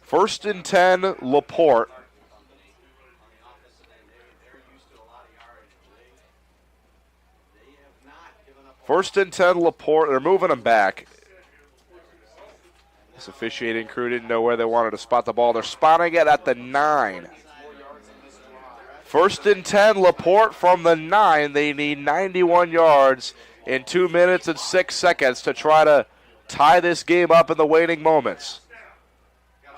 First and 10, LaPorte. First and 10, LaPorte. They're moving them back. This officiating crew didn't know where they wanted to spot the ball. They're spotting it at the 9. First and 10, LaPorte from the 9. They need 91 yards in 2 minutes and 6 seconds to try to tie this game up in the waning moments.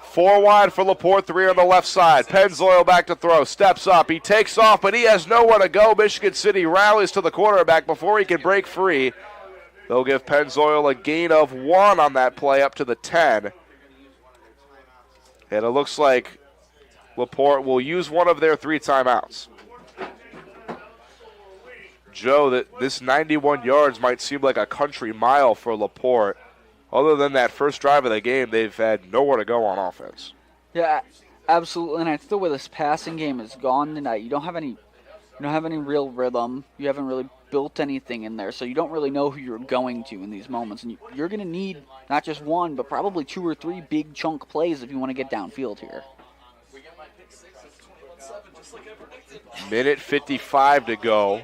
4 wide for LaPorte, 3 on the left side. Pennzoil back to throw, steps up. He takes off, but he has nowhere to go. Michigan City rallies to the quarterback before he can break free. They'll give Pennzoil a gain of 1 on that play up to the 10. And it looks like LaPorte will use one of their 3 timeouts. Joe, that this 91 yards might seem like a country mile for LaPorte. Other than that first drive of the game, they've had nowhere to go on offense. Yeah, absolutely. And I think the way this passing game has gone tonight, you don't have any real rhythm. You haven't really built anything in there, so you don't really know who you're going to in these moments. And you're going to need not just 1, but probably 2 or 3 big chunk plays if you want to get downfield here. Minute 55 to go.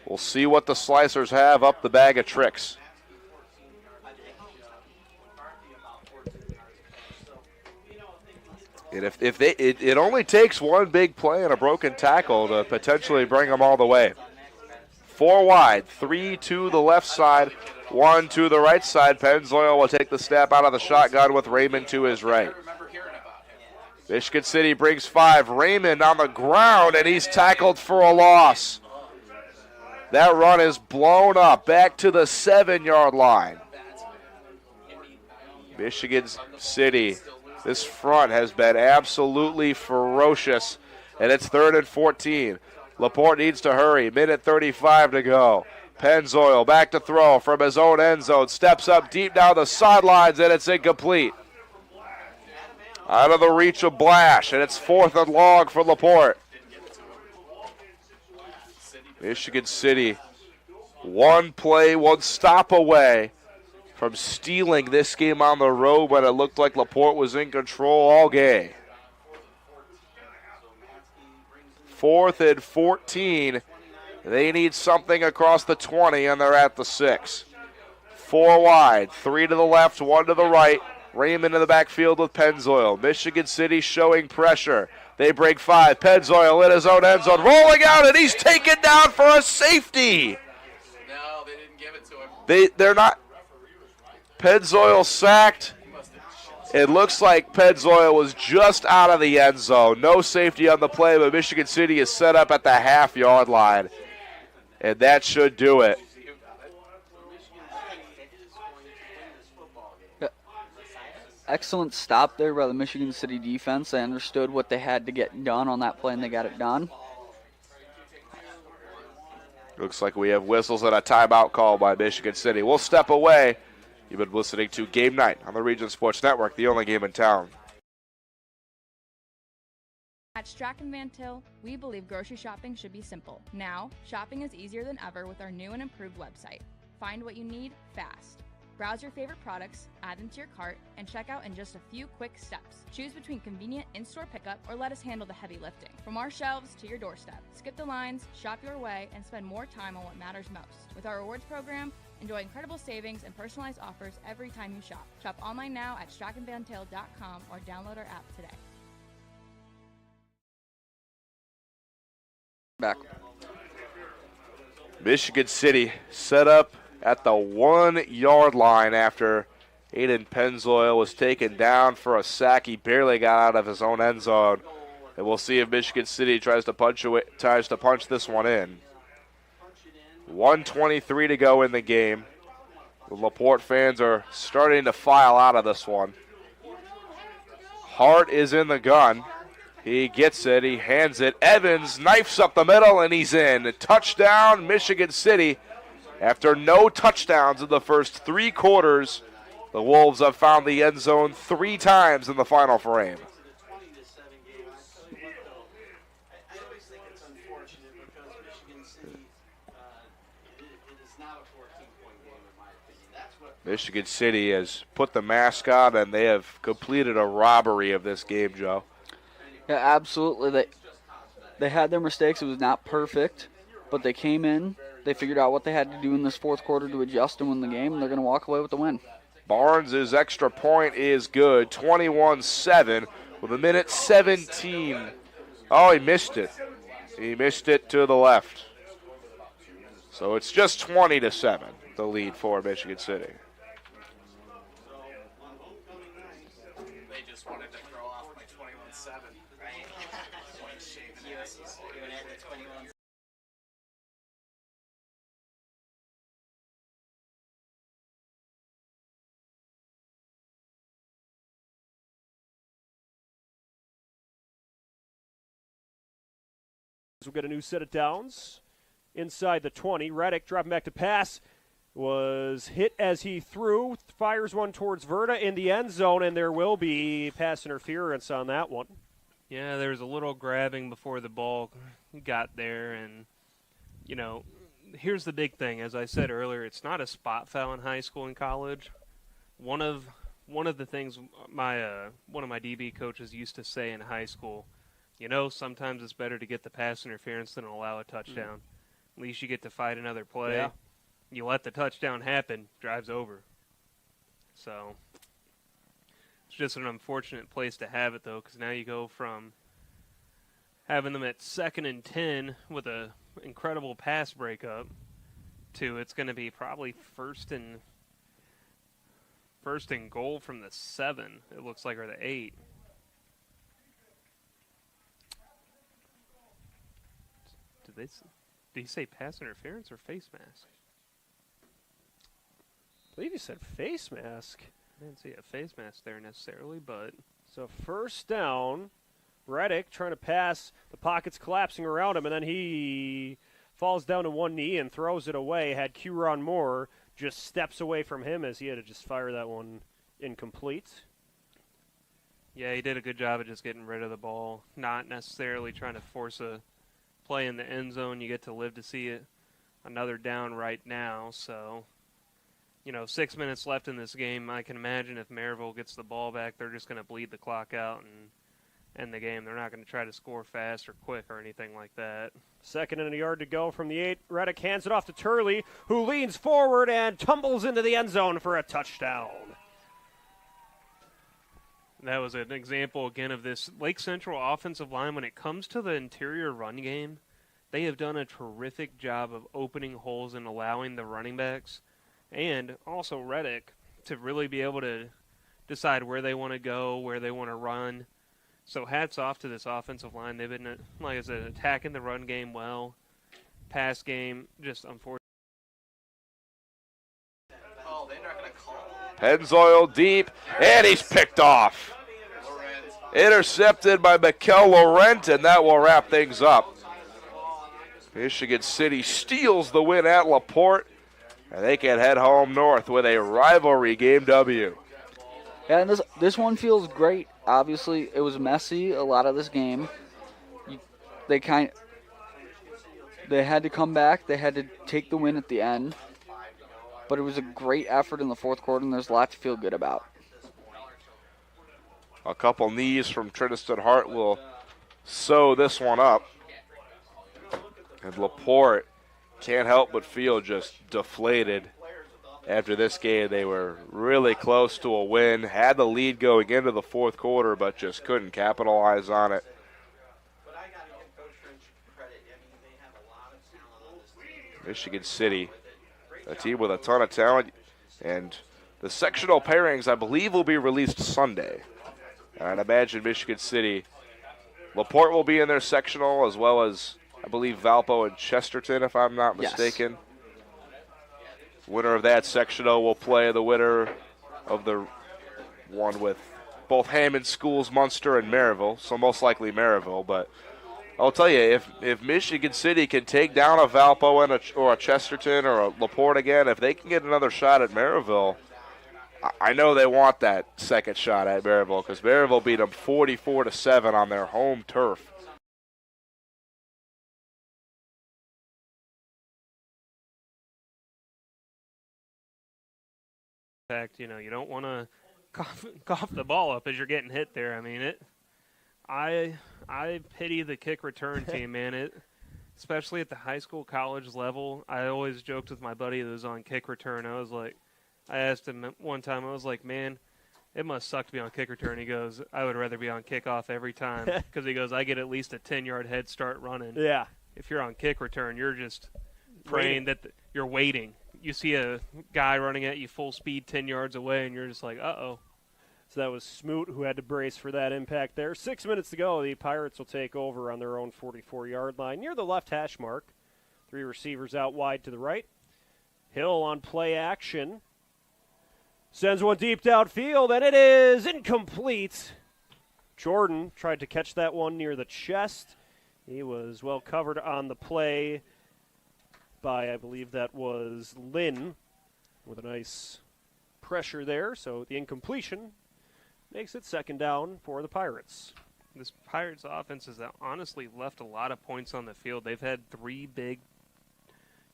We'll see what the Slicers have up the bag of tricks. And it only takes 1 big play and a broken tackle to potentially bring them all the way. 4 wide, 3 to the left side, 1 to the right side. Pennzoil will take the snap out of the shotgun with Raymond to his right. Michigan City brings 5. Raymond on the ground, and he's tackled for a loss. That run is blown up back to the 7-yard line. Michigan City, this front has been absolutely ferocious, and it's 3rd and 14. LaPorte needs to hurry. Minute 35 to go. Pennzoil back to throw from his own end zone. Steps up deep down the sidelines, and it's incomplete. Out of the reach of Blash, and it's 4th and long for LaPorte. Michigan City, 1 play, 1 stop away from stealing this game on the road when it looked like LaPorte was in control all game. 4th and 14. They need something across the 20, and they're at the 6. 4 wide, 3 to the left, 1 to the right. Raymond in the backfield with Pennzoil. Michigan City showing pressure. They break 5. Pennzoil in his own end zone, rolling out, and he's taken down for a safety. No, they didn't give it to him. They're not. Pennzoil sacked. It looks like Pennzoil was just out of the end zone. No safety on the play, but Michigan City is set up at the half-yard line, and that should do it. Excellent stop there by the Michigan City defense. They understood what they had to get done on that play, and they got it done. Looks like we have whistles and a timeout call by Michigan City. We'll step away. You've been listening to Game Night on the Region Sports Network, the only game in town. At Strachan Van Til, we believe grocery shopping should be simple. Now, shopping is easier than ever with our new and improved website. Find what you need fast. Browse your favorite products, add them to your cart, and check out in just a few quick steps. Choose between convenient in-store pickup or let us handle the heavy lifting. From our shelves to your doorstep. Skip the lines, shop your way, and spend more time on what matters most. With our rewards program, enjoy incredible savings and personalized offers every time you shop. Shop online now at strachanvantil.com or download our app today. Back. Michigan City set up at the 1 yard line after Aiden Pennzoil was taken down for a sack. He barely got out of his own end zone. And we'll see if Michigan City tries to punch this one in. 1:23 to go in the game. The LaPorte fans are starting to file out of this one. Hart is in the gun. He gets it. He hands it. Evans knifes up the middle, and he's in. Touchdown, Michigan City. After no touchdowns in the first 3 quarters, the Wolves have found the end zone 3 times in the final frame. Michigan City has put the mask on, and they have completed a robbery of this game, Joe. Yeah, absolutely. They had their mistakes. It was not perfect, but they came in. They figured out what they had to do in this fourth quarter to adjust and win the game, and they're going to walk away with the win. Barnes' extra point is good, 21-7 with 1:17. Oh, he missed it. He missed it to the left. So it's just 20-7, the lead for Michigan City. They just wanted to throw off my 21-7, right? Shaving asses. We'll get a new set of downs. Inside the 20, Reddick dropping back to pass. Was hit as he threw, fires one towards Verta in the end zone, and there will be pass interference on that one. Yeah, there was a little grabbing before the ball got there, and, you know, here's the big thing. As I said earlier, it's not a spot foul in high school and college. One of the things one of my DB coaches used to say in high school, you know, sometimes it's better to get the pass interference than allow a touchdown. At least you get to fight another play. Yeah. You let the touchdown happen, drive's over. So it's just an unfortunate place to have it, though, because now you go from having them at 2nd and 10 with a incredible pass breakup to it's going to be probably first and goal from the 7, it looks like, or the 8. Did he say pass interference or face mask? I believe he said face mask. I didn't see a face mask there necessarily, but... So first down, Reddick trying to pass. The pocket's collapsing around him, and then he falls down to one knee and throws it away. Had Q-Ron Moore just steps away from him as he had to just fire that one incomplete. Yeah, he did a good job of just getting rid of the ball, not necessarily trying to force a play in the end zone. You get to live to see it another down right now, so... You know, 6 minutes left in this game. I can imagine if Maryville gets the ball back, they're just going to bleed the clock out and end the game. They're not going to try to score fast or quick or anything like that. 2nd and a yard to go from the 8. Reddick hands it off to Turley, who leans forward and tumbles into the end zone for a touchdown. That was an example, again, of this Lake Central offensive line. When it comes to the interior run game, they have done a terrific job of opening holes and allowing the running backs and also Reddick to really be able to decide where they want to go, where they want to run. So hats off to this offensive line. They've been, like I said, attacking the run game well. Pass game, just unfortunate. Oh, they're not going to call. Pennzoil deep, and he's picked off. Intercepted by Mikel Laurent, and that will wrap things up. Michigan City steals the win at LaPorte. And they can head home north with a rivalry game W. Yeah, and this one feels great. Obviously, it was messy a lot of this game, they had to come back. They had to take the win at the end. But it was a great effort in the fourth quarter, and there's a lot to feel good about. A couple knees from Trinidad Hart will sew this one up. And LaPorte can't help but feel just deflated after this game. They were really close to a win, had the lead going into the fourth quarter, but just couldn't capitalize on it. Michigan City, a team with a ton of talent, and the sectional pairings, I believe, will be released Sunday. I'd imagine Michigan City, LaPorte will be in their sectional, as well as, I believe, Valpo and Chesterton, if I'm not mistaken. Yes. Winner of that sectional will play the winner of the one with both Hammond Schools, Munster, and Maryville, so most likely Maryville, but I'll tell you, if Michigan City can take down a Valpo or a Chesterton or a LaPorte again, if they can get another shot at Maryville, I know they want that second shot at Maryville because Maryville beat them 44-7 on their home turf. In fact, you don't want to cough the ball up as you're getting hit there. I mean, I pity the kick return team, man. Especially at the high school, college level. I always joked with my buddy that was on kick return. I asked him one time, I was like, man, it must suck to be on kick return. He goes, I would rather be on kickoff every time because he goes, I get at least a 10-yard head start running. Yeah. If you're on kick return, you're just praying that you're waiting. You see a guy running at you full speed 10 yards away, and you're just like, uh-oh. So that was Smoot who had to brace for that impact there. 6 minutes to go. The Pirates will take over on their own 44-yard line near the left hash mark. 3 receivers out wide to the right. Hill on play action. Sends one deep downfield, and it is incomplete. Jordan tried to catch that one near the chest. He was well covered on the play by, I believe that was Lynn, with a nice pressure there. So the incompletion makes it second down for the Pirates. This Pirates offense has honestly left a lot of points on the field. They've had 3 big,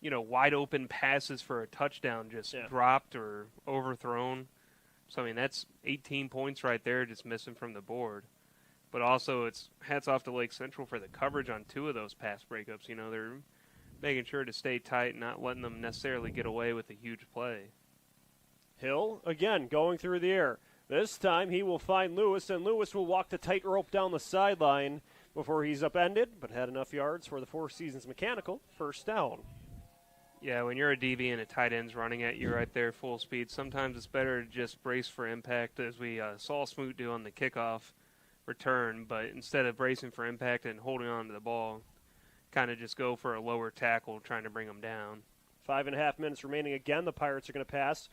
wide open passes for a touchdown just dropped or overthrown. So, I mean, that's 18 points right there just missing from the board. But also it's hats off to Lake Central for the coverage on 2 of those pass breakups. They're making sure to stay tight and not letting them necessarily get away with a huge play. Hill, again, going through the air. This time he will find Lewis, and Lewis will walk the tightrope down the sideline before he's upended, but had enough yards for the Four Seasons Mechanical first down. Yeah, when you're a DB and a tight end's running at you right there full speed, sometimes it's better to just brace for impact, as we saw Smoot do on the kickoff return, but instead of bracing for impact and holding on to the ball, kind of just go for a lower tackle trying to bring them down. 5.5 minutes remaining. Again, the Pirates are going to pass.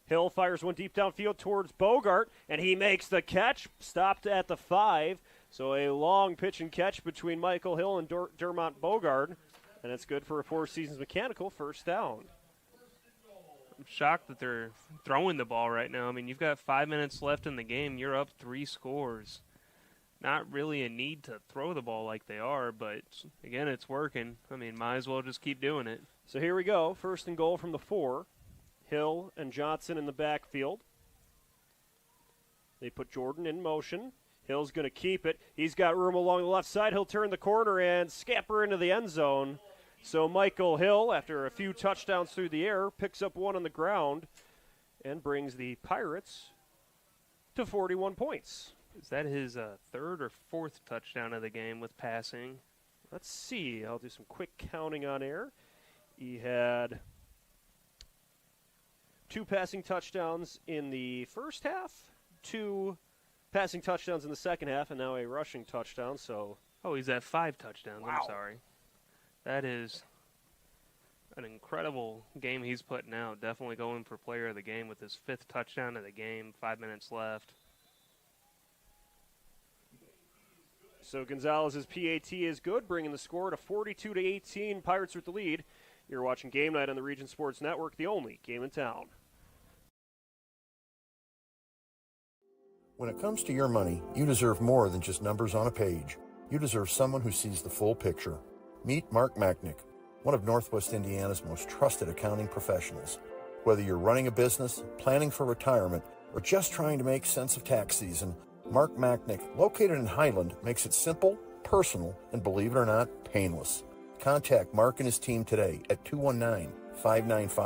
Hill fires one deep downfield towards Bogart, and he makes the catch, stopped at the 5. So a long pitch and catch between Michael Hill and Dermont Bogart, and it's good for a Four Seasons Mechanical first down. I'm shocked that they're throwing the ball right now. I mean, you've got 5 minutes left in the game. You're up 3 scores. Not really a need to throw the ball like they are, but, again, it's working. I mean, might as well just keep doing it. So here we go. First and goal from the 4. Hill and Johnson in the backfield. They put Jordan in motion. Hill's going to keep it. He's got room along the left side. He'll turn the corner and scamper into the end zone. So Michael Hill, after a few touchdowns through the air, picks up one on the ground and brings the Pirates to 41 points. Is that his 3rd or 4th touchdown of the game with passing? Let's see. I'll do some quick counting on air. He had 2 passing touchdowns in the first half, 2 passing touchdowns in the second half, and now a rushing touchdown. So, he's at 5 touchdowns. Wow. I'm sorry. That is an incredible game he's putting out. Definitely going for player of the game with his 5th touchdown of the game, 5 minutes left. So Gonzalez's PAT is good, bringing the score to 42-18. Pirates with the lead. You're watching Game Night on the Region Sports Network, the only game in town. When it comes to your money, you deserve more than just numbers on a page. You deserve someone who sees the full picture. Meet Mark Machnick, one of Northwest Indiana's most trusted accounting professionals. Whether you're running a business, planning for retirement, or just trying to make sense of tax season, Mark Machnick, located in Highland, makes it simple, personal, and believe it or not, painless. Contact Mark and his team today at 219-595